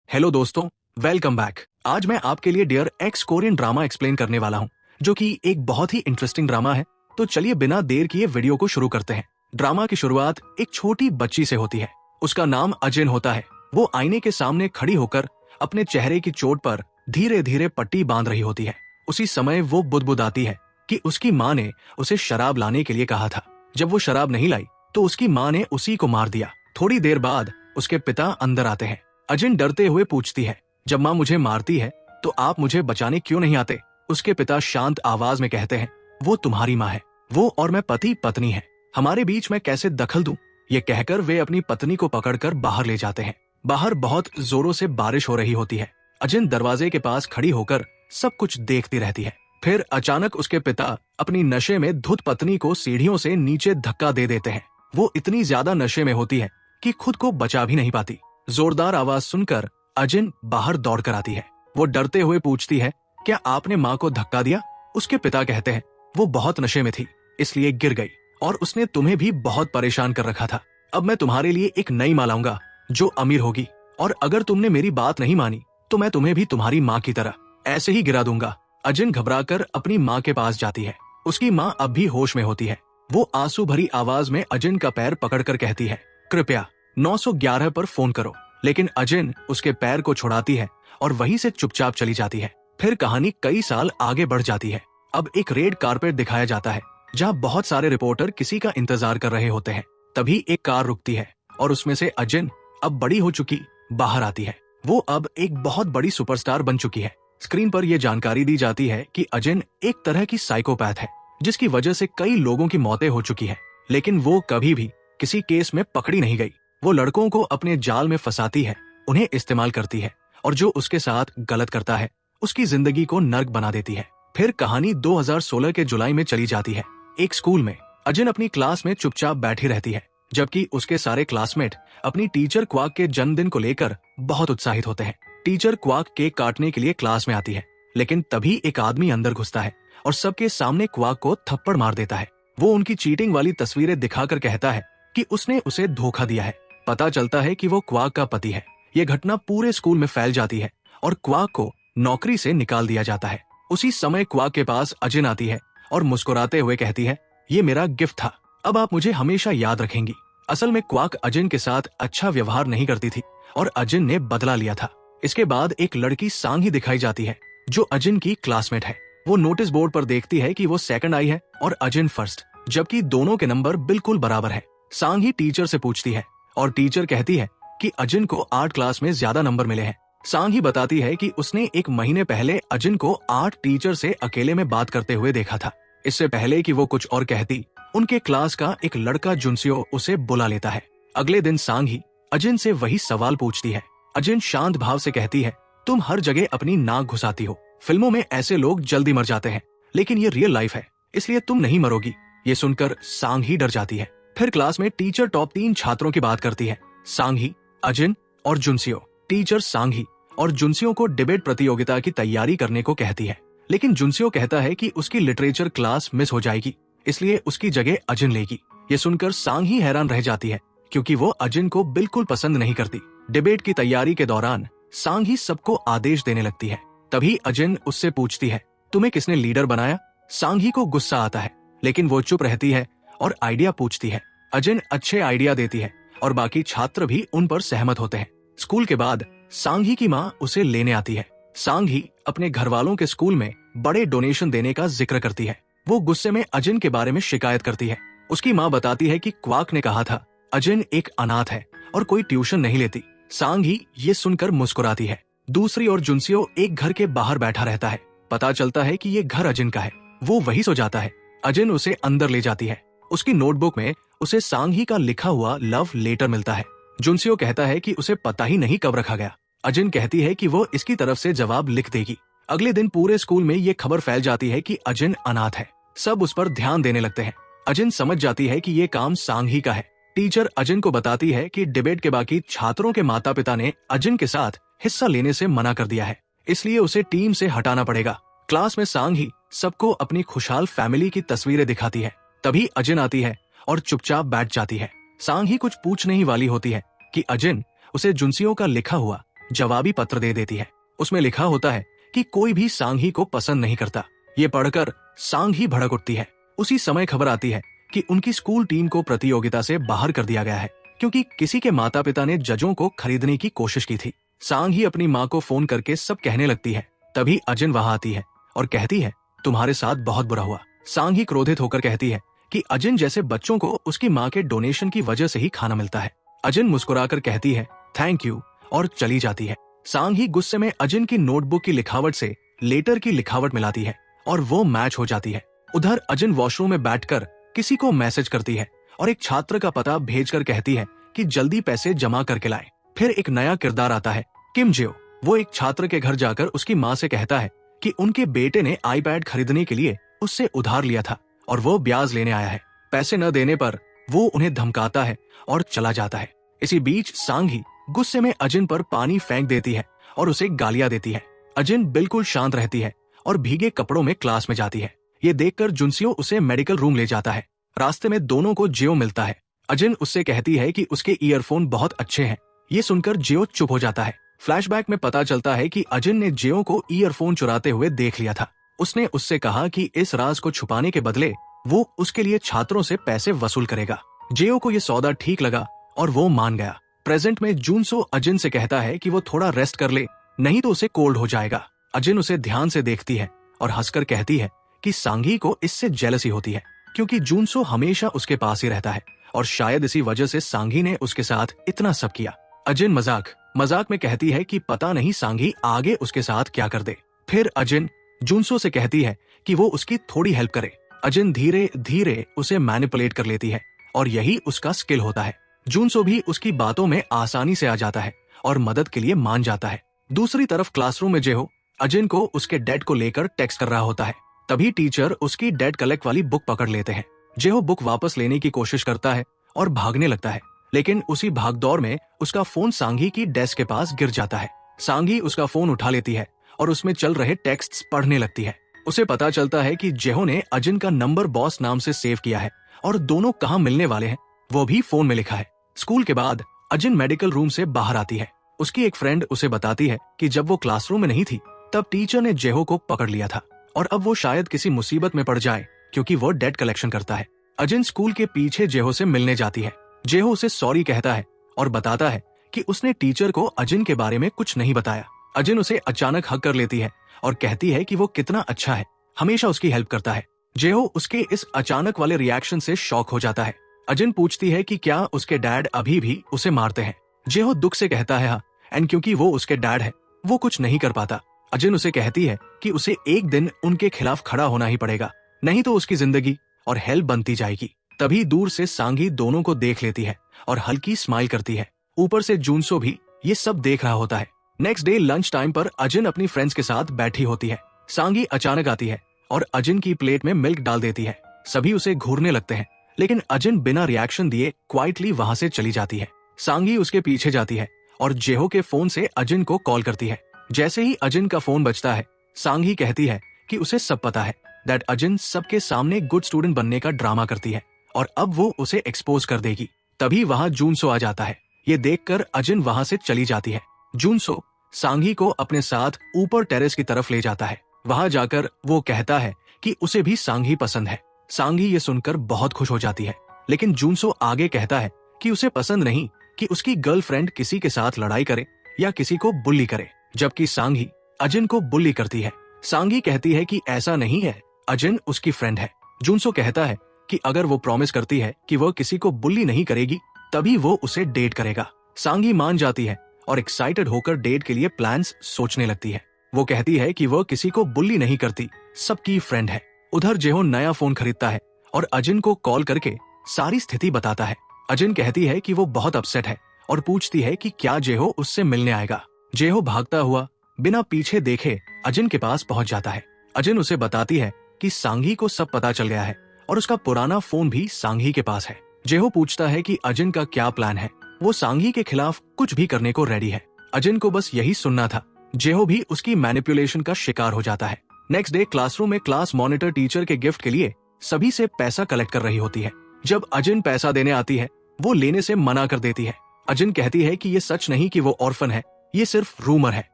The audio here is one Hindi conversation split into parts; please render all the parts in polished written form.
हेलो दोस्तों, वेलकम बैक। आज मैं आपके लिए dear ex Korean drama explain करने वाला हूँ, जो कि एक बहुत ही इंटरेस्टिंग ड्रामा है। तो चलिए बिना देर किए वीडियो को शुरू करते हैं। ड्रामा की शुरुआत एक छोटी बच्ची से होती है। उसका नाम अजिन होता है। वो आईने के सामने खड़ी होकर अपने चेहरे की चोट पर धीरे धीरे पट्टी बांध रही होती है। उसी समय वो बुदबुदाती है कि उसकी माँ ने उसे शराब लाने के लिए कहा था। जब वो शराब नहीं लाई तो उसकी माँ ने उसी को मार दिया। थोड़ी देर बाद उसके पिता अंदर आते हैं। अजिन डरते हुए पूछती है, जब माँ मुझे मारती है तो आप मुझे बचाने क्यों नहीं आते? उसके पिता शांत आवाज में कहते हैं, वो तुम्हारी माँ है, वो और मैं पति पत्नी है, हमारे बीच मैं कैसे दखल दूं? ये कहकर वे अपनी पत्नी को पकड़कर बाहर ले जाते हैं। बाहर बहुत जोरों से बारिश हो रही होती है। अजिन दरवाजे के पास खड़ी होकर सब कुछ देखती रहती है। फिर अचानक उसके पिता अपनी नशे में धुत पत्नी को सीढ़ियों से नीचे धक्का दे देते हैं। वो इतनी ज्यादा नशे में होती है कि खुद को बचा भी नहीं पाती। जोरदार आवाज सुनकर अजिन बाहर दौड़कर आती है। वो डरते हुए पूछती है, क्या आपने माँ को धक्का दिया? उसके पिता कहते हैं, वो बहुत नशे में थी इसलिए गिर गई और उसने तुम्हें भी बहुत परेशान कर रखा था। अब मैं तुम्हारे लिए एक नई माँ लाऊंगा जो अमीर होगी, और अगर तुमने मेरी बात नहीं मानी तो मैं तुम्हें भी तुम्हारी माँ की तरह ऐसे ही गिरा दूंगा। अजिन घबराकर अपनी माँ के पास जाती है। उसकी माँ अब भी होश में होती है। वो आंसू भरी आवाज में अजिन का पैर पकड़कर कहती है, कृपया 911 पर फोन करो। लेकिन अजिन उसके पैर को छुड़ाती है और वहीं से चुपचाप चली जाती है। फिर कहानी कई साल आगे बढ़ जाती है। अब एक रेड कारपेट दिखाया जाता है जहां बहुत सारे रिपोर्टर किसी का इंतजार कर रहे होते हैं। तभी एक कार रुकती है और उसमें से अजिन, अब बड़ी हो चुकी, बाहर आती है। वो अब एक बहुत बड़ी सुपरस्टार बन चुकी है। स्क्रीन पर यह जानकारी दी जाती है कि अजिन एक तरह की साइकोपैथ है जिसकी वजह से कई लोगों की मौतें हो चुकी है, लेकिन वो कभी भी किसी केस में पकड़ी नहीं गई। वो लड़कों को अपने जाल में फंसाती है, उन्हें इस्तेमाल करती है और जो उसके साथ गलत करता है उसकी जिंदगी को नर्क बना देती है। फिर कहानी 2016 के जुलाई में चली जाती है। एक स्कूल में अजिन अपनी क्लास में चुपचाप बैठी रहती है, जबकि उसके सारे क्लासमेट अपनी टीचर क्वाक के जन्मदिन को लेकर बहुत उत्साहित होते हैं। टीचर क्वाक केक काटने के लिए क्लास में आती है, लेकिन तभी एक आदमी अंदर घुसता है और सबके सामने क्वाक को थप्पड़ मार देता है। वो उनकी चीटिंग वाली तस्वीरें दिखाकर कहता है कि उसने उसे धोखा दिया है। पता चलता है कि वो क्वाक का पति है। ये घटना पूरे स्कूल में फैल जाती है और क्वाक को नौकरी से निकाल दिया जाता है। उसी समय क्वाक के पास अजिन आती है और मुस्कुराते हुए कहती है, ये मेरा गिफ्ट था, अब आप मुझे हमेशा याद रखेंगी। असल में क्वाक अजिन के साथ अच्छा व्यवहार नहीं करती थी और अजिन ने बदला लिया था। इसके बाद एक लड़की सांगी दिखाई जाती है जो अजिन की क्लासमेट है। वो नोटिस बोर्ड पर देखती है कि वो सेकंड आई है और अजिन फर्स्ट, जबकि दोनों के नंबर बिल्कुल बराबर है। सांगी टीचर से पूछती है और टीचर कहती है कि अजिन को आर्ट क्लास में ज्यादा नंबर मिले हैं। सांगी बताती है कि उसने एक महीने पहले अजिन को आर्ट टीचर से अकेले में बात करते हुए देखा था। इससे पहले कि वो कुछ और कहती, उनके क्लास का एक लड़का जुनसियो उसे बुला लेता है। अगले दिन सांगी अजिन से वही सवाल पूछती है। अजिन शांत भाव से कहती है, तुम हर जगह अपनी नाक घुसाती हो। फिल्मों में ऐसे लोग जल्दी मर जाते हैं, लेकिन ये रियल लाइफ है, इसलिए तुम नहीं मरोगी। ये सुनकर सांगी डर जाती है। फिर क्लास में टीचर टॉप 3 छात्रों की बात करती है, सांगी, अजिन और जुनसियो। टीचर सांगी और जुनसियो को डिबेट प्रतियोगिता की तैयारी करने को कहती है, लेकिन जुनसियो कहता है कि उसकी लिटरेचर क्लास मिस हो जाएगी, इसलिए उसकी जगह अजिन लेगी। ये सुनकर सांगी हैरान रह जाती है क्योंकि वो अजिन को बिल्कुल पसंद नहीं करती। डिबेट की तैयारी के दौरान सांगी सबको आदेश देने लगती है। तभी अजिन उससे पूछती है, तुम्हें किसने लीडर बनाया? सांगी को गुस्सा आता है, लेकिन वो चुप रहती है और आइडिया पूछती है। अजिन अच्छे आइडिया देती है और बाकी छात्र भी उन पर सहमत होते हैं। स्कूल के बाद सांगी की माँ उसे लेने आती है। सांगी अपने घर वालों के स्कूल में बड़े डोनेशन देने का जिक्र करती है। वो गुस्से में अजिन के बारे में शिकायत करती है। उसकी माँ बताती है कि क्वाक ने कहा था अजिन एक अनाथ है और कोई ट्यूशन नहीं लेती। सांगी ये सुनकर मुस्कुराती है। दूसरी ओर जुनसियो एक घर के बाहर बैठा रहता है। पता चलता है कि ये घर अजिन का है। वो वही सो जाता है। अजिन उसे अंदर ले जाती है। उसकी नोटबुक में उसे सांगी का लिखा हुआ लव लेटर मिलता है। जुनसियो कहता है कि उसे पता ही नहीं कब रखा गया। अजिन कहती है कि वो इसकी तरफ से जवाब लिख देगी। अगले दिन पूरे स्कूल में ये खबर फैल जाती है कि अजिन अनाथ है। सब उस पर ध्यान देने लगते हैं। अजिन समझ जाती है कि ये काम सांगी का है। टीचर अजिन को बताती है कि डिबेट के बाकी छात्रों के माता पिता ने अजिन के साथ हिस्सा लेने से मना कर दिया है, इसलिए उसे टीम से हटाना पड़ेगा। क्लास में सांगी सबको अपनी खुशहाल फैमिली की तस्वीरें दिखाती है। तभी अजिन आती है और चुपचाप बैठ जाती है। सांगी कुछ पूछने ही वाली होती है कि अजिन उसे जुनसियो का लिखा हुआ जवाबी पत्र दे देती है। उसमें लिखा होता है कि कोई भी सांघी को पसंद नहीं करता। ये पढ़कर सांघी भड़क उठती है। उसी समय खबर आती है कि उनकी स्कूल टीम को प्रतियोगिता से बाहर कर दिया गया है क्योंकि किसी के माता पिता ने जजों को खरीदने की कोशिश की थी। सांघी अपनी माँ को फोन करके सब कहने लगती है। तभी अजिन वहां आती है और कहती है, तुम्हारे साथ बहुत बुरा हुआ। सांघी क्रोधित होकर कहती है कि अजिन जैसे बच्चों को उसकी माँ के डोनेशन की वजह से ही खाना मिलता है। अजिन मुस्कुराकर कहती है थैंक यू और चली जाती है। सांघी गुस्से में अजिन की नोटबुक की लिखावट से लेटर की लिखावट मिलाती है और वो मैच हो जाती है। उधर अजिन वॉशरूम में बैठकर किसी को मैसेज करती है और एक छात्र का पता भेजकर कहती है कि जल्दी पैसे जमा करके लाए। फिर एक नया किरदार आता है, किम जेओ। वो एक छात्र के घर जाकर उसकी माँ से कहता है कि उनके बेटे ने आईपैड खरीदने के लिए उससे उधार लिया था और वो ब्याज लेने आया है। पैसे न देने पर वो उन्हें धमकाता है और चला जाता है। इसी बीच सांघी गुस्से में अजिन पर पानी फेंक देती है और उसे गालियां देती है। अजिन बिल्कुल शांत रहती है और भीगे कपड़ों में क्लास में जाती है। ये देखकर जुनसियो उसे मेडिकल रूम ले जाता है। रास्ते में दोनों को जियो मिलता है। अजिन उससे कहती है कि उसके ईयरफोन बहुत अच्छे हैं। ये सुनकर जियो चुप हो जाता है। फ्लैशबैक में पता चलता है कि अजिन ने जियो को ईयरफोन चुराते हुए देख लिया था। उसने उससे कहा कि इस राज को छुपाने के बदले वो उसके लिए छात्रों से पैसे वसूल करेगा। जियो को ये सौदा ठीक लगा और वो मान गया। प्रेजेंट में जुनसो अजिन से कहता है कि वो थोड़ा रेस्ट कर ले, नहीं तो उसे कोल्ड हो जाएगा। अजिन उसे ध्यान से देखती है और हंसकर कहती है कि सांघी को इससे जेलसी होती है क्योंकि जुनसो हमेशा उसके पास ही रहता है और शायद इसी वजह से सांघी ने उसके साथ इतना सब किया। अजिन मजाक में कहती है कि पता नहीं सांघी आगे उसके साथ क्या कर दे। फिर अजिन जुनसो से कहती है कि वो उसकी थोड़ी हेल्प करे। अजिन धीरे धीरे उसे मैनिपुलेट कर लेती है और यही उसका स्किल होता है। जुनसो भी उसकी बातों में आसानी से आ जाता है और मदद के लिए मान जाता है। दूसरी तरफ क्लासरूम में जेहो अजिन को उसके डेड को लेकर टेक्स्ट कर रहा होता है। तभी टीचर उसकी डेड कलेक्ट वाली बुक पकड़ लेते हैं। जेहो बुक वापस लेने की कोशिश करता है और भागने लगता है, लेकिन उसी भागदौड़ में उसका फोन सांघी की डेस्क के पास गिर जाता है। सांघी उसका फोन उठा लेती है और उसमें चल रहे टेक्स्ट्स पढ़ने लगती है। उसे पता चलता है कि जेहो ने अजिन का नंबर बॉस नाम से सेव किया है और दोनों कहाँ मिलने वाले हैं वो भी फोन में लिखा है। स्कूल के बाद अजिन मेडिकल रूम से बाहर आती है। उसकी एक फ्रेंड उसे बताती है कि जब वो क्लासरूम में नहीं थी तब टीचर ने जेहो को पकड़ लिया था और अब वो शायद किसी मुसीबत में पड़ जाए क्योंकि वो डेट कलेक्शन करता है। अजिन स्कूल के पीछे जेहो से मिलने जाती है। जेहो उसे सॉरी कहता है और बताता है कि उसने टीचर को अजिन के बारे में कुछ नहीं बताया। अजिन उसे अचानक हक कर लेती है और कहती है कि वो कितना अच्छा है, हमेशा उसकी हेल्प करता है। जेहो उसके इस अचानक वाले रिएक्शन से शॉक हो जाता है। अजिन पूछती है कि क्या उसके डैड अभी भी उसे मारते हैं। जेहो दुख से कहता है हाँ, एंड क्योंकि वो उसके डैड है वो कुछ नहीं कर पाता। अजिन उसे कहती है कि उसे एक दिन उनके खिलाफ खड़ा होना ही पड़ेगा, नहीं तो उसकी जिंदगी और हेल्प बनती जाएगी। तभी दूर से सांघी दोनों को देख लेती है और हल्की स्माइल करती है। ऊपर से जुनसो भी ये सब देख रहा होता है। नेक्स्ट डे लंच टाइम पर अजिन अपनी फ्रेंड्स के साथ बैठी होती है। सांघी अचानक आती है और अजिन की प्लेट में मिल्क डाल देती है। सभी उसे घूरने लगते हैं, लेकिन अजिन बिना रिएक्शन दिए क्वाइटली वहां से चली जाती है। सांघी उसके पीछे जाती है और जेहो के फोन से अजिन को कॉल करती है। जैसे ही अजिन का फोन बजता है, सांघी कहती है कि उसे सब पता है दैट अजिन सबके सामने गुड स्टूडेंट बनने का ड्रामा करती है और अब वो उसे एक्सपोज कर देगी। तभी वहां जुनसो आ जाता है। ये देखकर अजिन वहां से चली जाती है। जुनसो सांघी को अपने साथ ऊपर टेरेस की तरफ ले जाता है। वहां जाकर वो कहता है कि उसे भी सांघी पसंद है। सांघी ये सुनकर बहुत खुश हो जाती है, लेकिन जुनसो आगे कहता है कि उसे पसंद नहीं कि उसकी गर्लफ्रेंड किसी के साथ लड़ाई करे या किसी को बुल्ली करे, जबकि सांघी अजिन को बुल्ली करती है। सांघी कहती है कि ऐसा नहीं है, अजिन उसकी फ्रेंड है। जुनसो कहता है कि अगर वो प्रॉमिस करती है कि वो किसी को बुल्ली नहीं करेगी तभी वो उसे डेट करेगा। सांघी मान जाती है और एक्साइटेड होकर डेट के लिए प्लान्स सोचने लगती है। वो कहती है कि वो किसी को बुल्ली नहीं करती, सबकी फ्रेंड है। उधर जेहो नया फोन खरीदता है और अजिन को कॉल करके सारी स्थिति बताता है। अजिन कहती है कि वो बहुत अपसेट है और पूछती है कि क्या जेहो उससे मिलने आएगा। जेहो भागता हुआ बिना पीछे देखे अजिन के पास पहुंच जाता है। अजिन उसे बताती है कि सांघी को सब पता चल गया है और उसका पुराना फोन भी सांघी के पास है। जेहो पूछता है कि अजिन का क्या प्लान है। वो सांघी के खिलाफ कुछ भी करने को रेडी है। अजिन को बस यही सुनना था। जेहो भी उसकी मैनिपुलेशन का शिकार हो जाता है। नेक्स्ट डे क्लासरूम में क्लास मॉनिटर टीचर के गिफ्ट के लिए सभी से पैसा कलेक्ट कर रही होती है। जब अजिन पैसा देने आती है वो लेने से मना कर देती है। अजिन कहती है कि ये सच नहीं कि वो ऑर्फन है, ये सिर्फ रूमर है।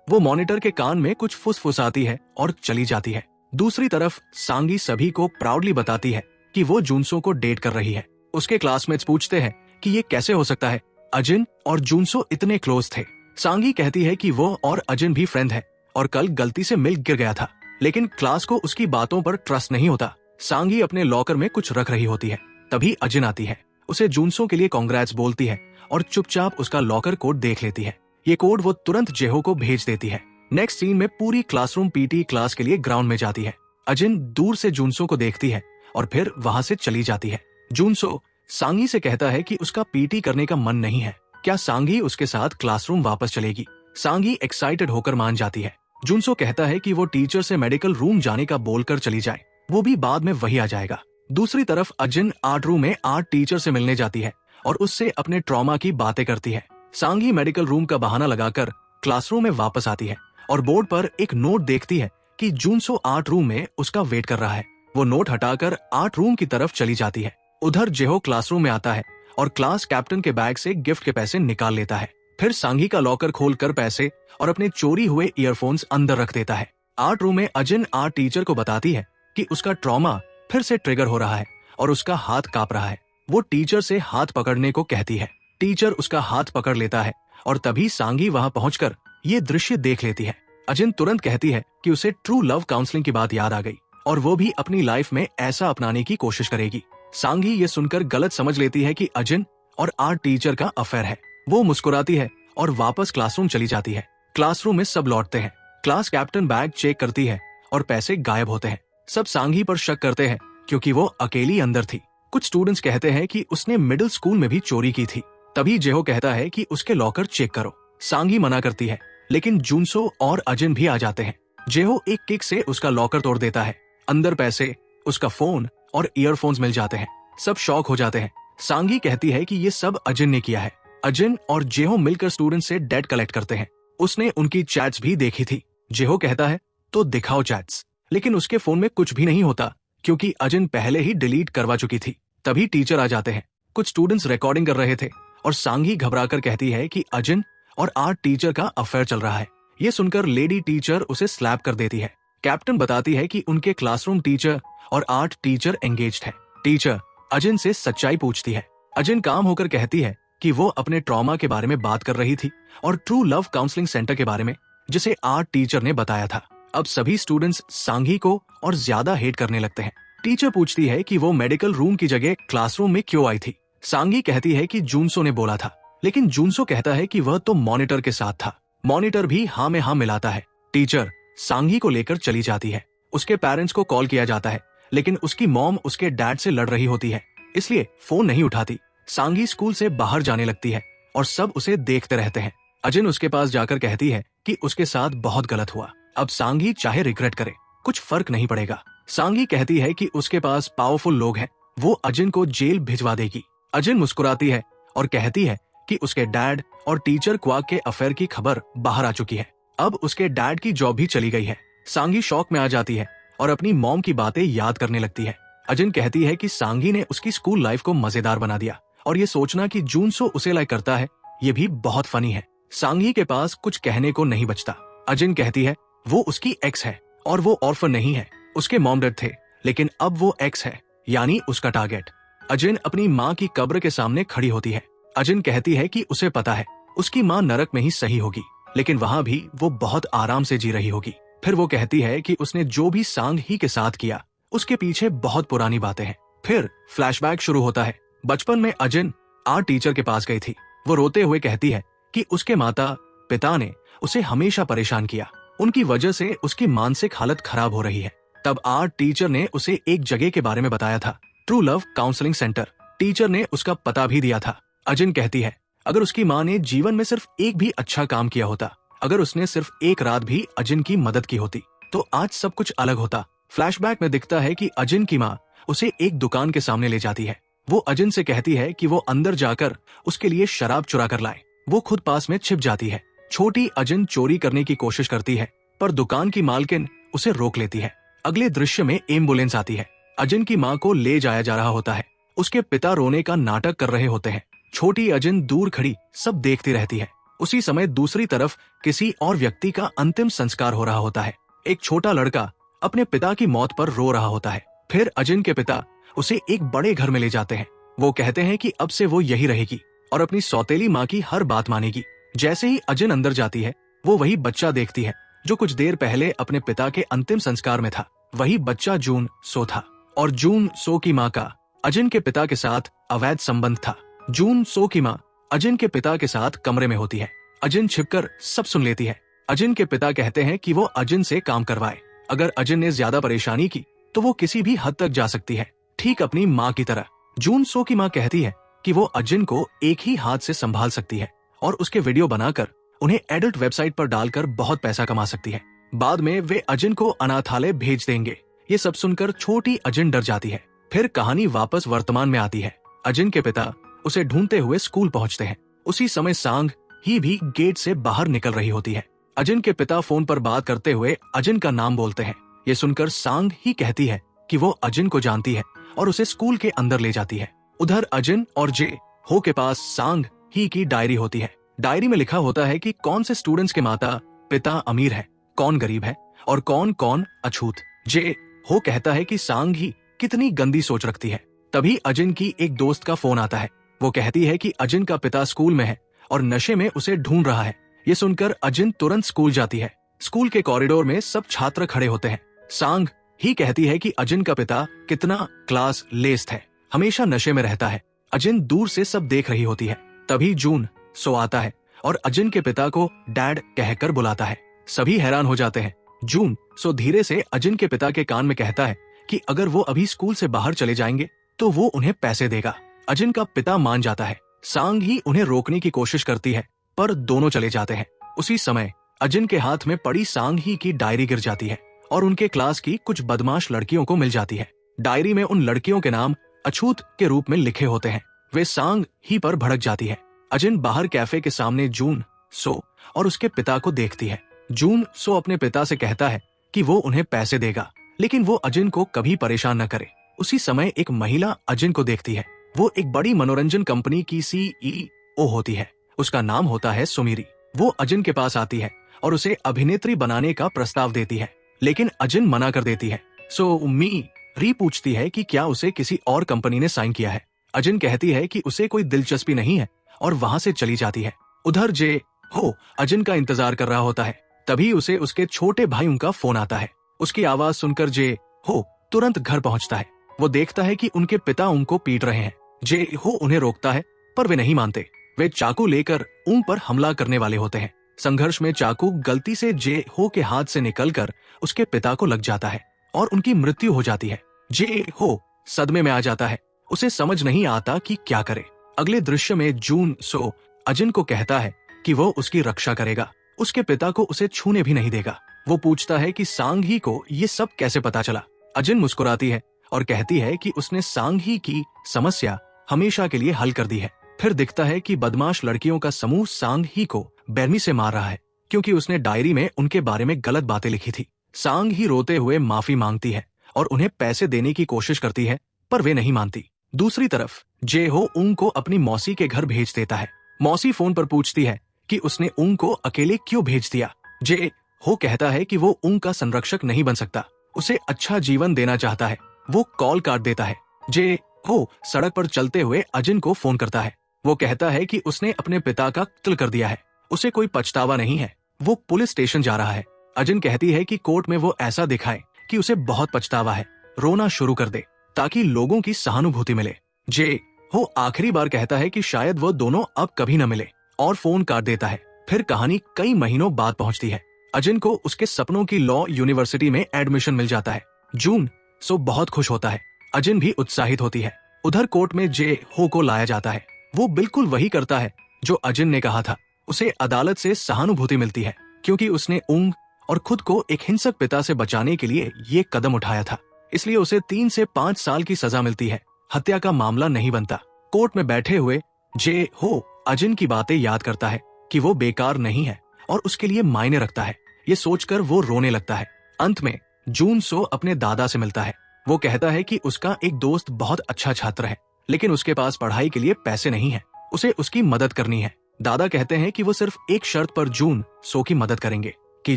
वो मॉनिटर के कान में कुछ फुसफुसाती है और चली जाती है। दूसरी तरफ सांगी सभी को प्राउडली बताती है कि वो जुनसो को डेट कर रही है। उसके क्लासमेट्स पूछते हैं कि ये कैसे हो सकता है, अजिन और जुनसो इतने क्लोज थे। सांगी कहती है कि वो और अजिन भी फ्रेंड है और कल गलती से मिल गिर गया था, लेकिन क्लास को उसकी बातों पर ट्रस्ट नहीं होता। सांगी अपने लॉकर में कुछ रख रही होती है, तभी अजिन आती है, उसे जुनसो के लिए कांग्रेट्स बोलती है और चुपचाप उसका लॉकर कोड देख लेती है। ये कोड वो तुरंत जेहो को भेज देती है। नेक्स्ट सीन में पूरी क्लासरूम पीटी क्लास के लिए ग्राउंड में जाती है। अजिन दूर से जुनसो को देखती है और फिर वहां से चली जाती है। जुनसो सांगी से कहता है कि उसका पीटी करने का मन नहीं है, क्या सांगी उसके साथ क्लासरूम वापस चलेगी। सांगी एक्साइटेड होकर मान जाती है। जुनसो कहता है कि वो टीचर से मेडिकल रूम जाने का बोलकर चली जाए, वो भी बाद में वही आ जाएगा। दूसरी तरफ अजिन आर्ट रूम में आर्ट टीचर से मिलने जाती है और उससे अपने ट्रॉमा की बातें करती है। सांगी मेडिकल रूम का बहाना लगाकर क्लासरूम में वापस आती है और बोर्ड पर एक नोट देखती है कि जुनसो आर्ट रूम में उसका वेट कर रहा है। वो नोट हटाकर आर्ट रूम की तरफ चली जाती है। उधर जेहो क्लासरूम में आता है और क्लास कैप्टन के बैग से गिफ्ट के पैसे निकाल लेता है। फिर सांगी का लॉकर खोलकर पैसे और अपने चोरी हुए ईयरफोन्स अंदर रख देता है। आर्ट रूम में अजिन आर्ट टीचर को बताती है कि उसका ट्रॉमा फिर से ट्रिगर हो रहा है और उसका हाथ कांप रहा है। वो टीचर से हाथ पकड़ने को कहती है। टीचर उसका हाथ पकड़ लेता है और तभी सांगी वहां पहुंचकर ये दृश्य देख लेती है। अजिन तुरंत कहती है कि उसे ट्रू लव काउंसलिंग की बात याद आ गई और वो भी अपनी लाइफ में ऐसा अपनाने की कोशिश करेगी। सांगी ये सुनकर गलत समझ लेती है कि अजिन और आर्ट टीचर का अफेयर है। वो मुस्कुराती है और वापस क्लासरूम चली जाती है। क्लासरूम में सब लौटते हैं। क्लास कैप्टन बैग चेक करती है और पैसे गायब होते हैं। सब सांगी पर शक करते हैं क्योंकि वो अकेली अंदर थी। कुछ स्टूडेंट्स कहते हैं कि उसने मिडिल स्कूल में भी चोरी की थी। तभी जेहो कहता है कि उसके लॉकर चेक करो। सांगी मना करती है, लेकिन जुनसो और अजिन भी आ जाते हैं। जेहो एक किक से उसका लॉकर तोड़ देता है। अंदर पैसे, उसका फोन और ईयरफोन्स मिल जाते हैं। सब शॉक हो जाते हैं। सांगी कहती है कि ये सब अजिन ने किया है। अजिन और जेहो मिलकर स्टूडेंट से डेट कलेक्ट करते हैं। उसने उनकी चैट्स भी देखी थी। जेहो कहता है तो दिखाओ चैट्स, लेकिन उसके फोन में कुछ भी नहीं होता क्योंकि अजिन पहले ही डिलीट करवा चुकी थी। तभी टीचर आ जाते हैं। कुछ स्टूडेंट्स रिकॉर्डिंग कर रहे थे और सांगी घबराकर कहती है कि अजिन और आर्ट टीचर का अफेयर चल रहा है। ये सुनकर लेडी टीचर उसे स्लैप कर देती है। कैप्टन बताती है कि उनके क्लासरूम टीचर और आर्ट टीचर एंगेज्ड है। टीचर अजिन से सच्चाई पूछती है। अजिन काम होकर कहती है कि वो अपने ट्रॉमा के बारे में बात कर रही थी और ट्रू लव काउंसलिंग सेंटर के बारे में, जिसे आर्ट टीचर ने बताया था। अब सभी स्टूडेंट्स सांगी को और ज्यादा हेट करने लगते हैं। टीचर पूछती है कि वो मेडिकल रूम की जगह क्लासरूम में क्यों आई थी। सांगी कहती है कि जुनसो ने बोला था, लेकिन जुनसो कहता है कि वह तो मॉनिटर के साथ था। मॉनिटर भी हाँ में हाँ मिलाता है। टीचर सांगी को लेकर चली जाती है। उसके पेरेंट्स को कॉल किया जाता है, लेकिन उसकी मॉम उसके डैड से लड़ रही होती है, इसलिए फोन नहीं उठाती। सांगी स्कूल से बाहर जाने लगती है और सब उसे देखते रहते हैं। अजिन उसके पास जाकर कहती है कि उसके साथ बहुत गलत हुआ। अब सांगी चाहे रिग्रेट करे, कुछ फर्क नहीं पड़ेगा। सांगी कहती है कि उसके पास पावरफुल लोग हैं, वो अजिन को जेल भिजवा देगी। अजिन मुस्कुराती है और कहती है कि उसके डैड और टीचर क्वाक के अफेयर की खबर बाहर आ चुकी है। अब उसके डैड की जॉब भी चली गई है। सांगी शॉक में आ जाती है और अपनी मॉम की बातें याद करने लगती है। अजिन कहती है कि सांगी ने उसकी स्कूल लाइफ को मजेदार बना दिया और ये सोचना कि जुनसो उसे लाइक करता है, ये भी बहुत फनी है। सांगी के पास कुछ कहने को नहीं बचता। अजिन कहती है वो उसकी एक्स है और वो ऑर्फन नहीं है। उसके मॉम डेड थे, लेकिन अब वो एक्स है, यानी उसका टारगेट। अजिन अपनी माँ की कब्र के सामने खड़ी होती है। अजिन कहती है कि उसे पता है उसकी माँ नरक में ही सही होगी, लेकिन वहाँ भी वो बहुत आराम से जी रही होगी। फिर वो कहती है कि उसने जो भी सांग ही के साथ किया, उसके पीछे बहुत पुरानी बातें हैं। फिर फ्लैशबैक शुरू होता है। बचपन में अजिन आर्ट टीचर के पास गई थी। वो रोते हुए कहती है कि उसके माता पिता ने उसे हमेशा परेशान किया, उनकी वजह से उसकी मानसिक हालत खराब हो रही है। तब आर्ट टीचर ने उसे एक जगह के बारे में बताया था, true love counselling centre. Teacher ने उसका पता भी दिया था। अजिन कहती है अगर उसकी माँ ने जीवन में सिर्फ एक भी अच्छा काम किया होता, अगर उसने सिर्फ एक रात भी अजिन की मदद की होती, तो आज सब कुछ अलग होता। फ्लैशबैक में दिखता है कि अजिन की माँ उसे एक दुकान के सामने ले जाती है। वो अजिन से कहती है कि वो अंदर जाकर उसके लिए शराब चुरा कर लाए। वो खुद पास में छिप जाती है। छोटी अजिन चोरी करने की कोशिश करती है, पर दुकान की मालकिन उसे रोक लेती है। अगले दृश्य में एम्बुलेंस आती है। अजिन की माँ को ले जाया जा रहा होता है। उसके पिता रोने का नाटक कर रहे होते हैं। छोटी अजिन दूर खड़ी सब देखती रहती है। उसी समय दूसरी तरफ किसी और व्यक्ति का अंतिम संस्कार हो रहा होता है। एक छोटा लड़का अपने पिता की मौत पर रो रहा होता है। फिर अजिन के पिता उसे एक बड़े घर में ले जाते हैं। वो कहते हैं कि अब से वो यही रहेगी और अपनी सौतेली माँ की हर बात मानेगी। जैसे ही अजिन अंदर जाती है, वो वही बच्चा देखती है जो कुछ देर पहले अपने पिता के अंतिम संस्कार में था। वही बच्चा जून सो था और जून सो की माँ का अजिन के पिता के साथ अवैध संबंध था। जून सो की माँ अजिन के पिता के साथ कमरे में होती है। अजिन छिपकर सब सुन लेती है। अजिन के पिता कहते हैं कि वो अजिन से काम करवाए। अगर अजिन ने ज्यादा परेशानी की तो वो किसी भी हद तक जा सकती है, ठीक अपनी माँ की तरह। जून सो की माँ कहती है कि वो अजिन को एक ही हाथ से संभाल सकती है और उसके वीडियो बनाकर उन्हें एडल्ट वेबसाइट पर डालकर बहुत पैसा कमा सकती है। बाद में वे अजिन को अनाथालय भेज देंगे। ये सब सुनकर छोटी अजिन डर जाती है। फिर कहानी वापस वर्तमान में आती है। अजिन के पिता उसे ढूंढते हुए स्कूल पहुंचते हैं। उसी समय सांग ही भी गेट से बाहर निकल रही होती है। अजिन के पिता फोन पर बात करते हुए अजिन का नाम बोलते हैं। ये सुनकर सांग ही कहती है कि वो अजिन को जानती है और उसे स्कूल के अंदर ले जाती है। उधर अजिन और जे हो के पास सांग ही की डायरी होती है। डायरी में लिखा होता है कि कौन से स्टूडेंट्स के माता पिता अमीर है, कौन गरीब है और कौन कौन अछूत। जे हो कहता है कि सांग ही कितनी गंदी सोच रखती है। तभी अजिन की एक दोस्त का फोन आता है। वो कहती है कि अजिन का पिता स्कूल में है और नशे में उसे ढूंढ रहा है। ये सुनकर अजिन तुरंत स्कूल जाती है। स्कूल के कॉरिडोर में सब छात्र खड़े होते हैं। सांग ही कहती है कि अजिन का पिता कितना क्लास लेस्ट है, हमेशा नशे में रहता है। अजिन दूर से सब देख रही होती है। तभी जून सो आता है और अजिन के पिता को डैड कहकर बुलाता है। सभी हैरान हो जाते हैं। जून सो धीरे से अजिन के पिता के कान में कहता है कि अगर वो अभी स्कूल से बाहर चले जाएंगे तो वो उन्हें पैसे देगा। अजिन का पिता मान जाता है। सांग ही उन्हें रोकने की कोशिश करती है पर दोनों चले जाते हैं। उसी समय अजिन के हाथ में पड़ी सांग ही की डायरी गिर जाती है और उनके क्लास की कुछ बदमाश लड़कियों को मिल जाती है। डायरी में उन लड़कियों के नाम अछूत के रूप में लिखे होते हैं। वे सांग ही पर भड़क जाती है। अजिन बाहर कैफे के सामने जून सो और उसके पिता को देखती है। जून सो अपने पिता से कहता है कि वो उन्हें पैसे देगा, लेकिन वो अजिन को कभी परेशान न करे। उसी समय एक महिला अजिन को देखती है। वो एक बड़ी मनोरंजन कंपनी की CEO होती है। उसका नाम होता है सुमीरी। वो अजिन के पास आती है और उसे अभिनेत्री बनाने का प्रस्ताव देती है, लेकिन अजिन मना कर देती है। सुमीरी पूछती है कि क्या उसे किसी और कंपनी ने साइन किया है। अजिन कहती है कि उसे कोई दिलचस्पी नहीं है और वहां से चली जाती है। उधर जे हो अजिन का इंतजार कर रहा होता है। तभी उसे उसके छोटे भाई का फोन आता है। उसकी आवाज सुनकर जे हो तुरंत घर पहुंचता है। वो देखता है कि उनके पिता उनको पीट रहे हैं। जे हो उन्हें रोकता है पर वे नहीं मानते। वे चाकू लेकर उन पर हमला करने वाले होते हैं। संघर्ष में चाकू गलती से जे हो के हाथ से निकलकर उसके पिता को लग जाता है और उनकी मृत्यु हो जाती है। जे हो सदमे में आ जाता है। उसे समझ नहीं आता कि क्या करे। अगले दृश्य में जून सो अजिन को कहता है कि वो उसकी रक्षा करेगा, उसके पिता को उसे छूने भी नहीं देगा। वो पूछता है कि सांग ही को ये सब कैसे पता चला। अजिन मुस्कुराती है और कहती है कि उसने सांग ही की समस्या हमेशा के लिए हल कर दी है। फिर दिखता है कि बदमाश लड़कियों का समूह सांग ही को बेरमी से मार रहा है क्योंकि उसने डायरी में उनके बारे में गलत बातें लिखी थी। सांग ही रोते हुए माफी मांगती है और उन्हें पैसे देने की कोशिश करती है पर वे नहीं मानती। दूसरी तरफ जे हो उंग को अपनी मौसी के घर भेज देता है। मौसी फोन पर पूछती है कि उसने उंग को अकेले क्यों भेज दिया। जे हो कहता है कि वो उंग का संरक्षक नहीं बन सकता, उसे अच्छा जीवन देना चाहता है। वो कॉल काट देता है। जे हो सड़क पर चलते हुए अजिन को फोन करता है। वो कहता है कि उसने अपने पिता का कत्ल कर दिया है, उसे कोई पछतावा नहीं है। वो पुलिस स्टेशन जा रहा है। अजिन कहती है कि कोर्ट में वो ऐसा दिखाए कि उसे बहुत पछतावा है, रोना शुरू कर दे ताकि लोगों की सहानुभूति मिले। जे हो आखिरी बार कहता है कि शायद वो दोनों अब कभी न मिले और फोन काट देता है। फिर कहानी कई महीनों बाद पहुंचती है। अजिन को उसके सपनों की लॉ यूनिवर्सिटी में एडमिशन मिल जाता है। जून सो बहुत खुश होता है। अजिन भी उत्साहित होती है। उधर कोर्ट में जे हो को लाया जाता है। वो बिल्कुल वही करता है जो अजिन ने कहा था। उसे अदालत से सहानुभूति मिलती है क्योंकि उसने उंग और खुद को एक हिंसक पिता से बचाने के लिए ये कदम उठाया था। इसलिए उसे 3 से 5 साल की सजा मिलती है। हत्या का मामला नहीं बनता। कोर्ट में बैठे हुए जे हो अजिन की बातें याद करता है कि वो बेकार नहीं है और उसके लिए मायने रखता है। ये सोचकर वो रोने लगता है। अंत में जून सो अपने दादा से मिलता है। वो कहता है कि उसका एक दोस्त बहुत अच्छा छात्र है, लेकिन उसके पास पढ़ाई के लिए पैसे नहीं है, उसे उसकी मदद करनी है। दादा कहते हैं कि वो सिर्फ एक शर्त पर जून सो की मदद करेंगे कि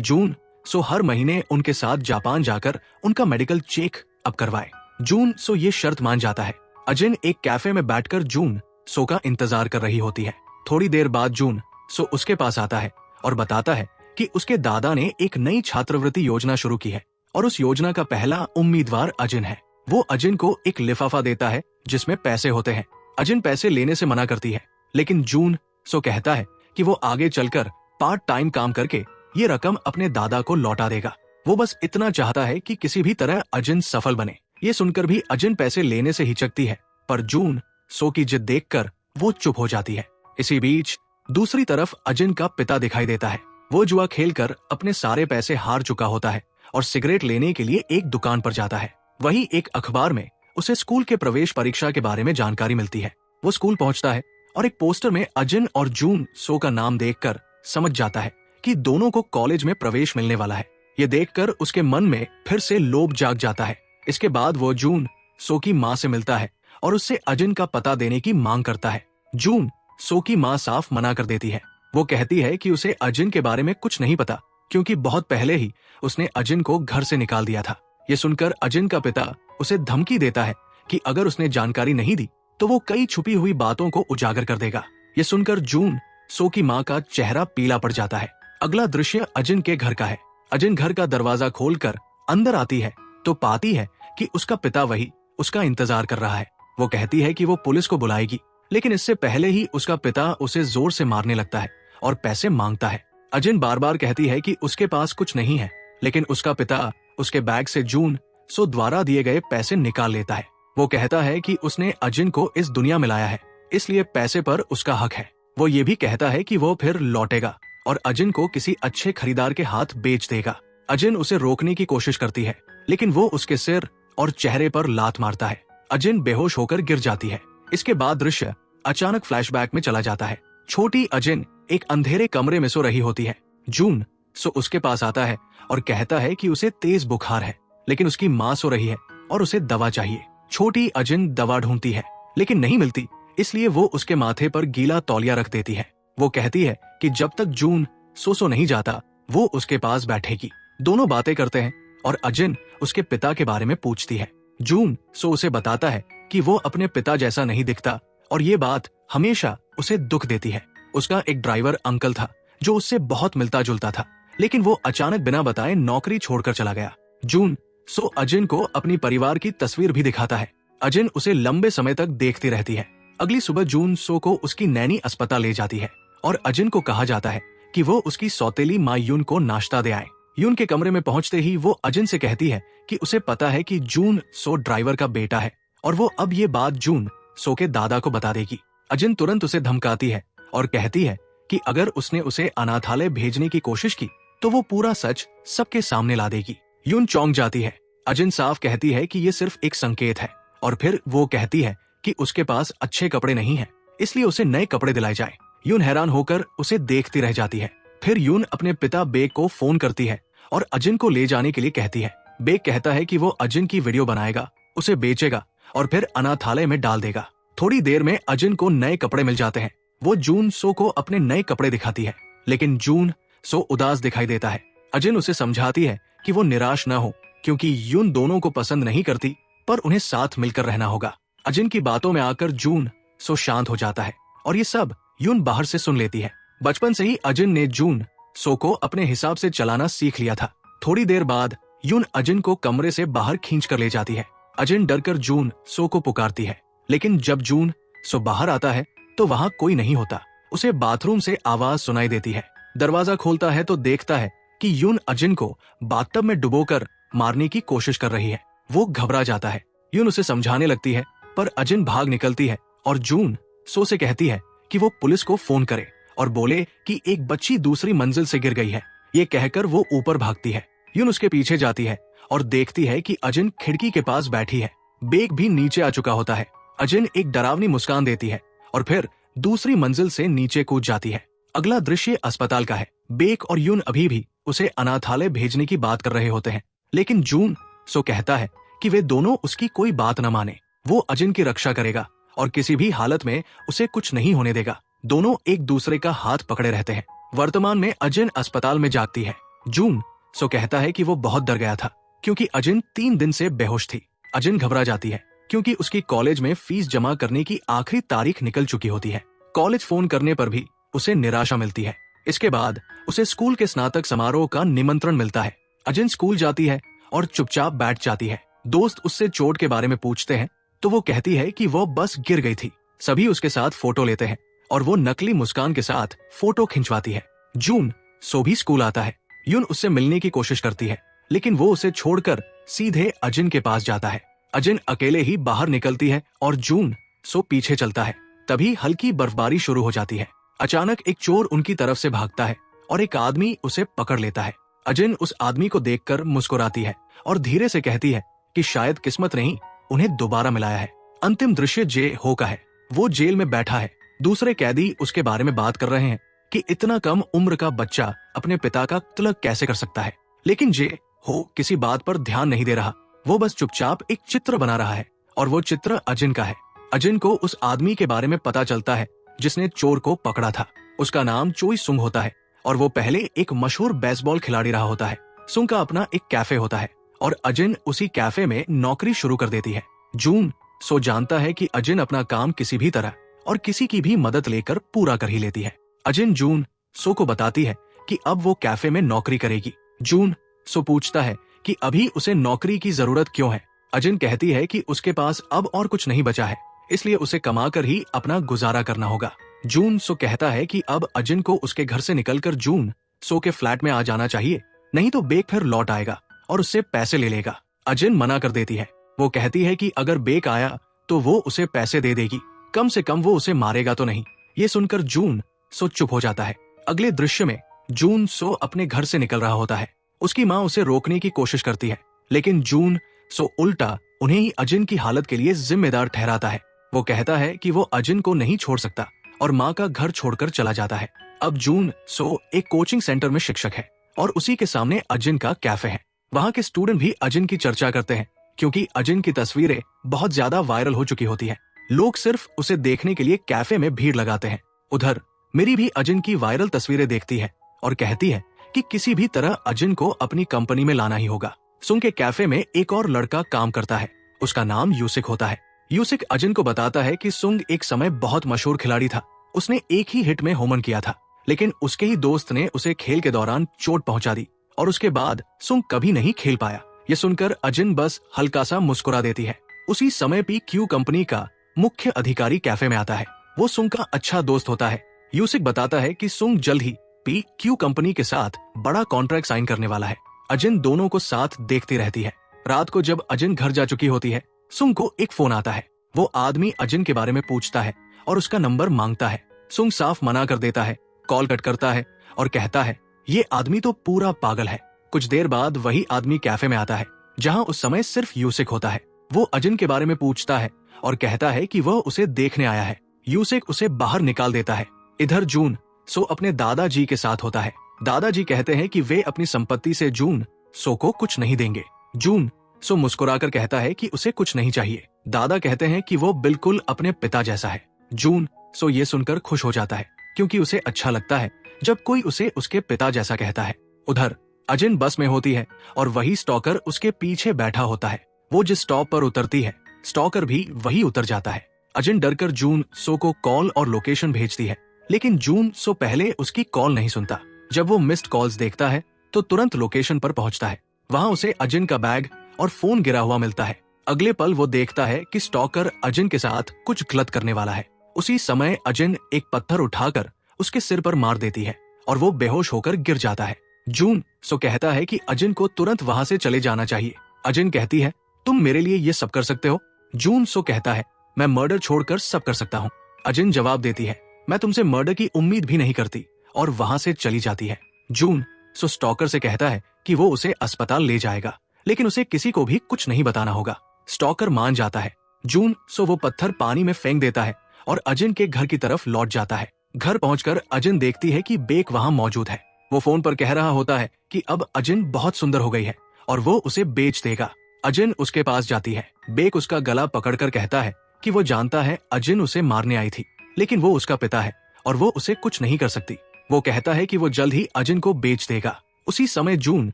जून सो हर महीने उनके साथ जापान जाकर उनका मेडिकल चेक अप करवाए। जून सो ये शर्त मान जाता है। अजिन एक कैफे में बैठकर जून सो का इंतजार कर रही होती है। थोड़ी देर बाद जून सो उसके पास आता है और बताता है कि उसके दादा ने एक नई छात्रवृत्ति योजना शुरू की है और उस योजना का पहला उम्मीदवार अजिन है। वो अजिन को एक लिफाफा देता है जिसमें पैसे होते हैं। अजिन पैसे लेने से मना करती है, लेकिन जून सो कहता है कि वो आगे चलकर पार्ट टाइम काम करके ये रकम अपने दादा को लौटा देगा। वो बस इतना चाहता है कि किसी भी तरह अजिन सफल बने। ये सुनकर भी अजिन पैसे लेने से हिचकती है, पर जून सो की जिद देखकर वो चुप हो जाती है। इसी बीच दूसरी तरफ अजिन का पिता दिखाई देता है। वो जुआ खेलकर अपने सारे पैसे हार चुका होता है और सिगरेट लेने के लिए एक दुकान पर जाता है। वहीं एक अखबार में उसे स्कूल के प्रवेश परीक्षा के बारे में जानकारी मिलती है। वो स्कूल पहुंचता है और एक पोस्टर में अजिन और जून सो का नाम देखकर समझ जाता है कि दोनों को कॉलेज में प्रवेश मिलने वाला है। ये देखकर उसके मन में फिर से लोभ जाग जाता है। इसके बाद वो जून सो की माँ से मिलता है और उससे अजिन का पता देने की मांग करता है। जून सो की माँ साफ मना कर देती है। वो कहती है कि उसे अजिन के बारे में कुछ नहीं पता, क्योंकि बहुत पहले ही उसने अजिन को घर से निकाल दिया था। ये सुनकर अजिन का पिता उसे धमकी देता है कि अगर उसने जानकारी नहीं दी तो वो कई छुपी हुई बातों को उजागर कर देगा। ये सुनकर जून सो की माँ का चेहरा पीला पड़ जाता है। अगला दृश्य अजिन के घर का है। अजिन घर का दरवाजा खोलकर अंदर आती है तो पाती है कि उसका पिता वही उसका इंतजार कर रहा है। वो कहती है कि वो पुलिस को बुलाएगी, लेकिन इससे पहले ही उसका पिता उसे जोर से मारने लगता है और पैसे मांगता है। अजिन बार बार कहती है कि उसके पास कुछ नहीं है, लेकिन उसका पिता उसके बैग से जून सो द्वारा दिए गए पैसे निकाल लेता है। वो कहता है कि उसने अजिन को इस दुनिया में लाया है, इसलिए पैसे पर उसका हक है। वो ये भी कहता है कि वो फिर लौटेगा और अजिन को किसी अच्छे खरीदार के हाथ बेच देगा। अजिन उसे रोकने की कोशिश करती है, लेकिन वो उसके सिर और चेहरे पर लात मारता है। अजिन बेहोश होकर गिर जाती है। इसके बाद दृश्य अचानक फ्लैशबैक में चला जाता है। छोटी अजिन एक अंधेरे कमरे में सो रही होती है। जून सो उसके पास आता है और कहता है कि उसे तेज बुखार है, लेकिन उसकी माँ सो रही है और उसे दवा चाहिए। छोटी अजिन दवा ढूंढती है, लेकिन नहीं मिलती, इसलिए वो उसके माथे पर गीला तौलिया रख देती है। वो कहती है कि जब तक जून सो नहीं जाता वो उसके पास बैठेगी। दोनों बातें करते हैं और अजिन उसके पिता के बारे में पूछती है। जून सो उसे बताता है कि वो अपने पिता जैसा नहीं दिखता और ये बात हमेशा उसे दुख देती है। उसका एक ड्राइवर अंकल था जो उससे बहुत मिलता जुलता था, लेकिन वो अचानक बिना बताए नौकरी छोड़कर चला गया। जून सो अजिन को अपनी परिवार की तस्वीर भी दिखाता है। अजिन उसे लंबे समय तक देखती रहती है। अगली सुबह जून सो को उसकी नैनी अस्पताल ले जाती है और अजिन को कहा जाता है कि वो उसकी सौतेली माँ यून को नाश्ता दे आए। यून के कमरे में पहुंचते ही वो अजिन से कहती है कि उसे पता है कि जून सो ड्राइवर का बेटा है और वो अब ये बात जून सो के दादा को बता देगी। अजिन तुरंत उसे धमकाती है और कहती है कि अगर उसने उसे अनाथालय भेजने की कोशिश की तो वो पूरा सच सबके सामने ला देगी। यून चौंक जाती है। अजिन साफ कहती है कि ये सिर्फ एक संकेत है और फिर वो कहती है कि उसके पास अच्छे कपड़े नहीं हैं, इसलिए उसे नए कपड़े दिलाए जाए। यून हैरान होकर उसे देखती रह जाती है। फिर यून अपने पिता बेग को फोन करती है और अजिन को ले जाने के लिए कहती है। बेग कहता है कि वो अजिन की वीडियो बनाएगा, उसे बेचेगा और फिर अनाथालय में डाल देगा। थोड़ी देर में अजिन को नए कपड़े मिल जाते हैं। वो जून सो को अपने नए कपड़े दिखाती है, लेकिन जून सो उदास दिखाई देता है। अजिन उसे समझाती है कि वो निराश न हो, क्योंकि यून दोनों को पसंद नहीं करती, पर उन्हें साथ मिलकर रहना होगा। अजिन की बातों में आकर जून सो शांत हो जाता है और ये सब यून बाहर से सुन लेती है। बचपन से ही अजिन ने जून सो को अपने हिसाब से चलाना सीख लिया था। थोड़ी देर बाद यून अजिन को कमरे से बाहर खींच कर ले जाती है। अजिन डरकर जून सो को पुकारती है, लेकिन जब जून सो बाहर आता है तो वहाँ कोई नहीं होता। उसे बाथरूम से आवाज सुनाई देती है। दरवाजा खोलता है तो देखता है कि यून अजिन को बाथटब में डुबोकर मारने की कोशिश कर रही है। वो घबरा जाता है। यून उसे समझाने लगती है, पर अजिन भाग निकलती है और जून सो से कहती है कि वो पुलिस को फोन करे और बोले कि एक बच्ची दूसरी मंजिल से गिर गई है। ये कहकर वो ऊपर भागती है। यून उसके पीछे जाती है और देखती है कि अजिन खिड़की के पास बैठी है। बेग भी नीचे आ चुका होता है। अजिन एक डरावनी मुस्कान देती है और फिर दूसरी मंजिल से नीचे कूद जाती है। अगला दृश्य अस्पताल का है। बेग और यून अभी भी उसे अनाथालय भेजने की बात कर रहे होते हैं, लेकिन जून सो कहता है कि वे दोनों उसकी कोई बात न माने। वो अजिन की रक्षा करेगा और किसी भी हालत में उसे कुछ नहीं होने देगा। दोनों एक दूसरे का हाथ पकड़े रहते हैं। वर्तमान में अजिन अस्पताल में जागती है। जून सो कहता है कि वो बहुत डर गया था क्योंकि अजिन 3 दिन से बेहोश थी। अजिन घबरा जाती है क्योंकि उसकी कॉलेज में फीस जमा करने की आखिरी तारीख निकल चुकी होती है। कॉलेज फोन करने पर भी उसे निराशा मिलती है। इसके बाद उसे स्कूल के स्नातक समारोह का निमंत्रण मिलता है। अजिन स्कूल जाती है और चुपचाप बैठ जाती है। दोस्त उससे चोट के बारे में पूछते हैं तो वो कहती है कि वो बस गिर गई थी। सभी उसके साथ फोटो लेते हैं और वो नकली मुस्कान के साथ फोटो खिंचवाती है। जून सो भी स्कूल आता है। यून उससे मिलने की कोशिश करती है लेकिन वो उसे छोड़कर सीधे अजिन के पास जाता है। अजिन अकेले ही बाहर निकलती है और जून सो पीछे चलता है। तभी हल्की बर्फबारी शुरू हो जाती है। अचानक एक चोर उनकी तरफ से भागता है और एक आदमी उसे पकड़ लेता है। अजिन उस आदमी को देखकर मुस्कुराती है और धीरे से कहती है कि शायद किस्मत ने ही उन्हें दोबारा मिलाया है। अंतिम दृश्य जे हो का है। वो जेल में बैठा है। दूसरे कैदी उसके बारे में बात कर रहे हैं कि इतना कम उम्र का बच्चा अपने पिता का कत्ल कैसे कर सकता है, लेकिन जे हो किसी बात पर ध्यान नहीं दे रहा। वो बस चुपचाप एक चित्र बना रहा है और वो चित्र अजिन का है। अजिन को उस आदमी के बारे में पता चलता है जिसने चोर को पकड़ा था। उसका नाम चोई सुंग होता है और वो पहले एक मशहूर बेसबॉल खिलाड़ी रहा होता है। सुंग का अपना एक कैफे होता है और अजिन उसी कैफे में नौकरी शुरू कर देती है। जून सो जानता है कि अजिन अपना काम किसी भी तरह और किसी की भी मदद लेकर पूरा कर ही लेती है। अजिन जून सो को बताती है कि अब वो कैफे में नौकरी करेगी। जून सो पूछता है कि अभी उसे नौकरी की जरूरत क्यों है। अजिन कहती है कि उसके पास अब और कुछ नहीं बचा है, इसलिए उसे कमाकर ही अपना गुजारा करना होगा। जून सो कहता है कि अब अजिन को उसके घर से निकलकर जून सो के फ्लैट में आ जाना चाहिए, नहीं तो बेक फिर लौट आएगा और उससे पैसे ले लेगा। अजिन मना कर देती है। वो कहती है कि अगर बेक आया तो वो उसे पैसे दे देगी, कम से कम वो उसे मारेगा तो नहीं। ये सुनकर जून सो चुप हो जाता है। अगले दृश्य में जून सो अपने घर से निकल रहा होता है। उसकी माँ उसे रोकने की कोशिश करती है लेकिन जून सो उल्टा उन्हें ही अजिन की हालत के लिए जिम्मेदार ठहराता है। वो कहता है कि वो अजिन को नहीं छोड़ सकता और माँ का घर छोड़कर चला जाता है। अब जून सो एक कोचिंग सेंटर में शिक्षक है और उसी के सामने अजिन का कैफे है। वहाँ के स्टूडेंट भी अजिन की चर्चा करते हैं क्योंकि अजिन की तस्वीरें बहुत ज्यादा वायरल हो चुकी होती है। लोग सिर्फ उसे देखने के लिए कैफे में भीड़ लगाते हैं। उधर मेरी भी अजिन की वायरल तस्वीरें देखती है और कहती है कि किसी भी तरह अजिन को अपनी कंपनी में लाना ही होगा। सुंग के कैफे में एक और लड़का काम करता है। उसका नाम यूसिक होता है। यूसिक अजिन को बताता है कि सुंग एक समय बहुत मशहूर खिलाड़ी था। उसने एक ही हिट में होमन किया था, लेकिन उसके ही दोस्त ने उसे खेल के दौरान चोट पहुंचा दी और उसके बाद सुंग कभी नहीं खेल पाया। ये सुनकर अजिन बस हल्का सा मुस्कुरा देती है। उसी समय पी क्यू कंपनी का मुख्य अधिकारी कैफे में आता है। वो सुंग का अच्छा दोस्त होता है। यूसिक बताता है कि सुंग जल्द ही पी क्यू कंपनी के साथ बड़ा कॉन्ट्रैक्ट साइन करने वाला है। अजिन दोनों को साथ देखती रहती है। रात को जब अजिन घर जा चुकी होती है, सुंग को एक फोन आता है। वो आदमी अजिन के बारे में पूछता है और उसका नंबर मांगता है। सुंग साफ मना कर देता है, कॉल कट करता है और कहता है ये आदमी तो पूरा पागल है। कुछ देर बाद वही आदमी कैफे में आता है जहाँ उस समय सिर्फ यूसिक होता है। वो अजिन के बारे में पूछता है और कहता है कि वह उसे देखने आया है। यूसिक उसे बाहर निकाल देता है। इधर जून सो अपने दादाजी के साथ होता है। दादाजी कहते हैं कि वे अपनी संपत्ति से जून सो को कुछ नहीं देंगे। जून सो मुस्कुराकर कहता है कि उसे कुछ नहीं चाहिए। दादा कहते हैं कि वो बिल्कुल अपने पिता जैसा है। जून सो ये सुनकर खुश हो जाता है क्योंकि उसे अच्छा लगता है जब कोई उसे उसके पिता जैसा कहता है। उधर अजिन बस में होती है और वही स्टॉकर उसके पीछे बैठा होता है। वो जिस स्टॉप पर उतरती है, स्टॉकर भी वही उतर जाता है। अजिन डरकर जून सो को कॉल और लोकेशन भेजती है, लेकिन जून सो पहले उसकी कॉल नहीं सुनता। जब वो मिस्ड कॉल्स देखता है तो तुरंत लोकेशन पर पहुंचता है। वहां उसे अजिन का बैग और फोन गिरा हुआ मिलता है। अगले पल वो देखता है कि स्टॉकर अजिन के साथ कुछ गलत करने वाला है। उसी समय अजिन एक पत्थर उठाकर उसके सिर पर मार देती है और वो बेहोश होकर गिर जाता है। जून सो कहता है कि अजिन को तुरंत वहां से चले जाना चाहिए। अजिन कहती है तुम मेरे लिए ये सब कर सकते हो। जून सो कहता है मैं मर्डर छोड़कर सब कर सकता हूँ। अजिन जवाब देती है मैं तुमसे मर्डर की उम्मीद भी नहीं करती और वहां से चली जाती है। जून सो स्टॉकर से कहता है कि वो उसे अस्पताल ले जाएगा, लेकिन उसे किसी को भी कुछ नहीं बताना होगा। स्टॉकर मान जाता है। जून सो वो पत्थर पानी में फेंक देता है और अजिन के घर की तरफ लौट जाता है। घर पहुंचकर अजिन देखती है कि बेक वहां मौजूद है। वो फोन पर कह रहा होता है कि अब अजिन बहुत सुंदर हो गई है और वो उसे बेच देगा। अजिन उसके पास जाती है। बेक उसका गला पकड़कर कहता है कि वो जानता है अजिन उसे मारने आई थी, लेकिन वो उसका पिता है और वो उसे कुछ नहीं कर सकती। वो कहता है कि वो जल्द ही अजिन को बेच देगा। उसी समय जून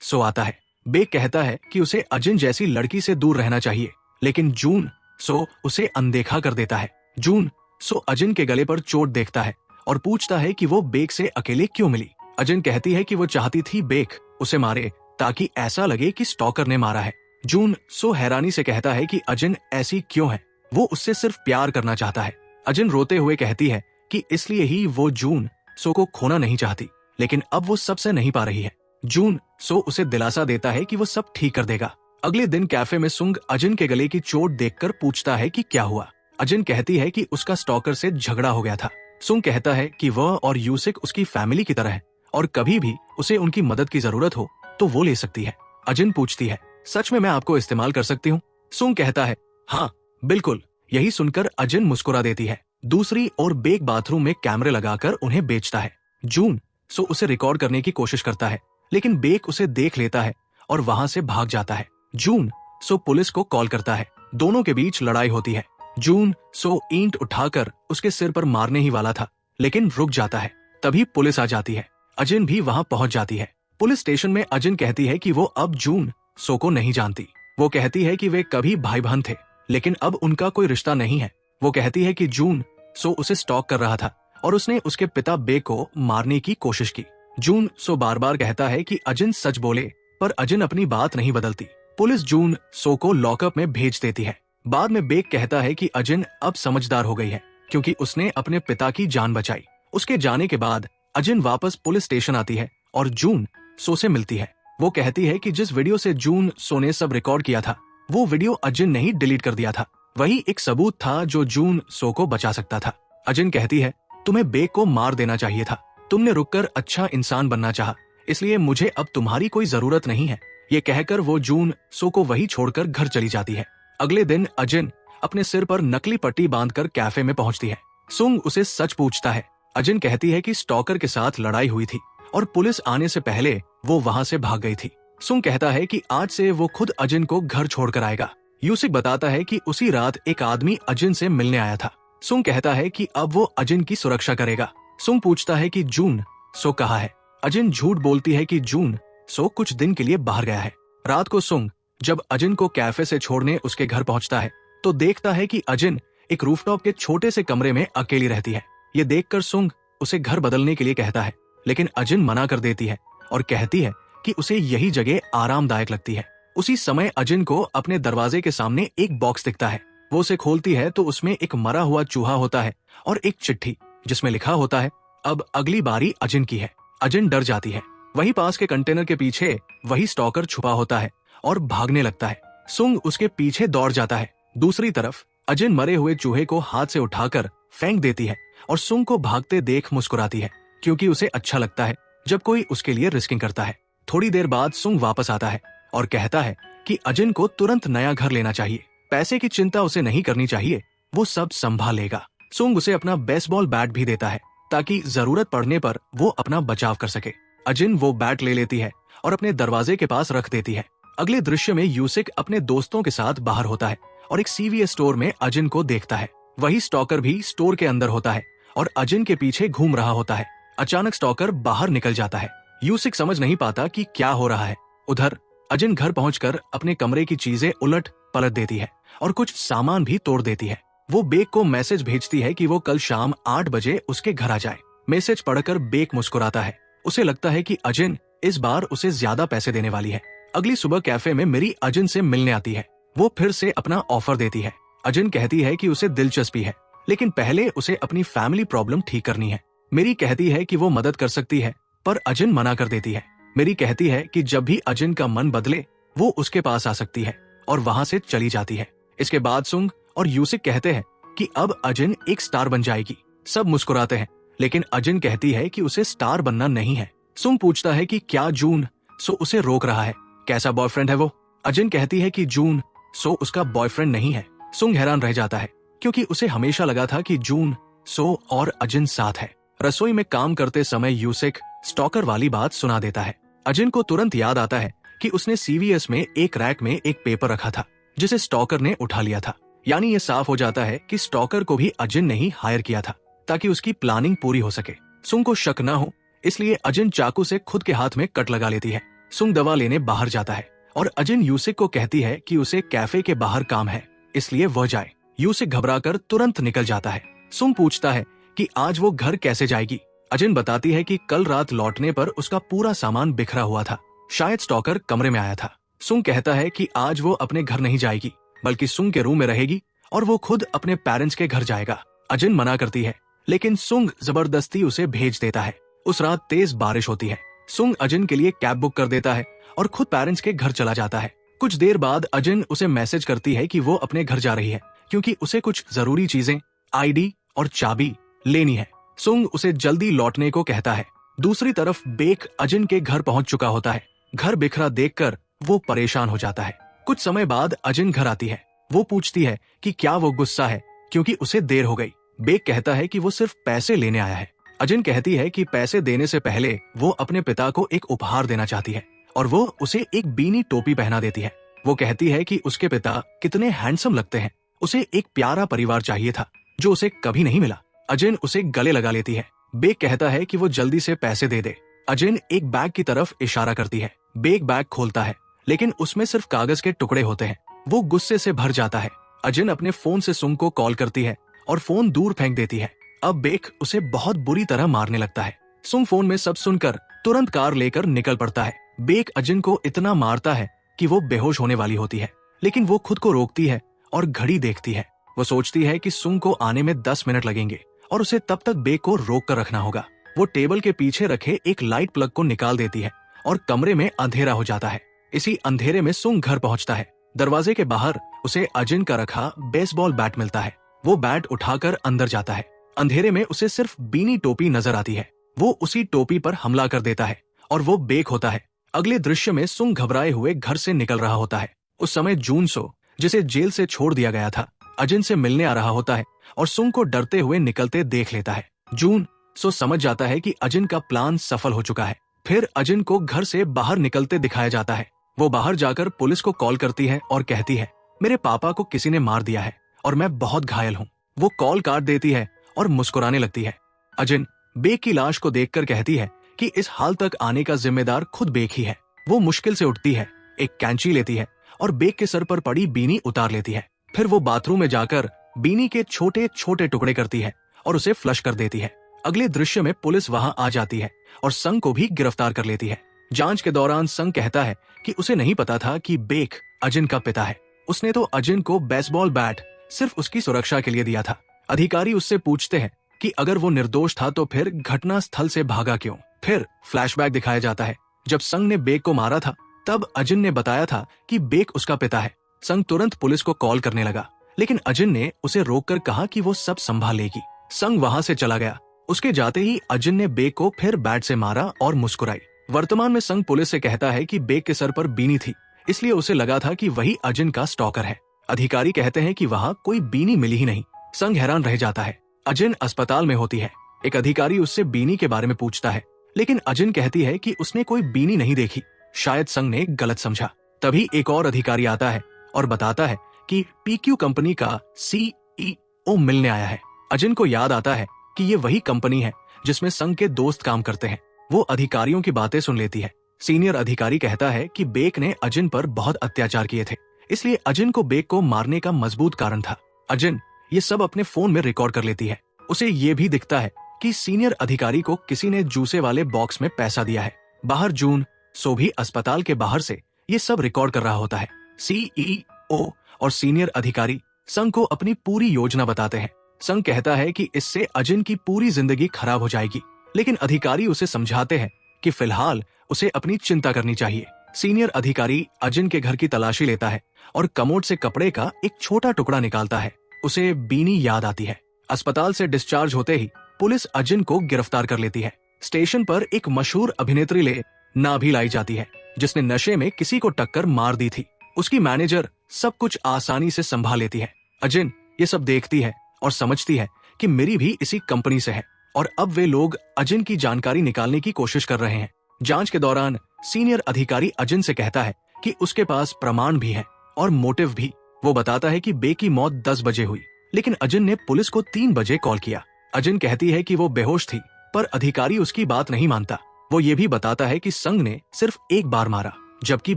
सो आता है। बेक कहता है कि उसे अजिन जैसी लड़की से दूर रहना चाहिए, लेकिन जून सो उसे अनदेखा कर देता है। जून सो अजिन के गले पर चोट देखता है और पूछता है कि वो बेक से अकेले क्यों मिली। अजिन कहती है कि वो चाहती थी बेक उसे मारे ताकि ऐसा लगे कि स्टॉकर ने मारा है। जून सो हैरानी से कहता है कि अजिन ऐसी क्यों है, वो उससे सिर्फ प्यार करना चाहता है। अजिन रोते हुए कहती है कि इसलिए ही वो जून सो को खोना नहीं चाहती, लेकिन अब वो सबसे नहीं पा रही है। जून सो उसे दिलासा देता है कि वो सब ठीक कर देगा। अगले दिन कैफे में सुंग अजिन के गले की चोट देखकर पूछता है कि क्या हुआ। अजिन कहती है कि उसका स्टॉकर से झगड़ा हो गया था। सुंग कहता है कि वह और यूसिक उसकी फैमिली की तरह है और कभी भी उसे उनकी मदद की जरूरत हो तो वो ले सकती है। अजिन पूछती है, सच में मैं आपको इस्तेमाल कर सकती हूँ? सुंग कहता है, हाँ बिल्कुल। यही सुनकर अजिन मुस्कुरा देती है। दूसरी ओर बेक बाथरूम में कैमरे लगाकर उन्हें बेचता है। जून सो उसे रिकॉर्ड करने की कोशिश करता है, लेकिन बेक उसे देख लेता है और वहां से भाग जाता है। जून सो पुलिस को कॉल करता है। दोनों के बीच लड़ाई होती है। जून सो ईंट उठाकर उसके सिर पर मारने ही वाला था, लेकिन रुक जाता है। तभी पुलिस आ जाती है। अजिन भी वहां पहुंच जाती है। पुलिस स्टेशन में अजिन कहती है कि वो अब जून सो को नहीं जानती। वो कहती है कि वे कभी भाई बहन थे, लेकिन अब उनका कोई रिश्ता नहीं है। वो कहती है कि जून सो उसे स्टॉक कर रहा था और उसने उसके पिता बेक को मारने की कोशिश की। जून सो बार बार कहता है कि अजिन सच बोले, पर अजिन अपनी बात नहीं बदलती। पुलिस जून सो को लॉकअप में भेज देती है। बाद में बेक कहता है कि अजिन अब समझदार हो गई है क्योंकि उसने अपने पिता की जान बचाई। उसके जाने के बाद अजिन वापस पुलिस स्टेशन आती है और जून सो से मिलती है। वो कहती है कि जिस वीडियो से जून सो ने सब रिकॉर्ड किया था, वो वीडियो अजिन ने ही डिलीट कर दिया था। वही एक सबूत था जो जून सो को बचा सकता था। अजिन कहती है, तुम्हें बेक को मार देना चाहिए था। तुमने रुककर अच्छा इंसान बनना चाहा, इसलिए मुझे अब तुम्हारी कोई जरूरत नहीं है। ये कहकर वो जून सो को वही छोड़कर घर चली जाती है। अगले दिन अजिन अपने सिर पर नकली पट्टी बांधकर कैफे में पहुंचती है। सुंग उसे सच पूछता है। अजिन कहती है कि स्टॉकर के साथ लड़ाई हुई थी और पुलिस आने से पहले वो वहां से भाग गई थी। सुंग कहता है कि आज से वो खुद अजिन को घर छोड़कर आएगा। यूसिक बताता है कि उसी रात एक आदमी अजिन से मिलने आया था। सुंग कहता है कि अब वो अजिन की सुरक्षा करेगा। सुंग पूछता है कि जून सो कहाँ है। अजिन झूठ बोलती है कि जून सो कुछ दिन के लिए बाहर गया है। रात को सुंग जब अजिन को कैफे से छोड़ने उसके घर पहुंचता है तो देखता है कि अजिन एक रूफटॉप के छोटे से कमरे में अकेली रहती है। ये देखकर सुंग उसे घर बदलने के लिए कहता है, लेकिन अजिन मना कर देती है और कहती है कि उसे यही जगह आरामदायक लगती है। उसी समय अजिन को अपने दरवाजे के सामने एक बॉक्स दिखता है। वो उसे खोलती है तो उसमें एक मरा हुआ चूहा होता है और एक चिट्ठी जिसमें लिखा होता है, अब अगली बारी अजिन की है। अजिन डर जाती है। वही पास के कंटेनर के पीछे वही स्टॉकर छुपा होता है और भागने लगता है। सुंग उसके पीछे दौड़ जाता है। दूसरी तरफ अजिन मरे हुए चूहे को हाथ से उठाकर फेंक देती है और सुंग को भागते देख मुस्कुराती है, क्योंकि उसे अच्छा लगता है जब कोई उसके लिए रिस्किंग करता है। थोड़ी देर बाद सुंग वापस आता है और कहता है कि अजिन को तुरंत नया घर लेना चाहिए। पैसे की चिंता उसे नहीं करनी चाहिए, वो सब संभाल लेगा। सुंग उसे अपना बेसबॉल बैट भी देता है ताकि जरूरत पड़ने पर वो अपना बचाव कर सके। अजिन वो बैट ले लेती है और अपने दरवाजे के पास रख देती है। अगले दृश्य में यूसिक अपने दोस्तों के साथ बाहर होता है और एक सीवीएस स्टोर में अजिन को देखता है। वही स्टॉकर भी स्टोर के अंदर होता है और अजिन के पीछे घूम रहा होता है। अचानक स्टॉकर बाहर निकल जाता है। यूसिक समझ नहीं पाता कि क्या हो रहा है। उधर अजिन घर पहुंचकर अपने कमरे की चीजें उलट पलट देती है और कुछ सामान भी तोड़ देती है। वो बेक को मैसेज भेजती है कि वो कल शाम 8 बजे उसके घर आ जाए। मैसेज पढ़कर बेक मुस्कुराता है। उसे लगता है कि अजिन इस बार उसे ज्यादा पैसे देने वाली है। अगली सुबह कैफे में मेरी अजिन से मिलने आती है। वो फिर से अपना ऑफर देती है। अजिन कहती है कि उसे दिलचस्पी है, लेकिन पहले उसे अपनी फैमिली प्रॉब्लम ठीक करनी है। मेरी कहती है कि वो मदद कर सकती है, पर अजिन मना कर देती है। मेरी कहती है कि जब भी अजिन का मन बदले वो उसके पास आ सकती है और वहां से चली जाती है। इसके बाद सुंग और यूसिक कहते हैं कि अब अजिन एक स्टार बन जाएगी। सब मुस्कुराते हैं, लेकिन अजिन कहती है कि उसे स्टार बनना नहीं है। सुंग पूछता है कि क्या जून सो उसे रोक रहा है, कैसा बॉयफ्रेंड है वो। अजिन कहती है कि जून सो उसका बॉयफ्रेंड नहीं है। सुंग हैरान रह जाता है क्योंकि उसे हमेशा लगा था कि जून सो और अजिन साथ है। रसोई में काम करते समय यूसिक स्टॉकर वाली बात सुना देता है। अजिन को तुरंत याद आता है कि उसने सीवीएस में एक रैक में एक पेपर रखा था जिसे स्टॉकर ने उठा लिया था। यानी ये साफ हो जाता है कि स्टॉकर को भी अजिन ने ही हायर किया था। ताकि उसकी प्लानिंग पूरी हो सके। सुंग को शक ना हो इसलिए अजिन चाकू से खुद के हाथ में कट लगा लेती है। सुंग दवा लेने बाहर जाता है और अजिन यूसिक को कहती है कि उसे कैफे के बाहर काम है, इसलिए वह जाए। यूसिक घबराकर तुरंत निकल जाता है। सुंग पूछता है कि आज वो घर कैसे जाएगी। अजिन बताती है कि कल रात लौटने पर उसका पूरा सामान बिखरा हुआ था, शायद स्टॉकर कमरे में आया था। सुंग कहता है कि आज वो अपने घर नहीं जाएगी बल्कि सुंग के रूम में रहेगी और वो खुद अपने पेरेंट्स के घर जाएगा। अजिन मना करती है लेकिन सुंग जबरदस्ती उसे भेज देता है। उस रात तेज बारिश होती है। सुंग अजिन के लिए कैब बुक कर देता है और खुद पेरेंट्स के घर चला जाता है। कुछ देर बाद अजिन उसे मैसेज करती है कि वो अपने घर जा रही है क्योंकि उसे कुछ जरूरी चीजें, आईडी और चाबी लेनी है। सुंग उसे जल्दी लौटने को कहता है। दूसरी तरफ बेक अजिन के घर पहुंच चुका होता है। घर बिखरा देखकर वो परेशान हो जाता है। कुछ समय बाद अजिन घर आती है। वो पूछती है कि क्या वो गुस्सा है क्योंकि उसे देर हो गई। बेक कहता है कि वो सिर्फ पैसे लेने आया है। अजिन कहती है कि पैसे देने से पहले वो अपने पिता को एक उपहार देना चाहती है और वो उसे एक बीनी टोपी पहना देती है। वो कहती है कि उसके पिता कितने हैंडसम लगते हैं, उसे एक प्यारा परिवार चाहिए था जो उसे कभी नहीं मिला। अजिन उसे गले लगा लेती है। बेक कहता है कि वो जल्दी से पैसे दे दे। अजिन एक बैग की तरफ इशारा करती है। बेक बैग खोलता है लेकिन उसमें सिर्फ कागज के टुकड़े होते हैं। वो गुस्से से भर जाता है। अजिन अपने फोन से सुंग को कॉल करती है और फोन दूर फेंक देती है। अब बेक उसे बहुत बुरी तरह मारने लगता है। सुंग फोन में सब सुनकर तुरंत कार लेकर निकल पड़ता है। बेक अजिन को इतना मारता है कि वो बेहोश होने वाली होती है, लेकिन वो खुद को रोकती है और घड़ी देखती है। वो सोचती है कि सुंग को आने में 10 मिनट लगेंगे और उसे तब तक बेक को रोक कर रखना होगा। वो टेबल के पीछे रखे एक लाइट प्लग को निकाल देती है और कमरे में अंधेरा हो जाता है। इसी अंधेरे में सुंग घर पहुंचता है। दरवाजे के बाहर उसे अजिन का रखा बेसबॉल बैट मिलता है। वो बैट उठाकर अंदर जाता है। अंधेरे में उसे सिर्फ बीनी टोपी नजर आती है। वो उसी टोपी पर हमला कर देता है और वो बेक होता है। अगले दृश्य में सुंग घबराए हुए घर से निकल रहा होता है। उस समय जून सो, जिसे जेल से छोड़ दिया गया था, अजिन से मिलने आ रहा होता है और सुंग को डरते हुए निकलते देख लेता है। जून सो समझ जाता है कि अजिन का प्लान सफल हो चुका है। फिर अजिन को घर से बाहर निकलते दिखाया जाता है। वो बाहर जाकर पुलिस को कॉल करती है और कहती है, मेरे पापा को किसी ने मार दिया है और मैं बहुत घायल हूँ। वो कॉल काट देती है और मुस्कुराने लगती है। अजिन बेक की लाश को देखकर कहती है कि इस हाल तक आने का जिम्मेदार खुद बेक ही है। वो मुश्किल से उठती है, एक कैंची लेती है और बेक के सर पर पड़ी बीनी उतार लेती है। फिर वो बाथरूम में जाकर बीनी के छोटे छोटे टुकड़े करती है और उसे फ्लश कर देती है। अगले दृश्य में पुलिस वहां आ जाती है और संग को भी गिरफ्तार कर लेती है। जांच के दौरान संग कहता है कि उसे नहीं पता था कि बेक अजिन का पिता है। उसने तो अजिन को बेसबॉल बैट सिर्फ उसकी सुरक्षा के लिए दिया था। अधिकारी उससे पूछते हैं कि अगर वो निर्दोष था तो फिर घटना स्थल से भागा क्यों। फिर फ्लैशबैक दिखाया जाता है। जब संग ने बेक को मारा था तब अजिन ने बताया था कि बेक उसका पिता है। संग तुरंत पुलिस को कॉल करने लगा, लेकिन अजिन ने उसे रोककर कहा कि वो सब संभाल लेगी। संग वहां से चला गया। उसके जाते ही अजिन ने बेक को फिर बैट से मारा और मुस्कुराई। वर्तमान में संग पुलिस से कहता है कि बेक के सर पर बीनी थी, इसलिए उसे लगा था कि वही अजिन का स्टॉकर है। अधिकारी कहते हैं कि वहां कोई बीनी मिली ही नहीं। संग हैरान रह जाता है। अजिन अस्पताल में होती है। एक अधिकारी उससे बीनी के बारे में पूछता है, लेकिन अजिन कहती है कि उसने कोई बीनी नहीं देखी। शायद संग ने गलत समझा। तभी एक और अधिकारी आता है और बताता है कि पीक्यू कंपनी का CEO मिलने आया है। अजिन को याद आता है कि ये वही कंपनी है जिसमें संग के दोस्त काम करते हैं। वो अधिकारियों की बातें सुन लेती है। सीनियर अधिकारी कहता है कि बेक ने अजिन पर बहुत अत्याचार किए थे, इसलिए अजिन को बेक को मारने का मजबूत कारण था। अजिन ये सब अपने फोन में रिकॉर्ड कर लेती है। उसे ये भी दिखता है कि सीनियर अधिकारी को किसी ने जूसे वाले बॉक्स में पैसा दिया है। बाहर जून सो भी अस्पताल के बाहर से ये सब रिकॉर्ड कर रहा होता है। CEO और सीनियर अधिकारी संग को अपनी पूरी योजना बताते हैं। संग कहता है कि इससे अजिन की पूरी जिंदगी खराब हो जाएगी, लेकिन अधिकारी उसे समझाते हैं कि फिलहाल उसे अपनी चिंता करनी चाहिए। सीनियर अधिकारी अजिन के घर की तलाशी लेता है और कमोड से कपड़े का एक छोटा टुकड़ा निकालता है। उसे बीनी याद आती है। अस्पताल से डिस्चार्ज होते ही पुलिस अजिन को गिरफ्तार कर लेती है। स्टेशन पर एक मशहूर अभिनेत्री ले ना भी लाई जाती है, जिसने नशे में किसी को टक्कर मार दी थी। उसकी मैनेजर सब कुछ आसानी से संभाल लेती है। अजिन ये सब देखती है और समझती है कि मेरी भी इसी कंपनी से है और अब वे लोग अजिन की जानकारी निकालने की कोशिश कर रहे हैं। जांच के दौरान सीनियर अधिकारी अजिन से कहता है कि उसके पास प्रमाण भी है और मोटिव भी। वो बताता है कि बेक की मौत 10 बजे हुई, लेकिन अजिन ने पुलिस को 3 बजे कॉल किया। अजिन कहती है कि वो बेहोश थी, पर अधिकारी उसकी बात नहीं मानता। वो ये भी बताता है कि संग ने सिर्फ एक बार मारा, जबकि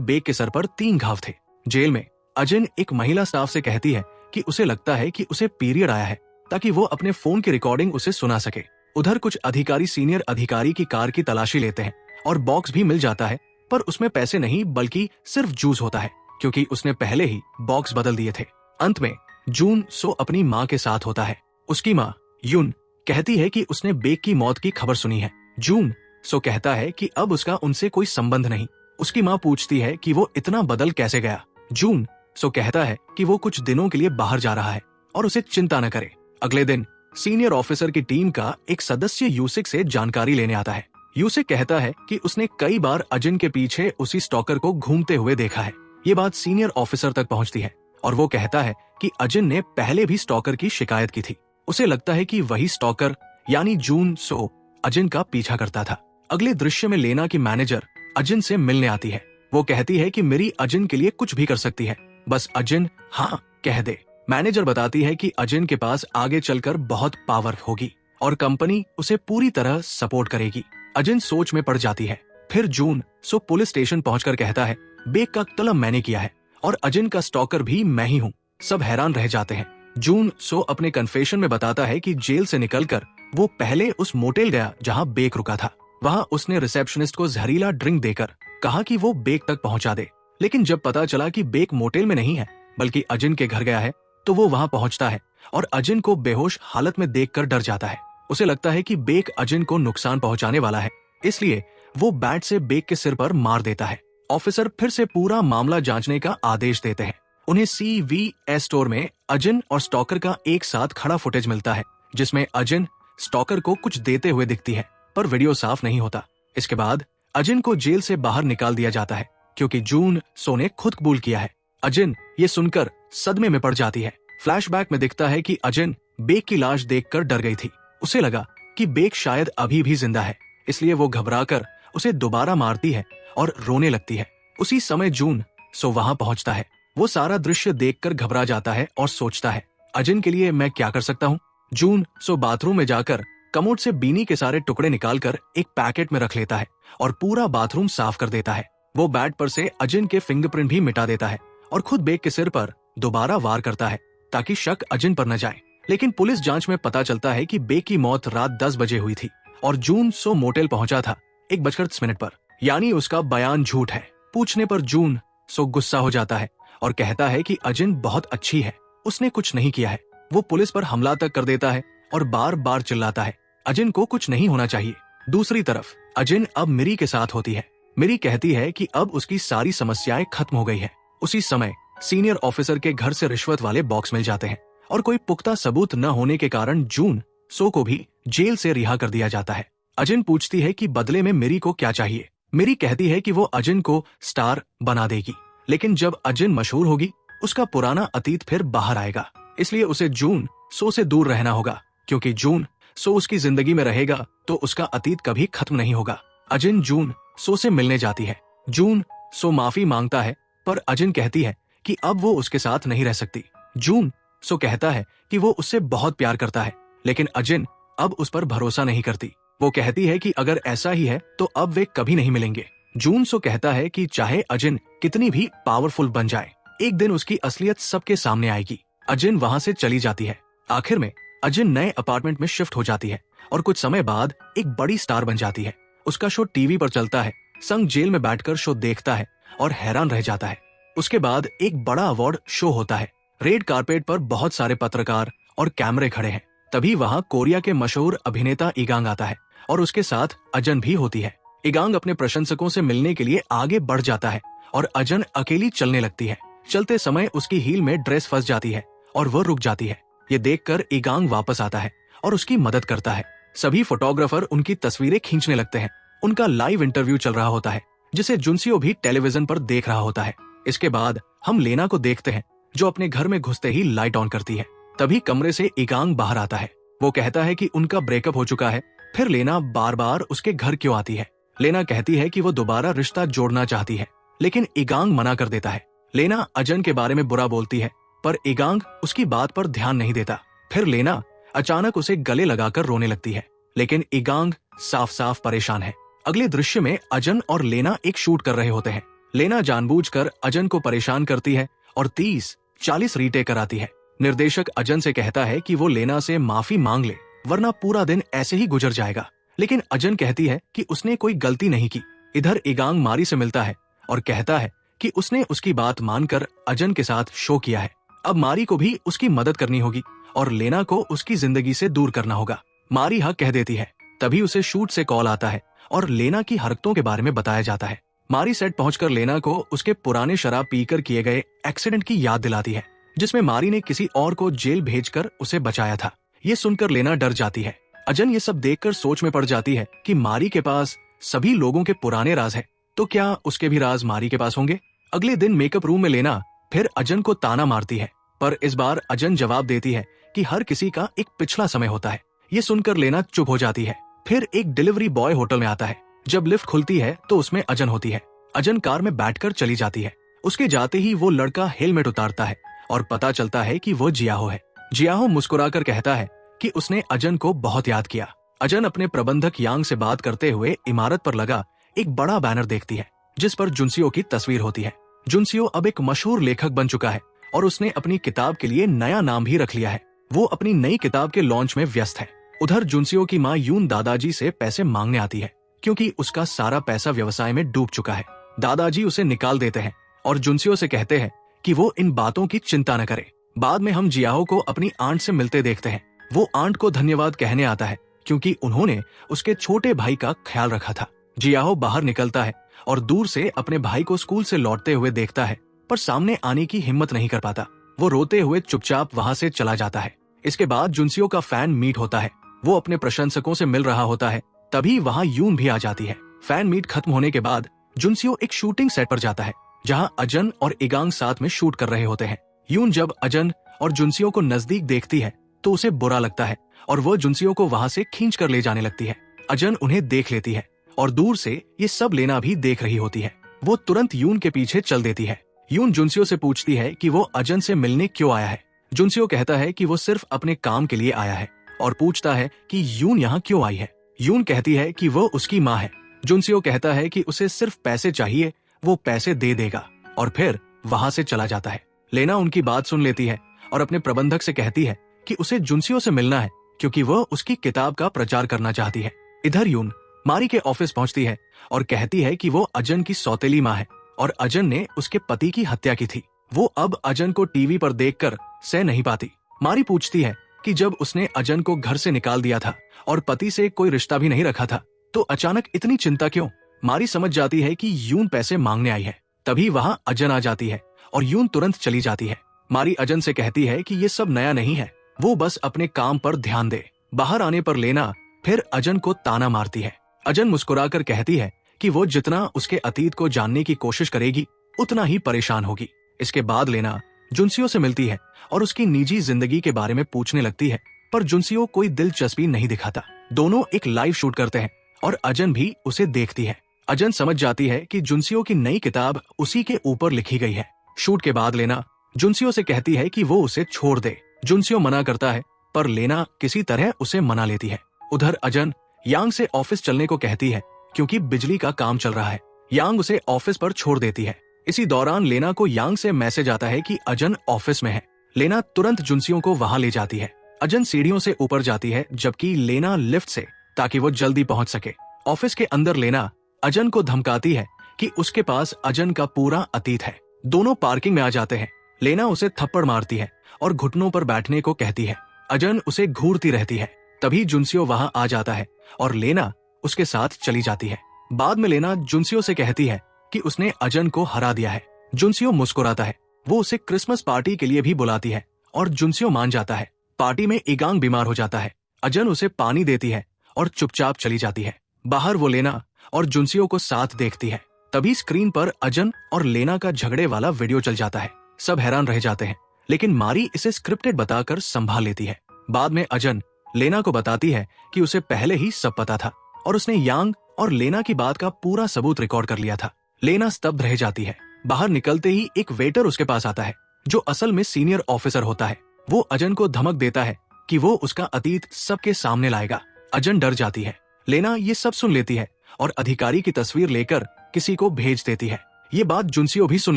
बेक के सर पर 3 घाव थे। जेल में अजिन एक महिला स्टाफ से कहती है कि उसे लगता है कि उसे पीरियड आया है, ताकि वो अपने फोन की रिकॉर्डिंग उसे सुना सके। उधर कुछ अधिकारी सीनियर अधिकारी की कार की तलाशी लेते हैं और बॉक्स भी मिल जाता है, पर उसमें पैसे नहीं बल्कि सिर्फ जूस होता है, क्योंकि उसने पहले ही बॉक्स बदल दिए थे। अंत में जून सो अपनी माँ के साथ होता है। उसकी माँ युन कहती है कि उसने बेक की मौत की खबर सुनी है। जून सो कहता है कि अब उसका उनसे कोई संबंध नहीं। उसकी माँ पूछती है कि वो इतना बदल कैसे गया। जून सो कहता है कि वो कुछ दिनों के लिए बाहर जा रहा है और उसे चिंता न करे। अगले दिन सीनियर ऑफिसर की टीम का एक सदस्य यूसिक से जानकारी लेने आता है। यूसिक कहता है कि उसने कई बार अजिन के पीछे उसी स्टॉकर को घूमते हुए देखा है। ये बात सीनियर ऑफिसर तक पहुंचती है और वो कहता है कि अजिन ने पहले भी स्टॉकर की शिकायत की थी। उसे लगता है कि वही स्टॉकर यानी जून सो अजिन का पीछा करता था। अगले दृश्य में लेना की मैनेजर अजिन से मिलने आती है। वो कहती है कि मेरी अजिन के लिए कुछ भी कर सकती है, बस अजिन हाँ कह दे। मैनेजर बताती है कि अजिन के पास आगे चलकर बहुत पावर होगी और कंपनी उसे पूरी तरह सपोर्ट करेगी। अजिन सोच में पड़ जाती है। फिर जून सो पुलिस स्टेशन पहुंचकर कहता है बेक का तलब मैंने किया है और अजिन का स्टॉकर भी मैं ही हूँ। सब हैरान रह जाते हैं। जून सो अपने कन्फेशन में बताता है कि जेल से निकलकर वो पहले उस मोटेल गया जहाँ बेक रुका था। वहाँ उसने रिसेप्शनिस्ट को जहरीला ड्रिंक देकर कहा कि वो बेक तक पहुंचा दे। लेकिन जब पता चला कि बेक मोटेल में नहीं है बल्कि अजिन के घर गया है, तो वो वहाँ पहुंचता है और अजिन को बेहोश हालत में देखकर डर जाता है। उसे लगता है कि बेक अजिन को नुकसान पहुंचाने वाला है, इसलिए वो बैट से बेक के सिर पर मार देता है। ऑफिसर फिर से पूरा मामला जांचने का आदेश देते हैं। उन्हें CVS स्टोर में अजिन और स्टॉकर का एक साथ खड़ा फुटेज मिलता है, जिसमें अजिन स्टॉकर को कुछ देते हुए दिखती है, पर वीडियो साफ नहीं होता। इसके बाद अजिन को जेल से बाहर निकाल दिया जाता है, क्योंकि जून सो ने खुद कबूल किया है। अजिन ये सुनकर सदमे में पड़ जाती है। फ्लैशबैक में दिखता है कि अजिन बेक की लाश देखकर डर गई थी। उसे लगा कि बेक शायद अभी भी जिंदा है, इसलिए वो घबराकर उसे दोबारा मारती है और रोने लगती है। उसी समय जून सो वहां पहुंचता है। वो सारा दृश्य देखकर घबरा जाता है और सोचता है अजिन के लिए मैं क्या कर सकता हूँ। जून सो बाथरूम में जाकर कमोड से बीनी के सारे टुकड़े निकालकर एक पैकेट में रख लेता है और पूरा बाथरूम साफ कर देता है। वो बैट पर से अजिन के फिंगरप्रिंट भी मिटा देता है और खुद बेक के सिर पर दोबारा वार करता है ताकि शक अजिन पर न जाए। लेकिन पुलिस जांच में पता चलता है कि बेक की मौत रात 10 बजे हुई थी और जून सो मोटेल पहुंचा था 1:10 पर, यानी उसका बयान झूठ है। पूछने पर जून सो गुस्सा हो जाता है और कहता है कि अजिन बहुत अच्छी है, उसने कुछ नहीं किया है। वो पुलिस पर हमला तक कर देता है और बार बार चिल्लाता है अजिन को कुछ नहीं होना चाहिए। दूसरी तरफ अजिन अब मिरी के साथ होती है। मिरी कहती है कि अब उसकी सारी समस्याएं खत्म हो गई है। उसी समय सीनियर ऑफिसर के घर से रिश्वत वाले बॉक्स मिल जाते हैं और कोई पुख्ता सबूत न होने के कारण जून सो को भी जेल से रिहा कर दिया जाता है। अजिन पूछती है कि बदले में मिरी को क्या चाहिए। मिरी कहती है कि वो अजिन को स्टार बना देगी, लेकिन जब अजिन मशहूर होगी उसका पुराना अतीत फिर बाहर आएगा, इसलिए उसे जून सो से दूर रहना होगा, क्योंकि जून सो उसकी जिंदगी में रहेगा तो उसका अतीत कभी खत्म नहीं होगा। अजिन जून सो से मिलने जाती है। जून सो माफी मांगता है, पर अजिन कहती है कि अब वो उसके साथ नहीं रह सकती। जून सो कहता है कि वो उससे बहुत प्यार करता है, लेकिन अजिन अब उस पर भरोसा नहीं करती। वो कहती है कि अगर ऐसा ही है तो अब वे कभी नहीं मिलेंगे। जून सो कहता है कि चाहे अजिन कितनी भी पावरफुल बन जाए, एक दिन उसकी असलियत सबके सामने आएगी। अजिन वहाँ से चली जाती है। आखिर में अजिन नए अपार्टमेंट में शिफ्ट हो जाती है और कुछ समय बाद एक बड़ी स्टार बन जाती है। उसका शो टीवी पर चलता है। संग जेल में बैठकर शो देखता है और हैरान रह जाता है। उसके बाद एक बड़ा अवार्ड शो होता है। रेड कारपेट पर बहुत सारे पत्रकार और कैमरे खड़े हैं। तभी वहाँ कोरिया के मशहूर अभिनेता इगांग आता है और उसके साथ अजन भी होती है। इगांग अपने प्रशंसकों से मिलने के लिए आगे बढ़ जाता है और अजन अकेली चलने लगती है। चलते समय उसकी हील में ड्रेस फंस जाती है और वह रुक जाती है। ये देखकर इगांग वापस आता है और उसकी मदद करता है। सभी फोटोग्राफर उनकी तस्वीरें खींचने लगते हैं। उनका लाइव इंटरव्यू चल रहा होता है, जिसे जुनसियो भी टेलीविजन पर देख रहा होता है। इसके बाद हम लेना को देखते हैं, जो अपने घर में घुसते ही लाइट ऑन करती है। तभी कमरे से इगांग बाहर आता है। वो कहता है कि उनका ब्रेकअप हो चुका है। फिर लेना बार बार उसके घर क्यों आती है। लेना कहती है कि वो दोबारा रिश्ता जोड़ना चाहती है, लेकिन इगांग मना कर देता है। लेना अजन के बारे में बुरा बोलती है, पर इगांग उसकी बात पर ध्यान नहीं देता। फिर लेना अचानक उसे गले लगाकर रोने लगती है, लेकिन इगांग साफ साफ परेशान है। अगले दृश्य में अजन और लेना एक शूट कर रहे होते हैं। लेना जानबूझकर अजन को परेशान करती है और 30-40 रीटेक कराती है। निर्देशक अजन से कहता है कि वो लेना से माफी मांग ले, वरना पूरा दिन ऐसे ही गुजर जाएगा, लेकिन अजन कहती है कि उसने कोई गलती नहीं की। इधर इगांग मारी से मिलता है और कहता है कि उसने उसकी बात मानकर अजन के साथ शो किया है। अब मारी को भी उसकी मदद करनी होगी और लेना को उसकी जिंदगी से दूर करना होगा। मारी हाँ कह देती है। तभी उसे शूट से कॉल आता है और लेना की हरकतों के बारे में बताया जाता है। मारी सेट पहुंचकर लेना को उसके पुराने शराब पीकर किए गए एक्सीडेंट की याद दिलाती है, जिसमें मारी ने किसी और को जेल भेजकर उसे बचाया था। ये सुनकर लेना डर जाती है। अजन ये सब देखकर सोच में पड़ जाती है कि मारी के पास सभी लोगों के पुराने राज है, तो क्या उसके भी राज मारी के पास होंगे? अगले दिन मेकअप रूम में लेना फिर अजन को ताना मारती है, पर इस बार अजन जवाब देती है कि हर किसी का एक पिछला समय होता है। ये सुनकर लेना चुप हो जाती है। फिर एक डिलीवरी बॉय होटल में आता है। जब लिफ्ट खुलती है तो उसमें अजन होती है। अजन कार में बैठकर चली जाती है। उसके जाते ही वो लड़का हेलमेट उतारता है और पता चलता है कि वो जियाहो है। जियाहो मुस्कुराकर कहता है कि उसने अजन को बहुत याद किया। अजन अपने प्रबंधक यांग से बात करते हुए इमारत पर लगा एक बड़ा बैनर देखती है, जिस पर जुनसियो की तस्वीर होती है। जुनसियो अब एक मशहूर लेखक बन चुका है और उसने अपनी किताब के लिए नया नाम भी रख लिया है। वो अपनी नई किताब के लॉन्च में व्यस्त है। उधर जुनसियो की माँ यून दादाजी से पैसे मांगने आती है, क्योंकि उसका सारा पैसा व्यवसाय में डूब चुका है। दादाजी उसे निकाल देते हैं और जुनसियो से कहते हैं कि वो इन बातों की चिंता न करे। बाद में हम जियाहो को अपनी आंट से मिलते देखते हैं। वो आंट को धन्यवाद कहने आता है, क्योंकि उन्होंने उसके छोटे भाई का ख्याल रखा था। जियाहो बाहर निकलता है और दूर से अपने भाई को स्कूल से लौटते हुए देखता है, पर सामने आने की हिम्मत नहीं कर पाता। वो रोते हुए चुपचाप वहाँ से चला जाता है। इसके बाद जुनसियो का फैन मीट होता है। वो अपने प्रशंसकों से मिल रहा होता है। तभी वहाँ यून भी आ जाती है। फैन मीट खत्म होने के बाद जुनसियो एक शूटिंग सेट पर जाता है, जहाँ अजन और इगांग साथ में शूट कर रहे होते हैं। यून जब अजन और जुनसियो को नजदीक देखती है तो उसे बुरा लगता है और वो जुनसियो को वहाँ से खींच कर ले जाने लगती है। अजन उन्हें देख लेती है और दूर से ये सब लेना भी देख रही होती है। वो तुरंत यून के पीछे चल देती है। यून जुनसियो से पूछती है कि वो अजन से मिलने क्यों आया है। जुनसियो कहता है कि वो सिर्फ अपने काम के लिए आया है और पूछता है कि यून यहाँ क्यों आई है। यून कहती है कि वो उसकी माँ है। जुनसियो कहता है कि उसे सिर्फ पैसे चाहिए, वो पैसे दे देगा, और फिर वहाँ से चला जाता है। लेना उनकी बात सुन लेती है और अपने प्रबंधक से कहती है कि उसे जुनसियो से मिलना है, क्योंकि वह उसकी किताब का प्रचार करना चाहती है। इधर यून मारी के ऑफिस पहुंचती है और कहती है कि वो अजन की सौतेली माँ है और अजन ने उसके पति की हत्या की थी। वो अब अजन को टीवी पर देखकर सह नहीं पाती। मारी पूछती है कि जब उसने अजन को घर से निकाल दिया था और पति से कोई रिश्ता भी नहीं रखा था, तो अचानक इतनी चिंता क्यों? मारी समझ जाती है कि यून पैसे मांगने आई है। तभी वहाँ अजन आ जाती है और यून तुरंत चली जाती है। मारी अजन से कहती है कि ये सब नया नहीं है, वो बस अपने काम पर ध्यान दे। बाहर आने पर लेना फिर अजन को ताना मारती है। अजन मुस्कुराकर कहती है कि वो जितना उसके अतीत को जानने की कोशिश करेगी, उतना ही परेशान होगी। इसके बाद लेना जुनसियो से मिलती है और उसकी निजी जिंदगी के बारे में पूछने लगती है, पर जुनसियो कोई दिलचस्पी नहीं दिखाता। दोनों एक लाइव शूट करते हैं और अजन भी उसे देखती है। अजन समझ जाती है कि जुनसियो की नई किताब उसी के ऊपर लिखी गई है। शूट के बाद लेना जुनसियो से कहती है कि वो उसे छोड़ दे। जुनसियो मना करता है, पर लेना किसी तरह उसे मना लेती है। उधर अजन यांग से ऑफिस चलने को कहती है, क्योंकि बिजली का काम चल रहा है। यांग उसे ऑफिस पर छोड़ देती है। इसी दौरान लेना को यांग से मैसेज आता है कि अजन ऑफिस में है। लेना तुरंत जुनसियो को वहां ले जाती है। अजन सीढ़ियों से ऊपर जाती है, जबकि लेना लिफ्ट से, ताकि वो जल्दी पहुंच सके। ऑफिस के अंदर लेना अजन को धमकाती है कि उसके पास अजन का पूरा अतीत है। दोनों पार्किंग में आ जाते हैं। लेना उसे थप्पड़ मारती है और घुटनों पर बैठने को कहती है। अजन उसे घूरती रहती है। तभी जुनसियो वहां आ जाता है और लेना उसके साथ चली जाती है। बाद में लेना जुनसियो से कहती है कि उसने अजन को हरा दिया है। जुनसियो मुस्कुराता है। वो उसे क्रिसमस पार्टी के लिए भी बुलाती है और जुनसियो मान जाता है। पार्टी में इगांग बीमार हो जाता है। अजन उसे पानी देती है और चुपचाप चली जाती है। बाहर वो लेना और जुनसियो को साथ देखती है। तभी स्क्रीन पर अजन और लेना का झगड़े वाला वीडियो चल जाता है। सब हैरान रह जाते हैं, लेकिन मारी इसे स्क्रिप्टेड बताकर संभाल लेती है। बाद में अजन लेना को बताती है कि उसे पहले ही सब पता था और उसने यांग और लेना की बात का पूरा सबूत रिकॉर्ड कर लिया था। लेना स्तब्ध रह जाती है। बाहर निकलते ही एक वेटर उसके पास आता है, जो असल में सीनियर ऑफिसर होता है। वो अजन को धमक देता है कि वो उसका अतीत सबके सामने लाएगा। अजन डर जाती है। लेना ये सब सुन लेती है और अधिकारी की तस्वीर लेकर किसी को भेज देती है। ये बात जुनसियो भी सुन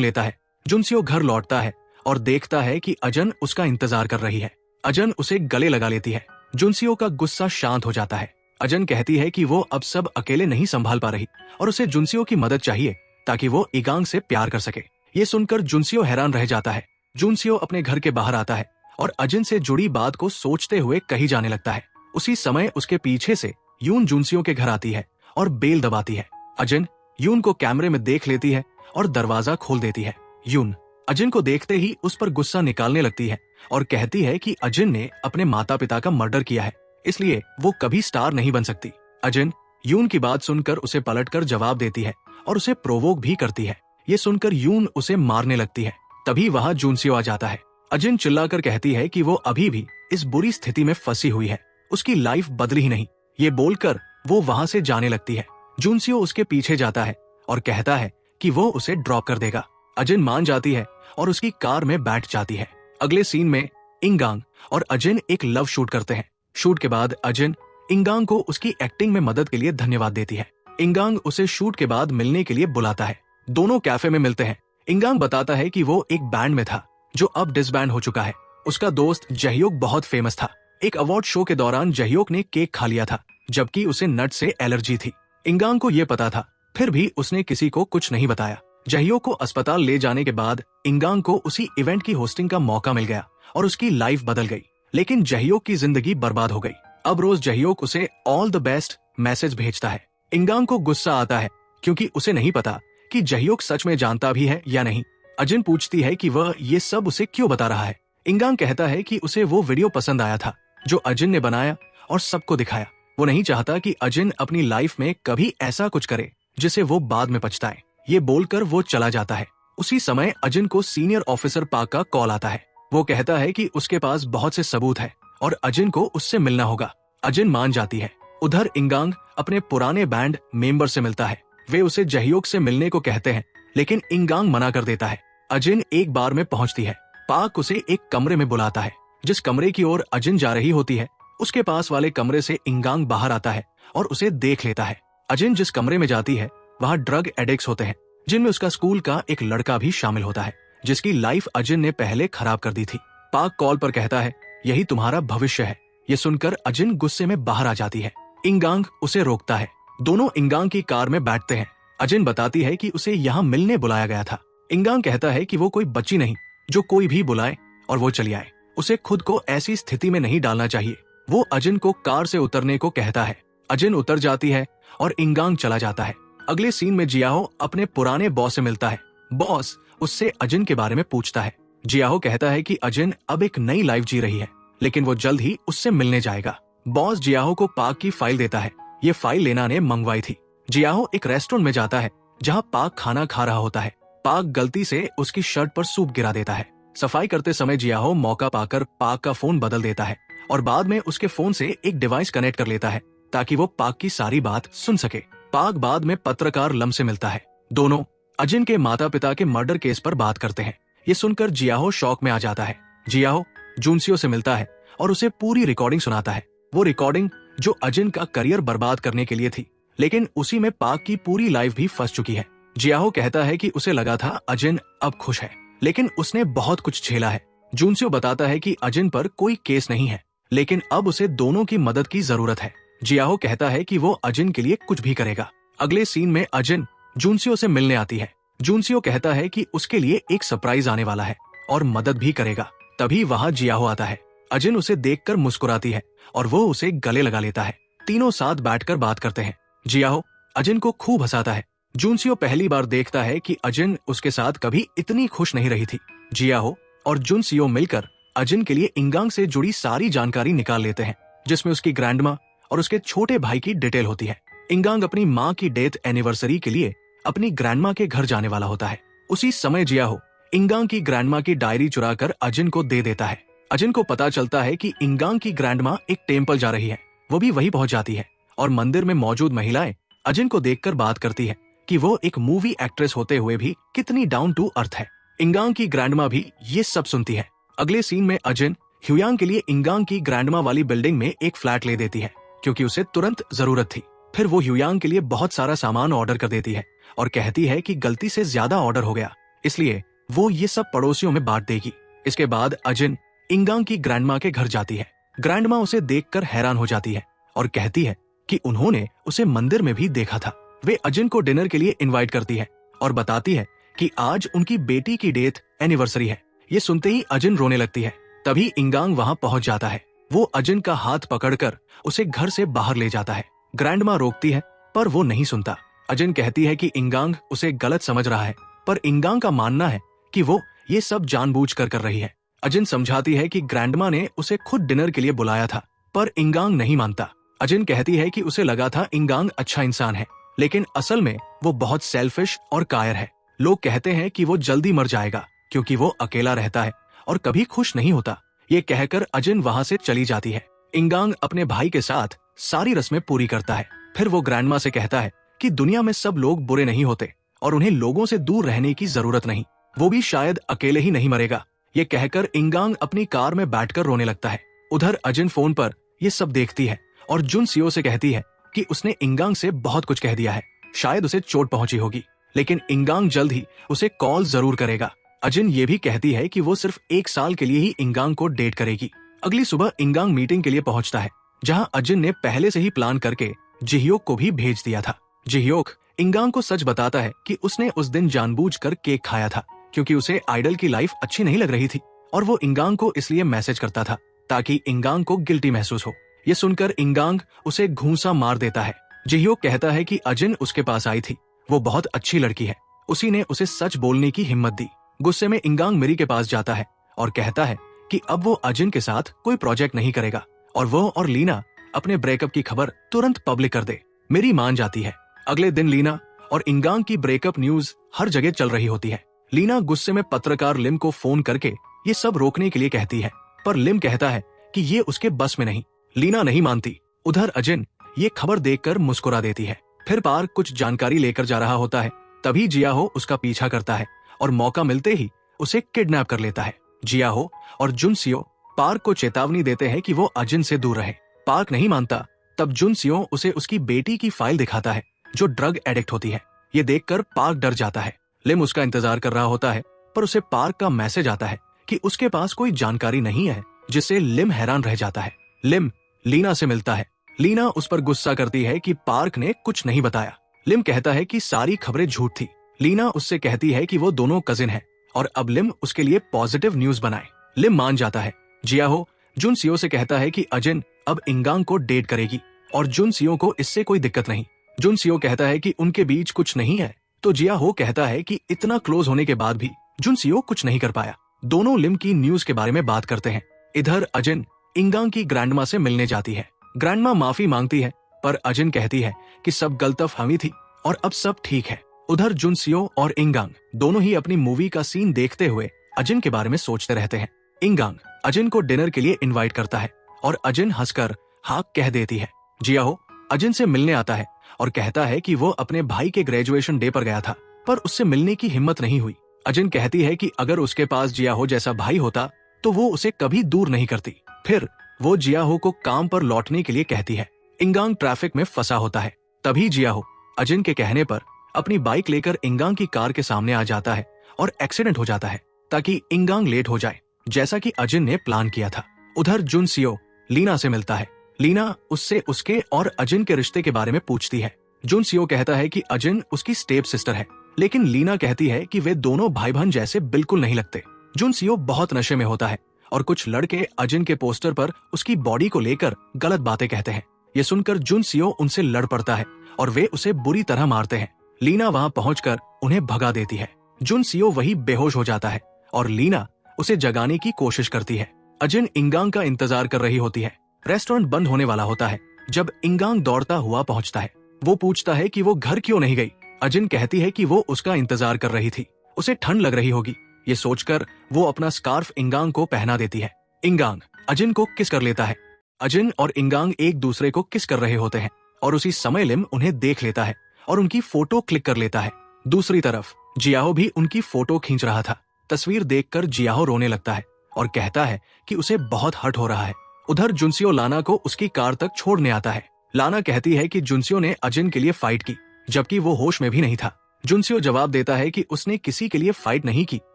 लेता है। जुनसियो घर लौटता है और देखता है कि अजन उसका इंतजार कर रही है। अजन उसे गले लगा लेती है। जुनसियो का गुस्सा शांत हो जाता है। अजन कहती है कि वो अब सब अकेले नहीं संभाल पा रही और उसे जुनसियो की मदद चाहिए ताकि वो इगांग से प्यार कर सके। ये सुनकर जुनसियो हैरान रह जाता है। जुनसियो अपने घर के बाहर आता है और अजन से जुड़ी बात को सोचते हुए कही जाने लगता है। उसी समय उसके पीछे से यून जुनसियो के घर आती है और बेल दबाती है। अजन यून को कैमरे में देख लेती है और दरवाजा खोल देती है। यून अजन को देखते ही उस पर गुस्सा निकालने लगती है और कहती है कि अजन ने अपने माता पिता का मर्डर किया है, इसलिए वो कभी स्टार नहीं बन सकती। अजन यून की बात सुनकर उसे पलटकर जवाब देती है और उसे प्रोवोक भी करती है। ये सुनकर यून उसे मारने लगती है। तभी वहां जुनसियो आ जाता है। अजन चिल्लाकर कहती है कि वो अभी भी इस बुरी स्थिति में फंसी हुई है, उसकी लाइफ बदली ही नहीं। ये बोलकर वो वहां से जाने लगती है। जुनसियो उसके पीछे जाता है और कहता है कि वो उसे ड्रॉप कर देगा। अजन मान जाती है और उसकी कार में बैठ जाती है। अगले सीन में इंगांग और अजन एक लव शूट करते हैं। शूट के बाद अजन इंगांग को उसकी एक्टिंग में मदद के लिए धन्यवाद देती है। इंगांग उसे शूट के बाद मिलने के लिए बुलाता है। दोनों कैफे में मिलते हैं। इंगांग बताता है कि वो एक बैंड में था जो अब डिसबैंड हो चुका है। उसका दोस्त जहयोक बहुत फेमस था। एक अवार्ड शो के दौरान जहयोक ने केक खा लिया था, जबकि उसे नट से एलर्जी थी। इंगांग को ये पता था, फिर भी उसने किसी को कुछ नहीं बताया। जहयोक को अस्पताल ले जाने के बाद इंगांग को उसी इवेंट की होस्टिंग का मौका मिल गया और उसकी लाइफ बदल गई। लेकिन जहयोक की जिंदगी बर्बाद हो गई। अब रोज जहयोक उसे ऑल द बेस्ट मैसेज भेजता है। इंगांग को गुस्सा आता है क्योंकि उसे नहीं पता कि जहयोक सच में जानता भी है या नहीं। अजन पूछती है कि वह ये सब उसे क्यों बता रहा है। इंगांग कहता है कि उसे वो वीडियो पसंद आया था जो अजन ने बनाया और सबको दिखाया। वो नहीं चाहता कि अजन अपनी लाइफ में कभी ऐसा कुछ करे जिसे वो बाद में पछताए। ये बोलकर वो चला जाता है। उसी समय अजन को सीनियर ऑफिसर पाक का कॉल आता है। वो कहता है कि उसके पास बहुत से सबूत है और अजन को उससे मिलना होगा। अजन मान जाती है। उधर इंगांग अपने पुराने बैंड मेंबर से मिलता है। वे उसे जहयोक से मिलने को कहते हैं, लेकिन इंगांग मना कर देता है। अजन एक बार में पहुंचती है। पाक उसे एक कमरे में बुलाता है। जिस कमरे की ओर अजन जा रही होती है, उसके पास वाले कमरे से इंगांग बाहर आता है और उसे देख लेता है। अजन जिस कमरे में जाती है वहाँ ड्रग एडिक्ट्स होते हैं, जिनमें उसका स्कूल का एक लड़का भी शामिल होता है, जिसकी लाइफ अजन ने पहले खराब कर दी थी। पाक कॉल पर कहता है, यही तुम्हारा भविष्य है। ये सुनकर अजन गुस्से में बाहर आ जाती है। इंगांग उसे रोकता है। दोनों इंगांग की कार में बैठते हैं। अजन बताती है कि उसे यहाँ मिलने बुलाया गया था। इंगांग कहता है कि वो कोई बच्ची नहीं जो कोई भी बुलाए और वो चली आए। उसे खुद को ऐसी स्थिति में नहीं डालना चाहिए। वो अजन को कार से उतरने को कहता है। अजन उतर जाती है और इंगांग चला जाता है। अगले सीन में जियाहो अपने पुराने बॉस से मिलता है। बॉस उससे अजन के बारे में पूछता है। जियाहो कहता है कि अजन अब एक नई लाइफ जी रही है, लेकिन वो जल्द ही उससे मिलने जाएगा। बॉस जियाहो को पाक की फाइल देता है। ये फाइल लेना ने मंगवाई थी। जियाहो एक रेस्टोरेंट में जाता है जहाँ पाक खाना खा रहा होता है। पाक गलती से उसकी शर्ट पर सूप गिरा देता है। सफाई करते समय जियाहो मौका पाकर पाक का फोन बदल देता है और बाद में उसके फोन से एक डिवाइस कनेक्ट कर लेता है ताकि वो पाक की सारी बात सुन सके। पाक बाद में पत्रकार लम से मिलता है। दोनों अजन के माता पिता के मर्डर केस पर बात करते हैं। ये सुनकर जियाहो शॉक में आ जाता है। जियाहो जुनसियो से मिलता है और उसे पूरी रिकॉर्डिंग सुनाता है। वो रिकॉर्डिंग जो अजन का करियर बर्बाद करने के लिए थी, लेकिन उसी में पाक की पूरी लाइफ भी फंस चुकी है। जियाहो कहता है कि उसे लगा था अजन अब खुश है, लेकिन उसने बहुत कुछ झेला है। जुनसियो बताता है कि अजन पर कोई केस नहीं है, लेकिन अब उसे दोनों की मदद की जरूरत है। जियाहो कहता है कि वो अजन के लिए कुछ भी करेगा। अगले सीन में अजन जुनसियो से मिलने आती है। जुनसियो कहता है कि उसके लिए एक सरप्राइज आने वाला है और मदद भी करेगा। तभी वहाँ जियाहो आता है। अजन उसे देखकर मुस्कुराती है और वो उसे गले लगा लेता है। तीनों साथ बैठकर बात करते हैं। जियाहो अजन को खूब हंसाता है। जुनसियो पहली बार देखता है कि अजन उसके साथ कभी इतनी खुश नहीं रही थी। जियाहो और जुनसियो मिलकर अजन के लिए इंगांग से जुड़ी सारी जानकारी निकाल लेते हैं, जिसमें उसकी ग्रैंडमा और उसके छोटे भाई की डिटेल होती है। इंगांग अपनी माँ की डेथ एनिवर्सरी के लिए अपनी ग्रैंडमा के घर जाने वाला होता है। उसी समय जियाहो इंगांग की ग्रैंडमा की डायरी चुराकर अजन को दे देता है। अजन को पता चलता है कि इंगांग की ग्रैंडमा एक टेम्पल जा रही है। वो भी वहीं पहुंच जाती है और मंदिर में मौजूद महिलाएं अजन को देखकर बात करती है कि वो एक मूवी एक्ट्रेस होते हुए भी कितनी डाउन टू अर्थ है। इंगांग की ग्रैंडमा भी ये सब सुनती है। अगले सीन में अजन ह्युयांग के लिए इंगांग की ग्रैंडमा वाली बिल्डिंग में एक फ्लैट ले देती है क्योंकि उसे तुरंत जरूरत थी। फिर वो ह्युयांग के लिए बहुत सारा सामान ऑर्डर कर देती है और कहती है कि गलती से ज्यादा ऑर्डर हो गया, इसलिए वो ये सब पड़ोसियों में बांट देगी। इसके बाद अजिन इंगांग की ग्रैंडमा के घर जाती है। ग्रैंडमा उसे देखकर हैरान हो जाती है और कहती है कि उन्होंने उसे मंदिर में भी देखा था। वे अजिन को डिनर के लिए इनवाइट करती है और बताती है कि आज उनकी बेटी की डेथ एनिवर्सरी है। ये सुनते ही अजिन रोने लगती है। तभी इंगांग वहां पहुंच जाता है। वो अजिन का हाथ पकड़कर उसे घर से बाहर ले जाता है। ग्रैंडमा रोकती है पर वो नहीं सुनता। अजिन कहती है कि इंगांग उसे गलत समझ रहा है, पर इंगांग का मानना है कि वो ये सब जानबूझकर कर रही है। अजिन समझाती है कि ग्रैंडमा ने उसे खुद डिनर के लिए बुलाया था, पर इंगांग नहीं मानता। अजिन कहती है कि उसे लगा था इंगांग अच्छा इंसान है, लेकिन असल में वो बहुत सेल्फिश और कायर है। लोग कहते हैं कि वो जल्दी मर जाएगा क्योंकि वो अकेला रहता है और कभी खुश नहीं होता। ये कहकर अजिन वहां से चली जाती है। इंगांग अपने भाई के साथ सारी रस्में पूरी करता है। फिर वो ग्रैंडमा से कहता है कि दुनिया में सब लोग बुरे नहीं होते और उन्हें लोगों से दूर रहने की जरूरत नहीं। वो भी शायद अकेले ही नहीं मरेगा। ये कहकर इंगांग अपनी कार में बैठकर रोने लगता है। उधर अजिन फोन पर ये सब देखती है और जुन सियो से कहती है कि उसने इंगांग से बहुत कुछ कह दिया है, शायद उसे चोट पहुंची होगी, लेकिन इंगांग जल्द ही उसे कॉल जरूर करेगा। अजिन ये भी कहती है कि वो सिर्फ 1 साल के लिए ही इंगांग को डेट करेगी। अगली सुबह इंगांग मीटिंग के लिए पहुंचता है, जहां अजिन ने पहले से ही प्लान करके जिह्योक को भी भेज दिया था। जिह्योक इंगांग को सच बताता है कि उसने उस दिन जानबूझकर केक खाया था क्योंकि उसे आइडल की लाइफ अच्छी नहीं लग रही थी और वो इंगांग को इसलिए मैसेज करता था ताकि इंगांग को गिल्टी महसूस हो। ये सुनकर इंगांग उसे घूंसा मार देता है। जिह्योक कहता है कि अजिन उसके पास आई थी, वो बहुत अच्छी लड़की है, उसी ने उसे सच बोलने की हिम्मत दी। गुस्से में इंगांग मिरी के पास जाता है और कहता है कि अब वो अजिन के साथ कोई प्रोजेक्ट नहीं करेगा और वो और लीना अपने ब्रेकअप की खबर तुरंत पब्लिक कर दे। मिरी मान जाती है। अगले दिन लीना और इंगांग की ब्रेकअप न्यूज हर जगह चल रही होती है। लीना गुस्से में पत्रकार लिम को फोन करके ये सब रोकने के लिए कहती है, पर लिम कहता है कि ये उसके बस में नहीं। लीना नहीं मानती। उधर अजिन ये खबर देखकर मुस्कुरा देती है। फिर पार्क कुछ जानकारी लेकर जा रहा होता है, तभी जियाहो उसका पीछा करता है और मौका मिलते ही उसे किडनैप कर लेता है। जियाहो और जुन सियो पार्क को चेतावनी देते हैं कि वो अजिन से दूर रहे। पार्क नहीं मानता। तब जुन सियो उसे उसकी बेटी की फाइल दिखाता है जो ड्रग एडिक्ट होती है। ये देखकर पार्क डर जाता है। लिम उसका इंतजार कर रहा होता है, पर उसे पार्क का मैसेज आता है कि उसके पास कोई जानकारी नहीं है, जिससे लिम हैरान रह जाता है। लिम लीना से मिलता है। लीना उस पर गुस्सा करती है कि पार्क ने कुछ नहीं बताया। लिम कहता है कि सारी खबरें झूठ थी। लीना उससे कहती है कि वो दोनों कजिन हैं और अब लिम उसके लिए पॉजिटिव न्यूज बनाए। लिम मान जाता है। जियाहो जुन सियो से कहता है कि अजिन अब इंगांग को डेट करेगी और जुन सियो को इससे कोई दिक्कत नहीं। जुन सियो कहता है कि उनके बीच कुछ नहीं है, तो जियाहो कहता है कि इतना क्लोज होने के बाद भी जुन सियो कुछ नहीं कर पाया। दोनों लिम की न्यूज के बारे में बात करते हैं। इधर अजिन इंगांग की ग्रैंडमा से मिलने जाती है। ग्रैंडमा माफी मांगती है, पर अजिन कहती है कि सब गलतफहमी थी और अब सब ठीक है। उधर जुन सियो और इंगांग दोनों ही अपनी मूवी का सीन देखते हुए अजिन के बारे में सोचते रहते हैं। इंगांग अजिन को डिनर के लिए इनवाइट करता है और अजिन हंसकर हाँ कह देती है। जियाहो अजिन से मिलने आता है और कहता है कि वो अपने भाई के ग्रेजुएशन डे पर गया था, पर उससे मिलने की हिम्मत नहीं हुई। अजिन कहती है कि अगर उसके पास जियाहो जैसा भाई होता तो वो उसे कभी दूर नहीं करती। फिर वो जियाहो को काम पर लौटने के लिए कहती है। इंगांग ट्रैफिक में फंसा होता है। तभी जियाहो अजिन के कहने पर अपनी बाइक लेकर इंगांग की कार के सामने आ जाता है और एक्सीडेंट हो जाता है ताकि इंगांग लेट हो जाए, जैसा कि अजिन ने प्लान किया था। उधर जुन सियो लीना से मिलता है। लीना उससे उसके और अजिन के रिश्ते के बारे में पूछती है। जुन सियो कहता है कि अजिन उसकी स्टेप सिस्टर है, लेकिन लीना कहती है कि वे दोनों भाई बहन जैसे बिल्कुल नहीं लगते। जुन सियो बहुत नशे में होता है और कुछ लड़के अजिन के पोस्टर पर उसकी बॉडी को लेकर गलत बातें कहते हैं। ये सुनकर जुन सियो उनसे लड़ पड़ता है और वे उसे बुरी तरह मारते हैं। लीना वहां पहुंचकर उन्हें भगा देती है। जुन सियो वही बेहोश हो जाता है और लीना उसे जगाने की कोशिश करती है। अजिन इंगांग का इंतजार कर रही होती है। रेस्टोरेंट बंद होने वाला होता है जब इंगांग दौड़ता हुआ पहुंचता है। वो पूछता है कि वो घर क्यों नहीं गई। अजिन कहती है कि वो उसका इंतजार कर रही थी, उसे ठंड लग रही होगी। ये सोचकर वो अपना स्कार्फ इंगांग को पहना देती है। इंगांग अजिन को किस कर लेता है। अजिन और इंगांग एक दूसरे को किस कर रहे होते हैं और उसी समय लिम उन्हें देख लेता है और उनकी फोटो क्लिक कर लेता है। दूसरी तरफ जियाहो भी उनकी फोटो खींच रहा था। तस्वीर देखकर जियाहो रोने लगता है और कहता है कि उसे बहुत हर्ट हो रहा है। उधर जुनसियो लाना को उसकी कार तक छोड़ने आता है। लाना कहती है कि जुनसियो ने अजिन के लिए फाइट की, जबकि वो होश में भी नहीं था। जुनसियो जवाब देता है कि उसने किसी के लिए फाइट नहीं की,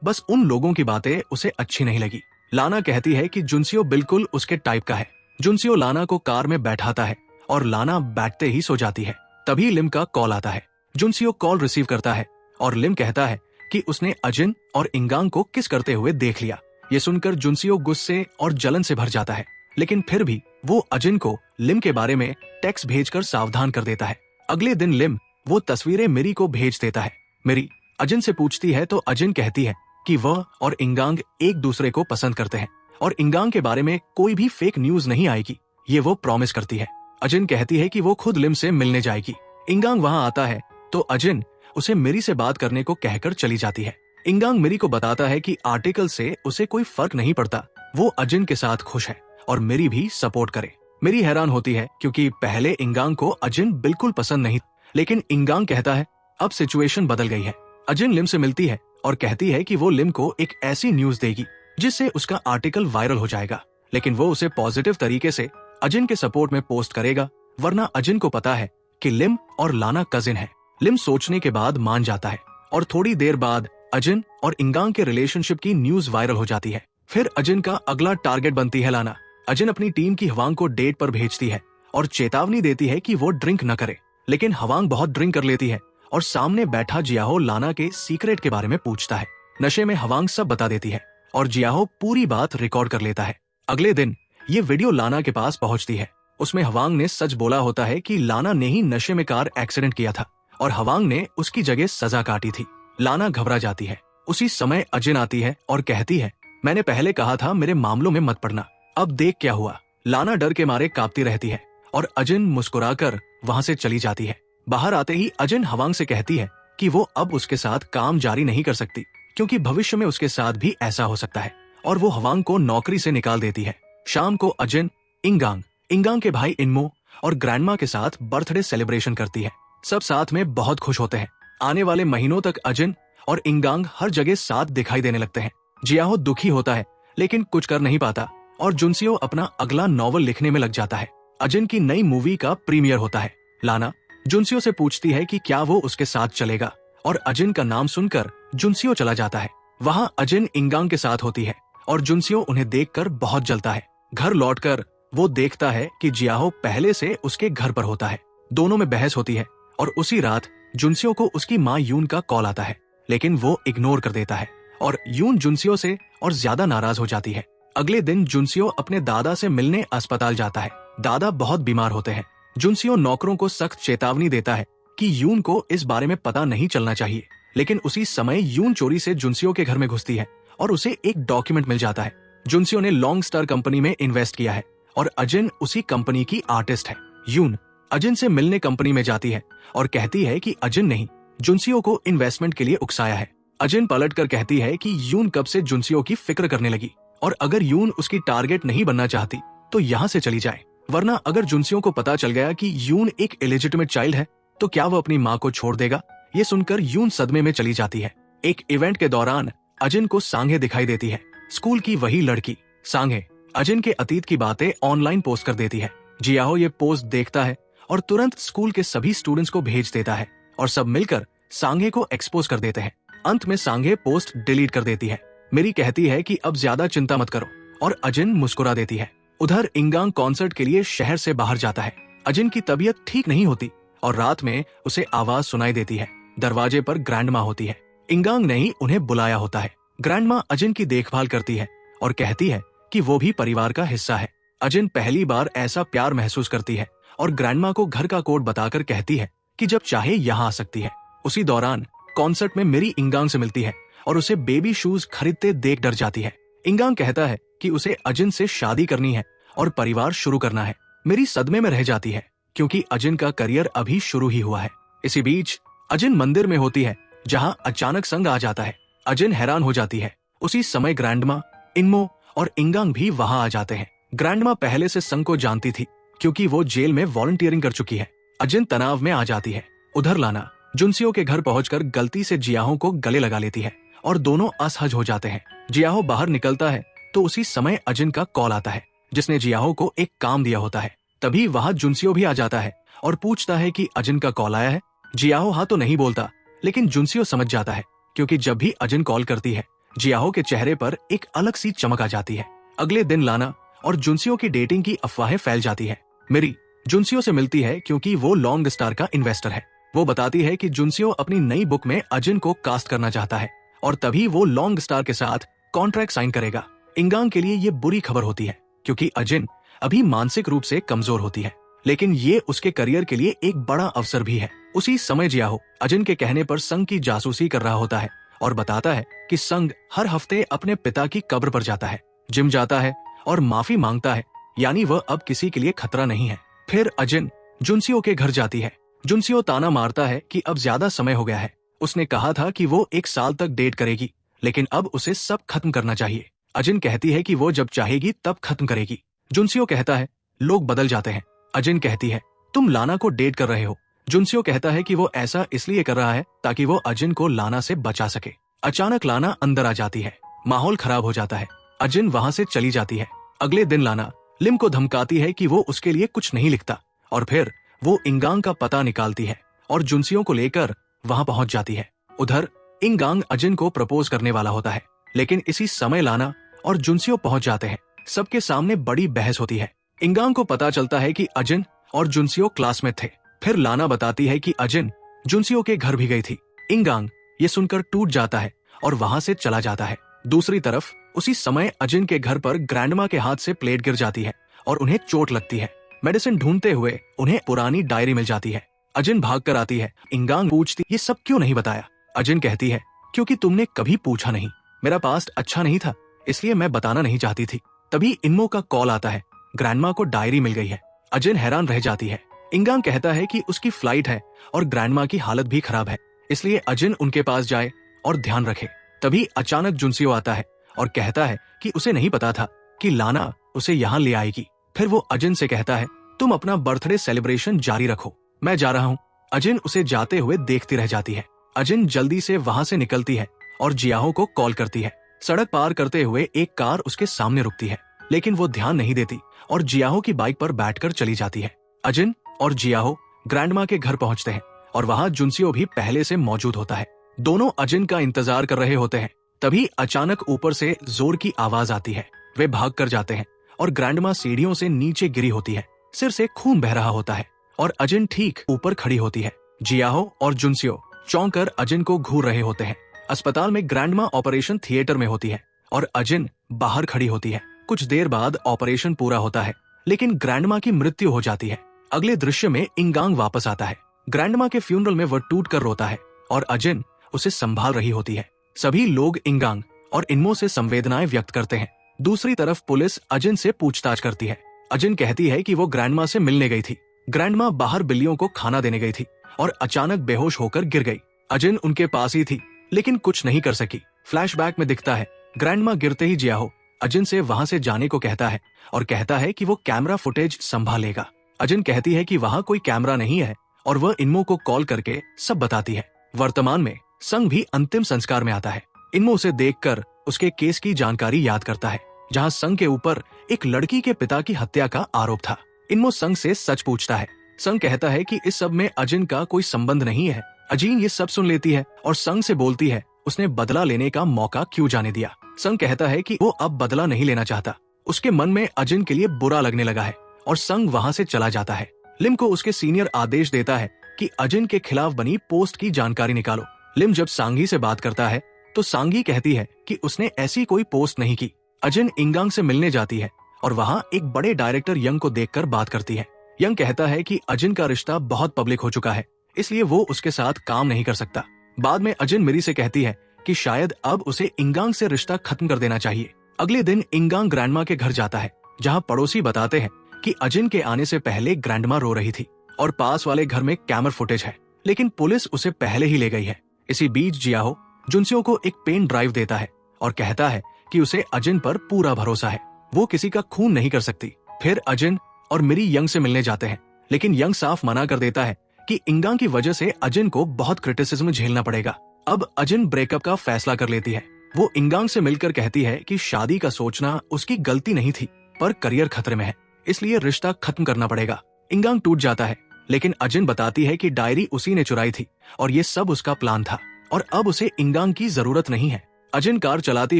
बस उन लोगों की बातें उसे अच्छी नहीं लगी। लाना कहती है कि जुनसियो बिल्कुल उसके टाइप का है। जुनसियो लाना को कार में बैठाता है और लाना बैठते ही सो जाती है। तभी लिम का कॉल आता है। जुनसियो कॉल रिसीव करता है और लिम कहता है कि उसने अजिन और इंगांग को किस करते हुए देख लिया। ये सुनकर जुनसियो गुस्से और जलन से भर जाता है, लेकिन फिर भी वो अजिन को लिम के बारे में टेक्स्ट भेजकर सावधान कर देता है। अगले दिन लिम वो तस्वीरें मिरी को भेज देता है। मिरी अजिन से पूछती है तो अजिन कहती है कि वह और इंगांग एक दूसरे को पसंद करते हैं और इंगांग के बारे में कोई भी फेक न्यूज नहीं आएगी, ये वो प्रॉमिस करती है। अजिन कहती है कि वो खुद लिम से मिलने जाएगी। इंगांग वहां आता है तो अजिन उसे मिरी से बात करने को कहकर चली जाती है। इंगांग मिरी को बताता है कि आर्टिकल से उसे कोई फर्क नहीं पड़ता, वो अजिन के साथ खुश है और मिरी भी सपोर्ट करे। मिरी हैरान होती है क्योंकि पहले इंगांग को अजिन बिल्कुल पसंद नहीं, लेकिन इंगांग कहता है अब सिचुएशन बदल गई है। अजिन लिम से मिलती है और कहती है कि वो लिम को एक ऐसी न्यूज देगी जिससे उसका आर्टिकल वायरल हो जाएगा, लेकिन वो उसे पॉजिटिव तरीके से अजिन के सपोर्ट में पोस्ट करेगा, वरना अजिन को पता है कि लिम और लाना कजिन है। लिम सोचने के बाद मान जाता है और थोड़ी देर बाद अजिन और इंगांग के रिलेशनशिप की न्यूज वायरल हो जाती है। फिर अजिन का अगला टारगेट बनती है लाना। अजिन अपनी टीम की हवांग को डेट पर भेजती है और चेतावनी देती है कि वो ड्रिंक न करे, लेकिन हवांग बहुत ड्रिंक कर लेती है और सामने बैठा जियाहो लाना के सीक्रेट के बारे में पूछता है। नशे में हवांग सब बता देती है और जियाहो पूरी बात रिकॉर्ड कर लेता है। अगले दिन ये वीडियो लाना के पास पहुंचती है। उसमें हवांग ने सच बोला होता है कि लाना ने ही नशे में कार एक्सीडेंट किया था और हवांग ने उसकी जगह सजा काटी थी। लाना घबरा जाती है। उसी समय अजिन आती है और कहती है मैंने पहले कहा था मेरे मामलों में मत पड़ना, अब देख क्या हुआ। लाना डर के मारे कांपती रहती है और अजिन मुस्कुराकर वहां से चली जाती है। बाहर आते ही अजिन हवांग से कहती है कि वो अब उसके साथ काम जारी नहीं कर सकती, क्योंकि भविष्य में उसके साथ भी ऐसा हो सकता है, और वो हवांग को नौकरी से निकाल देती है। शाम को अजिन इंगांग के भाई इनमो और ग्रैंडमा के साथ बर्थडे सेलिब्रेशन करती है। सब साथ में बहुत खुश होते हैं। आने वाले महीनों तक अजिन और इंगांग हर जगह साथ दिखाई देने लगते हैं। जियाहो दुखी होता है लेकिन कुछ कर नहीं पाता और जुनसियो अपना अगला नॉवल लिखने में लग जाता है। अजिन की नई मूवी का प्रीमियर होता है। लाना जुनसियो से पूछती है कि क्या वो उसके साथ चलेगा और अजिन का नाम सुनकर जुनसियो चला जाता है। वहां अजिन इंगांग के साथ होती है और जुनसियो उन्हें देखकर बहुत जलता है। घर लौटकर वो देखता है कि जियाहो पहले से उसके घर पर होता है। दोनों में बहस होती है और उसी रात जुनसियो को उसकी माँ यून का कॉल आता है, लेकिन वो इग्नोर कर देता है और यून जुनसियो से और ज्यादा नाराज हो जाती है। अगले दिन जुनसियो अपने दादा से मिलने अस्पताल जाता है। दादा बहुत बीमार होते हैं। जुनसियो नौकरों को सख्त चेतावनी देता है कि यून को इस बारे में पता नहीं चलना चाहिए, लेकिन उसी समय यून चोरी से जुनसियो के घर में घुसती है और उसे एक डॉक्यूमेंट मिल जाता है। जुनसियो ने लॉन्ग स्टार कंपनी में इन्वेस्ट किया है और अजिन उसी कंपनी की आर्टिस्ट है। यून अजिन से मिलने कंपनी में जाती है और कहती है कि अजिन नहीं, जुनसियो को इन्वेस्टमेंट के लिए उकसाया है। अजिन पलटकर कहती है कि यून कब से जुनसियो की फिक्र करने लगी और अगर यून उसकी टारगेट नहीं बनना चाहती तो यहाँ से चली जाए, वरना अगर जुनसियो को पता चल गया कि यून एक इलेजिटिमेट चाइल्ड है तो क्या वो अपनी माँ को छोड़ देगा। ये सुनकर यून सदमे में चली जाती है। एक इवेंट के दौरान अजिन को सांगे दिखाई देती है। स्कूल की वही लड़की सांगे अजिन के अतीत की बातें ऑनलाइन पोस्ट कर देती है। जियाहो ये पोस्ट देखता है और तुरंत स्कूल के सभी स्टूडेंट्स को भेज देता है और सब मिलकर सांगे को एक्सपोज कर देते हैं। अंत में सांगे पोस्ट डिलीट कर देती है। मेरी कहती है कि अब ज्यादा चिंता मत करो और अजिन मुस्कुरा देती है। उधर इंगांग कॉन्सर्ट के लिए शहर से बाहर जाता है। अजिन की तबीयत ठीक नहीं होती और रात में उसे आवाज सुनाई देती है। दरवाजे पर ग्रैंडमा होती है। इंगांग ने ही उन्हें बुलाया होता है। ग्रैंडमा अजिन की देखभाल करती है और कहती है कि वो भी परिवार का हिस्सा है। अजिन पहली बार ऐसा प्यार महसूस करती है और ग्रैंडमा को घर का कोड बताकर कहती है कि जब चाहे यहाँ आ सकती है। उसी दौरान कॉन्सर्ट में मेरी इंगांग से मिलती है और उसे बेबी शूज खरीदते देख डर जाती है। इंगांग कहता है कि उसे अजिन से शादी करनी है और परिवार शुरू करना है। मेरी सदमे में रह जाती है क्योंकि अजिन का करियर अभी शुरू ही हुआ है। इसी बीच अजिन मंदिर में होती है जहाँ अचानक संग आ जाता है। अजिन हैरान हो जाती है। उसी समय ग्रैंडमा, इनमो और इंगांग भी वहां आ जाते हैं। ग्रैंडमा पहले से संग को जानती थी क्योंकि वो जेल में वॉलंटियरिंग कर चुकी है। अजिन तनाव में आ जाती है। उधर लाना जुनसियो के घर पहुंचकर गलती से जियाहो को गले लगा लेती है और दोनों असहज हो जाते हैं। जियाहो बाहर निकलता है तो उसी समय अजिन का कॉल आता है, जिसने जियाहो को एक काम दिया होता है। तभी वहां जुनसियो भी आ जाता है और पूछता है कि अजिन का कॉल आया है। जियाहो हाँ तो नहीं बोलता, लेकिन जुनसियो समझ जाता है, क्योंकि जब भी अजिन कॉल करती है जियाहो के चेहरे पर एक अलग सी चमक आ जाती है। अगले दिन लाना और जुनसियो की डेटिंग की अफवाहें फैल जाती है। मेरी जुनसियो से मिलती है क्योंकि वो लॉन्ग स्टार का इन्वेस्टर है। वो बताती है कि जुनसियो अपनी नई बुक में अजिन को कास्ट करना चाहता है और तभी वो लॉन्ग स्टार के साथ कॉन्ट्रैक्ट साइन करेगा। इंगांग के लिए ये बुरी खबर होती है, क्योंकि अजिन अभी मानसिक रूप से कमजोर होती है, लेकिन ये उसके करियर के लिए एक बड़ा अवसर भी है। उसी समय जियाहो अजिन के कहने पर संग की जासूसी कर रहा होता है और बताता है कि संग हर हफ्ते अपने पिता की कब्र पर जाता है, जिम जाता है और माफी मांगता है, यानी वह अब किसी के लिए खतरा नहीं है। फिर अजिन जुनसियो के घर जाती है। जुनसियो ताना मारता है कि अब ज्यादा समय हो गया है, उसने कहा था कि वो 1 साल तक डेट करेगी, लेकिन अब उसे सब खत्म करना चाहिए। अजिन कहती है कि वो जब चाहेगी तब खत्म करेगी। जुनसियो कहता है लोग बदल जाते हैं। अजिन कहती है तुम लाना को डेट कर रहे हो। जुनसियो कहता है कि वो ऐसा इसलिए कर रहा है ताकि वो अजिन को लाना से बचा सके। अचानक लाना अंदर आ जाती है, माहौल खराब हो जाता है। अजिन वहां से चली जाती है। अगले दिन लाना लिम को धमकाती है कि वो उसके लिए कुछ नहीं लिखता, और फिर वो इंगांग का पता निकालती है और जुनसियो को लेकर वहां पहुंच जाती है। उधर इंगांग अजिन को प्रपोज करने वाला होता है, लेकिन इसी समय लाना और जुनसियो पहुंच जाते हैं। सबके सामने बड़ी बहस होती है। इंगांग को पता चलता है कि अजिन और जुनसियो क्लासमेट थे। फिर लाना बताती है कि अजिन जुनसियो के घर भी गई थी। इंगांग ये सुनकर टूट जाता है और वहां से चला जाता है। दूसरी तरफ उसी समय अजिन के घर पर ग्रैंडमा के हाथ से प्लेट गिर जाती है और उन्हें चोट लगती है। मेडिसिन ढूंढते हुए उन्हें पुरानी डायरी मिल जाती है। अजिन भाग कर आती है। इंगांग पूछती ये सब क्यों नहीं बताया। अजिन कहती है क्योंकि तुमने कभी पूछा नहीं, मेरा पास्ट अच्छा नहीं था, इसलिए मैं बताना नहीं चाहती थी। तभी इन्मो का कॉल आता है, ग्रैंडमा को डायरी मिल गई है। अजिन हैरान रह जाती है। इंगांग कहता है कि उसकी फ्लाइट है और ग्रैंडमा की हालत भी खराब है, इसलिए अजिन उनके पास जाए और ध्यान रखे। तभी अचानक जुनसियो आता है और कहता है कि उसे नहीं पता था कि लाना उसे यहाँ ले आएगी। फिर वो अजिन से कहता है तुम अपना बर्थडे सेलिब्रेशन जारी रखो, मैं जा रहा हूँ। अजिन उसे जाते हुए देखती रह जाती है। अजिन जल्दी से वहां से निकलती है और जियाहो को कॉल करती है। सड़क पार करते हुए एक कार उसके सामने रुकती है, लेकिन वो ध्यान नहीं देती और जियाहो की बाइक पर बैठकर चली जाती है। अजिन और जियाहो ग्रैंडमा के घर पहुंचते हैं और वहां जुनसियो भी पहले से मौजूद होता है। दोनों अजिन का इंतजार कर रहे होते हैं। तभी अचानक ऊपर से जोर की आवाज आती है। वे भाग कर जाते हैं और ग्रैंडमा सीढ़ियों से नीचे गिरी होती है। सिर से खून बह रहा होता है और अजिन ठीक ऊपर खड़ी होती है। जियाहो और जुनसियो चौंक कर अजिन को घूर रहे होते हैं। अस्पताल में ग्रैंडमा ऑपरेशन थिएटर में होती है और अजिन बाहर खड़ी होती है। कुछ देर बाद ऑपरेशन पूरा होता है, लेकिन ग्रैंडमा की मृत्यु हो जाती है। अगले दृश्य में इंगांग वापस आता है। ग्रैंडमा के फ्यूनरल में वह टूट कर रोता है और अजिन उसे संभाल रही होती है। सभी लोग इंगांग और इन्मो से संवेदनाएं व्यक्त करते हैं। दूसरी तरफ पुलिस अजिन से पूछताछ करती है। अजिन कहती है कि वो ग्रैंडमा से मिलने गई थी। ग्रैंडमा बाहर बिल्लियों को खाना देने गई थी और अचानक बेहोश होकर गिर गई। अजिन उनके पास ही थी, लेकिन कुछ नहीं कर सकी। फ्लैशबैक में दिखता है ग्रैंडमा गिरते ही जियाहो अजिन से वहां से जाने को कहता है और कहता है कि वो कैमरा फुटेज संभालेगा। अजिन कहती है कि वहां कोई कैमरा नहीं है और वह इन्मो को कॉल करके सब बताती है। वर्तमान में संग भी अंतिम संस्कार में आता है। इन्मो उसे देखकर उसके केस की जानकारी याद करता है, जहां संग के ऊपर एक लड़की के पिता की हत्या का आरोप था। इन्मो संग से सच पूछता है। संग कहता है कि इस सब में अजिन का कोई संबंध नहीं है। अजीन ये सब सुन लेती है और संग से बोलती है उसने बदला लेने का मौका क्यों जाने दिया। संग कहता है कि वो अब बदला नहीं लेना चाहता। उसके मन में अजिन के लिए बुरा लगने लगा है और संग वहां से चला जाता है। लिम को उसके सीनियर आदेश देता है कि अजिन के खिलाफ बनी पोस्ट की जानकारी निकालो। लिम जब सांगी से बात करता है तो सांगी कहती है कि उसने ऐसी कोई पोस्ट नहीं की। अजिन इंगांग से मिलने जाती है और वहां एक बड़े डायरेक्टर यंग को देखकर बात करती है। यंग कहता है कि अजिन का रिश्ता बहुत पब्लिक हो चुका है, इसलिए वो उसके साथ काम नहीं कर सकता। बाद में अजिन मिरी से कहती है कि शायद अब उसे इंगांग से रिश्ता खत्म कर देना चाहिए। अगले दिन इंगांग ग्रैंडमा के घर जाता है, जहां पड़ोसी बताते हैं कि अजिन के आने से पहले ग्रैंडमा रो रही थी और पास वाले घर में कैमरा फुटेज है, लेकिन पुलिस उसे पहले ही ले गई है। इसी बीच जियाहो जुनसियो को एक पेन ड्राइव देता है और कहता है कि उसे अजिन पर पूरा भरोसा है, वो किसी का खून नहीं कर सकती। फिर अजिन और मिरी यंग से मिलने जाते हैं, लेकिन यंग साफ मना कर देता है कि इंगांग की वजह से अजिन को बहुत क्रिटिसिज्म झेलना पड़ेगा। अब अजिन ब्रेकअप का फैसला कर लेती है वो इंगांग से मिलकर कहती है कि शादी का सोचना उसकी गलती नहीं थी, पर करियर खतरे में है, इसलिए रिश्ता खत्म करना पड़ेगा। इंगांग टूट जाता है, लेकिन अजिन बताती है कि डायरी उसी ने चुराई थी और ये सब उसका प्लान था और अब उसे इंगांग की जरूरत नहीं है। अजिन कार चलाती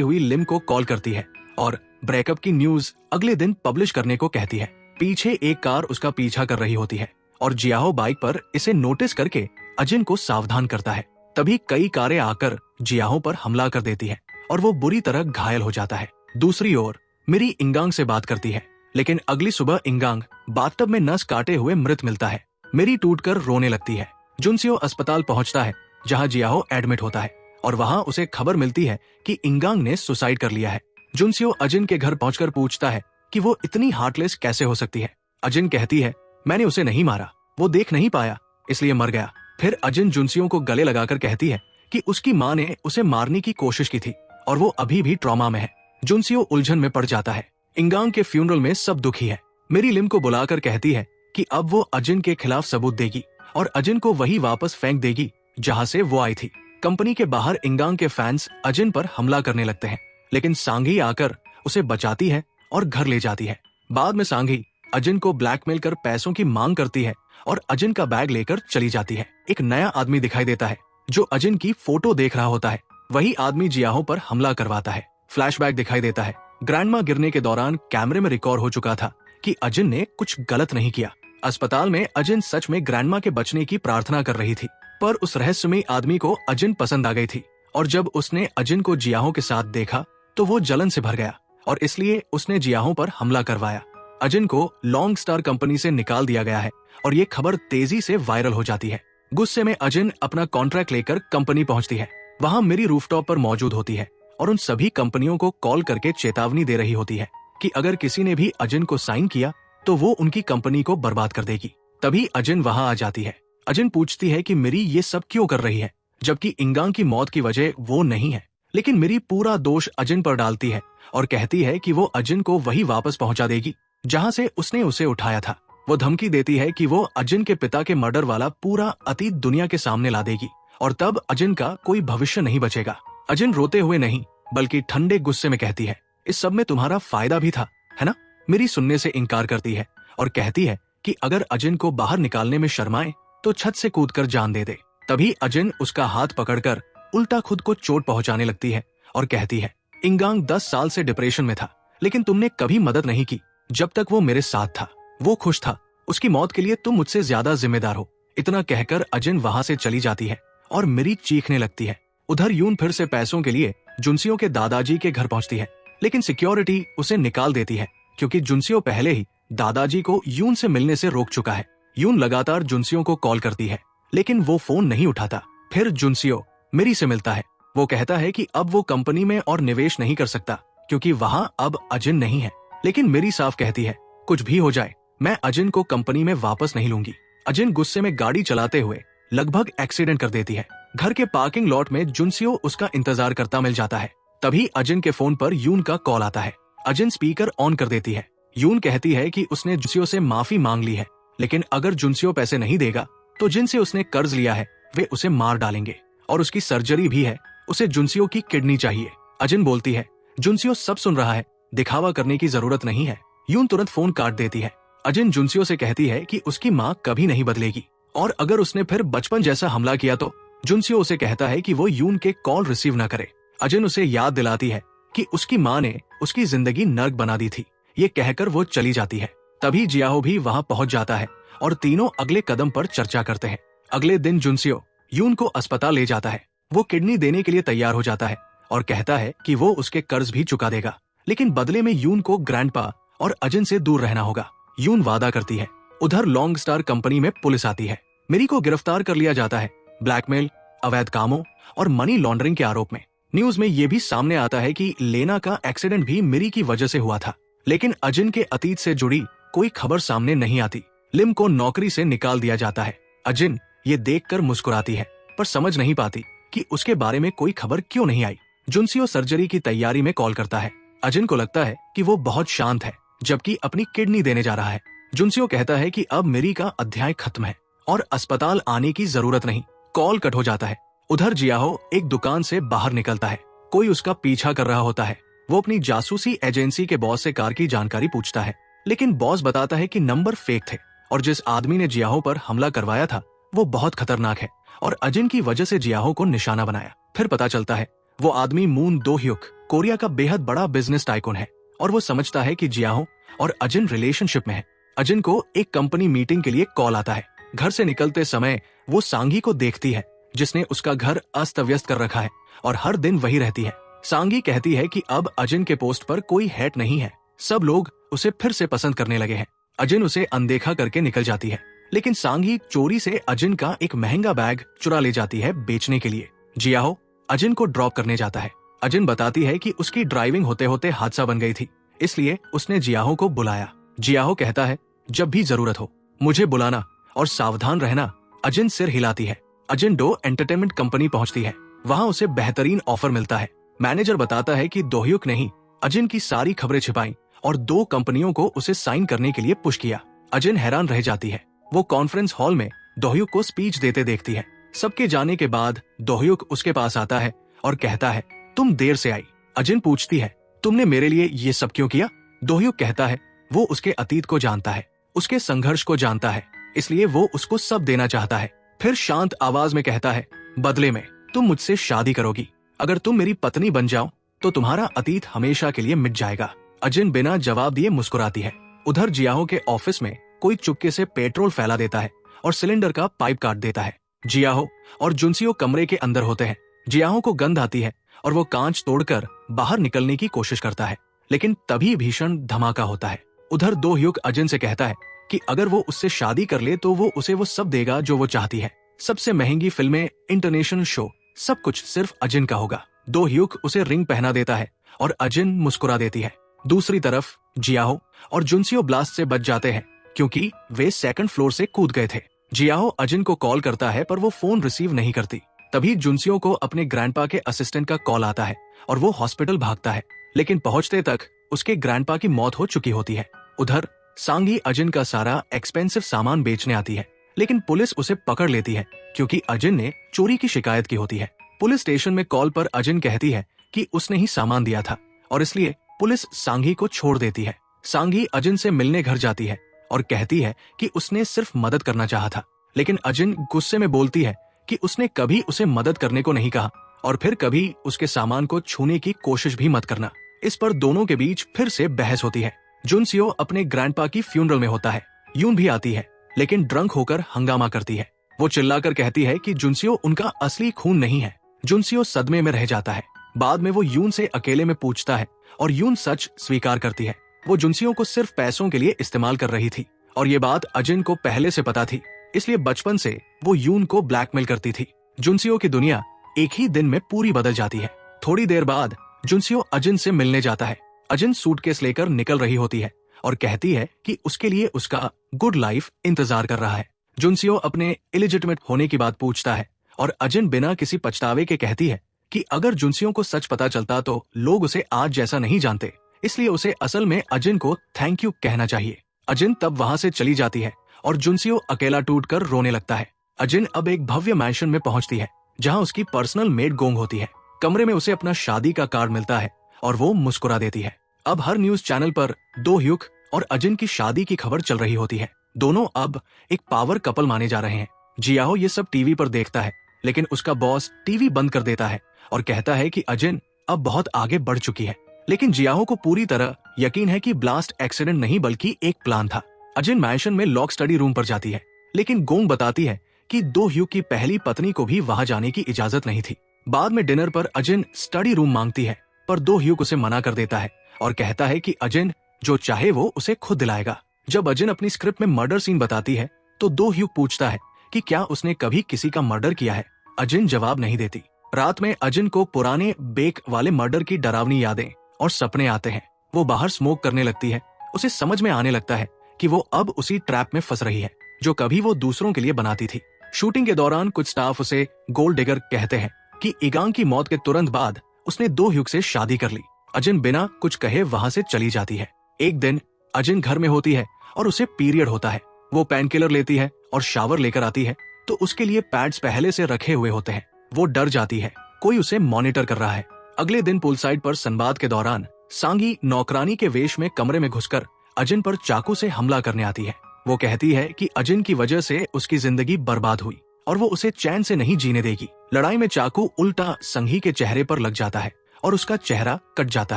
हुई लिम को कॉल करती है और ब्रेकअप की न्यूज अगले दिन पब्लिश करने को कहती है। पीछे एक कार उसका पीछा कर रही होती है और जियाहो बाइक पर इसे नोटिस करके अजिन को सावधान करता है। तभी कई कारें आकर जियाहो पर हमला कर देती है और वो बुरी तरह घायल हो जाता है। दूसरी ओर मिरी इंगांग से बात करती है, लेकिन अगली सुबह इंगांग बाथटब में नस काटे हुए मृत मिलता है। मिरी टूटकर रोने लगती है। जुनसियो अस्पताल पहुंचता है जहां जियाहो एडमिट होता है और वहां उसे खबर मिलती है कि इंगांग ने सुसाइड कर लिया है। जुनसियो अजिन के घर पहुंचकर पूछता है कि वो इतनी हार्टलेस कैसे हो सकती है। अजिन कहती है, मैंने उसे नहीं मारा, वो देख नहीं पाया इसलिए मर गया। फिर अजिन जुनसियो को गले लगाकर कहती है कि उसकी माँ ने उसे मारने की कोशिश की थी और वो अभी भी ट्रॉमा में है। जुनसियो उलझन में पड़ जाता है। इंगांग के फ्यूनरल में सब दुखी है। मेरी लिम को बुलाकर कहती है कि अब वो अजिन के खिलाफ सबूत देगी और अजिन को वही वापस फेंक देगी जहां से वो आई थी। कंपनी के बाहर इंगांग के फैंस अजिन पर हमला करने लगते हैं, लेकिन सांघी आकर उसे बचाती है और घर ले जाती है। बाद में सांघी अजिन को ब्लैकमेल कर पैसों की मांग करती है और अजिन का बैग लेकर चली जाती है। एक नया आदमी दिखाई देता है जो अजिन की फोटो देख रहा होता है। वही आदमी जियाहो पर हमला करवाता है। फ्लैशबैक दिखाई देता है। ग्रैंडमा गिरने के दौरान कैमरे में रिकॉर्ड हो चुका था कि अजिन ने कुछ गलत नहीं किया। अस्पताल में अजिन सच में ग्रैंडमा के बचने की प्रार्थना कर रही थी, पर उस रहस्यमयी आदमी को अजिन पसंद आ गई थी और जब उसने अजिन को जियाहो के साथ देखा तो वो जलन से भर गया और इसलिए उसने जियाहो पर हमला करवाया। अजिन को लॉन्ग स्टार कंपनी से निकाल दिया गया है और ये खबर तेजी से वायरल हो जाती है। गुस्से में अजिन अपना कॉन्ट्रैक्ट लेकर कंपनी पहुंचती है। वहां मेरी रूफटॉप पर मौजूद होती है और उन सभी कंपनियों को कॉल करके चेतावनी दे रही होती है कि अगर किसी ने भी अजिन को साइन किया तो वो उनकी कंपनी को बर्बाद कर देगी। तभी अजिन वहां आ जाती है। अजिन पूछती है कि मिरी ये सब क्यों कर रही है, जबकि इंगांग की मौत की वजह वो नहीं है। लेकिन मिरी पूरा दोष अजिन पर डालती है और कहती है कि वो अजिन को वही वापस पहुंचा देगी जहां से उसने उसे उठाया था। वो धमकी देती है कि वो अजिन के पिता के मर्डर वाला पूरा अतीत दुनिया के सामने ला देगी और तब अजिन का कोई भविष्य नहीं बचेगा। अजिन रोते हुए नहीं बल्कि ठंडे गुस्से में कहती है, इस सब में तुम्हारा फायदा भी था, है ना? मिरी सुनने से इनकार करती है और कहती है कि अगर अजिन को बाहर निकालने में शर्माए तो छत से कूदकर जान दे दे। तभी अजिन उसका हाथ पकड़कर उल्टा खुद को चोट पहुंचाने लगती है और कहती है, इंगांग 10 साल से डिप्रेशन में था, लेकिन तुमने कभी मदद नहीं की। जब तक वो मेरे साथ था वो खुश था, उसकी मौत के लिए तुम मुझसे ज्यादा जिम्मेदार हो। इतना कहकर अजिन वहां से चली जाती है और मिरी चीखने लगती है। उधर यून फिर से पैसों के लिए जुनसियो के दादाजी के घर पहुंचती है, लेकिन सिक्योरिटी उसे निकाल देती है क्योंकि जुनसियो पहले ही दादाजी को यून से मिलने से रोक चुका है। यून लगातार जुनसियो को कॉल करती है, लेकिन वो फोन नहीं उठाता। फिर जुनसियो मिरी से मिलता है। वो कहता है कि अब वो कंपनी में और निवेश नहीं कर सकता क्योंकि वहां अब अजिन नहीं है। लेकिन मिरी साफ कहती है, कुछ भी हो जाए मैं अजिन को कंपनी में वापस नहीं लूंगी। अजिन गुस्से में गाड़ी चलाते हुए लगभग एक्सीडेंट कर देती है। घर के पार्किंग लॉट में जुनसियो उसका इंतजार करता मिल जाता है। तभी अजिन के फोन पर यून का कॉल आता है। अजिन स्पीकर ऑन कर देती है। यून कहती है कि उसने जुनसियो से माफी मांग ली है, लेकिन अगर जुनसियो पैसे नहीं देगा तो जिनसे उसने कर्ज लिया है वे उसे मार डालेंगे और उसकी सर्जरी भी है, उसे जुनसियो की किडनी चाहिए। अजिन बोलती है, जुनसियो सब सुन रहा है, दिखावा करने की जरूरत नहीं है। यून तुरंत फोन काट देती है। अजिन जुनसियो से कहती है कि उसकी माँ कभी नहीं बदलेगी और अगर उसने फिर बचपन जैसा हमला किया तो जुनसियो उसे कहता है कि वो यून के कॉल रिसीव न करे। अजिन उसे याद दिलाती है कि उसकी माँ ने उसकी जिंदगी नर्क बना दी थी। ये कहकर वो चली जाती है। तभी जियाहो भी वहां पहुंच जाता है और तीनों अगले कदम पर चर्चा करते हैं। अगले दिन जुनसियो यून को अस्पताल ले जाता है। वो किडनी देने के लिए तैयार हो जाता है और कहता है कि वो उसके कर्ज भी चुका देगा, लेकिन बदले में यून को ग्रैंडपा और अजिन से दूर रहना होगा। यून वादा करती है। उधर लॉन्ग स्टार कंपनी में पुलिस आती है। मिरी को गिरफ्तार कर लिया जाता है ब्लैकमेल, अवैध कामों और मनी लॉन्ड्रिंग के आरोप में। न्यूज में ये भी सामने आता है कि लेना का एक्सीडेंट भी मिरी की वजह से हुआ था, लेकिन अजिन के अतीत से जुड़ी कोई खबर सामने नहीं आती। लिम को नौकरी से निकाल दिया जाता है। अजिन ये देखकर मुस्कुराती है, पर समझ नहीं पाती कि उसके बारे में कोई खबर क्यों नहीं आई। जुनसियो सर्जरी की तैयारी में कॉल करता है। अजिन को लगता है कि वो बहुत शांत है, जबकि अपनी किडनी देने जा रहा है। जुनसियो कहता है कि अब मिरी का अध्याय खत्म है और अस्पताल आने की जरूरत नहीं। कॉल कट हो जाता है। उधर जियाहो एक दुकान से बाहर निकलता है। कोई उसका पीछा कर रहा होता है। वो अपनी जासूसी एजेंसी के बॉस से कार की जानकारी पूछता है, लेकिन बॉस बताता है कि नंबर फेक थे और जिस आदमी ने जियाहो पर हमला करवाया था वो बहुत खतरनाक है और अजिन की वजह से जियाहो को निशाना बनाया। फिर पता चलता है वो आदमी मून दो ह्यूक कोरिया का बेहद बड़ा बिजनेस टाइकून है और वो समझता है कि जियाहो और अजिन रिलेशनशिप में है। अजिन को एक कंपनी मीटिंग के लिए कॉल आता है। घर से निकलते समय वो सांगी को देखती है जिसने उसका घर अस्त व्यस्त कर रखा है और हर दिन वही रहती है। सांगी कहती है कि अब अजिन के पोस्ट पर कोई हेट नहीं है, सब लोग उसे फिर से पसंद करने लगे हैं। अजिन उसे अनदेखा करके निकल जाती है, लेकिन सांगी चोरी से अजिन का एक महंगा बैग चुरा ले जाती है बेचने के लिए। जियाहो अजिन को ड्रॉप करने जाता है। अजिन बताती है कि उसकी ड्राइविंग होते होते हादसा बन गई थी, इसलिए उसने जियाहो को बुलाया। जियाहो कहता है जब भी जरूरत हो मुझे बुलाना और सावधान रहना। अजिन सिर हिलाती है। अजिन डो एंटरटेनमेंट कंपनी पहुंचती है। वहां उसे बेहतरीन ऑफर मिलता है। मैनेजर बताता है कि दोह्युक ने ही अजिन की सारी खबरें छिपाई और 2 कंपनियों को उसे साइन करने के लिए पुश किया। अजिन हैरान रह जाती है। वो कॉन्फ्रेंस हॉल में दोह्युक को स्पीच देते देखती है। सबके जाने के बाद दोह्युक उसके पास आता है और कहता है तुम देर से आई। अजिन पूछती है तुमने मेरे लिए ये सब क्यों किया? दोह्युक कहता है वो उसके अतीत को जानता है, उसके संघर्ष को जानता है, इसलिए वो उसको सब देना चाहता है। फिर शांत आवाज में कहता है बदले में तुम मुझसे शादी करोगी। अगर तुम मेरी पत्नी बन जाओ तो तुम्हारा अतीत हमेशा के लिए मिट जाएगा। अजिन बिना जवाब दिए मुस्कुराती है। उधर जियाहो के ऑफिस में कोई चुपके से पेट्रोल फैला देता है और सिलेंडर का पाइप काट देता है। जियाहो और जुनसियो कमरे के अंदर होते हैं। जियाहो को गंध आती है और वो कांच तोड़कर बाहर निकलने की कोशिश करता है, लेकिन तभी भीषण धमाका होता है। उधर दोह्युक अजिन से कहता है कि अगर वो उससे शादी कर ले तो वो उसे वो सब देगा जो वो चाहती है। सबसे महंगी फिल्में, इंटरनेशनल शो, सब कुछ सिर्फ अजिन का होगा। दोह्युक उसे रिंग पहना देता है और अजिन मुस्कुरा देती है। दूसरी तरफ जियाहो और जुनसियो ब्लास्ट से बच जाते हैं क्योंकि वे सेकंड फ्लोर से कूद गए थे। जियाहो अजिन को कॉल करता है पर वो फोन रिसीव नहीं करती। तभी जुनसियो को अपने ग्रैंडपा के असिस्टेंट का कॉल आता है और वो हॉस्पिटल भागता है, लेकिन पहुंचते तक उसके ग्रैंडपा की मौत हो चुकी होती है। उधर सांगी अजिन का सारा एक्सपेंसिव सामान बेचने आती है, लेकिन पुलिस उसे पकड़ लेती है क्योंकि अजिन ने चोरी की शिकायत की होती है। पुलिस स्टेशन में कॉल पर अजिन कहती है कि उसने ही सामान दिया था और इसलिए पुलिस सांगी को छोड़ देती है। सांगी अजिन से मिलने घर जाती है और कहती है कि उसने सिर्फ मदद करना चाहा था, लेकिन अजिन गुस्से में बोलती है कि उसने कभी उसे मदद करने को नहीं कहा और फिर कभी उसके सामान को छूने की कोशिश भी मत करना। इस पर दोनों के बीच फिर से बहस होती है। जुनसियो अपने ग्रैंडपा की फ्यूनरल में होता है। यून भी आती है, लेकिन ड्रंक होकर हंगामा करती है। वो चिल्लाकर कहती है कि जुनसियो उनका असली खून नहीं है। जुनसियो सदमे में रह जाता है। बाद में वो यून से अकेले में पूछता है और यून सच स्वीकार करती है। वो जुनसियो को सिर्फ पैसों के लिए इस्तेमाल कर रही थी और ये बात अजिन को पहले से पता थी, इसलिए बचपन से वो यून को ब्लैकमेल करती थी। जुनसियो की दुनिया एक ही दिन में पूरी बदल जाती है। थोड़ी देर बाद जुनसियो अजिन से मिलने जाता है। अजिन सूटकेस लेकर निकल रही होती है और कहती है कि उसके लिए उसका गुड लाइफ इंतजार कर रहा है। जुनसियो अपने इलिजिटिमेट होने की बात पूछता है और अजिन बिना किसी पछतावे के कहती है कि अगर जुनसियो को सच पता चलता तो लोग उसे आज जैसा नहीं जानते, इसलिए उसे असल में अजिन को थैंक यू कहना चाहिए। अजिन तब वहां से चली जाती है और जुनसियो अकेला टूटकर रोने लगता है। अजिन अब एक भव्य मैंशन में पहुंचती है जहां उसकी पर्सनल मेड गोंग होती है। कमरे में उसे अपना शादी का कार्ड मिलता है और वो मुस्कुरा देती है। अब हर न्यूज चैनल पर दोह्युक और अजिन की शादी की खबर चल रही होती है। दोनों अब एक पावर कपल माने जा रहे हैं। जियाहो ये सब टीवी पर देखता है, लेकिन उसका बॉस टीवी बंद कर देता है और कहता है कि अजिन अब बहुत आगे बढ़ चुकी है। लेकिन जियाहो को पूरी तरह यकीन है कि ब्लास्ट एक्सीडेंट नहीं बल्कि एक प्लान था। अजिन मैंशन में लॉक स्टडी रूम पर जाती है, लेकिन गोंग बताती है कि दोह्युक की पहली पत्नी को भी वहां जाने की इजाजत नहीं थी। बाद में डिनर पर अजिन स्टडी रूम मांगती है, पर दोह्युक उसे मना कर देता है और कहता है कि अजिन जो चाहे वो उसे खुद दिलाएगा। जब अजिन अपनी स्क्रिप्ट में मर्डर सीन बताती है तो दोह्युक पूछता है कि क्या उसने कभी किसी का मर्डर किया है। अजिन जवाब नहीं देती। रात में अजिन को पुराने बेक वाले मर्डर की डरावनी यादें और सपने आते हैं। वो बाहर स्मोक करने लगती है। उसे समझ में आने लगता है कि वो अब उसी ट्रैप में फंस रही है जो कभी वो दूसरों के लिए बनाती थी। शूटिंग के दौरान कुछ स्टाफ उसे गोल्ड डिगर कहते हैं कि इगांग की मौत के तुरंत बाद उसने दोह्युक से शादी कर ली। अजिन बिना कुछ कहे वहां से चली जाती है। एक दिन अजिन घर में होती है और उसे पीरियड होता है। वो पेन किलर लेती है और शावर लेकर आती है तो उसके लिए पैड्स पहले से रखे हुए होते हैं। वो डर जाती है, कोई उसे मॉनिटर कर रहा है। अगले दिन पूल साइड पर संवाद के दौरान सांगी नौकरानी के वेश में कमरे में घुसकर अजिन पर चाकू से हमला करने आती है। वो कहती है कि अजिन की वजह से उसकी जिंदगी बर्बाद हुई और वो उसे चैन से नहीं जीने देगी। लड़ाई में चाकू उल्टा संगी के चेहरे पर लग जाता है और उसका चेहरा कट जाता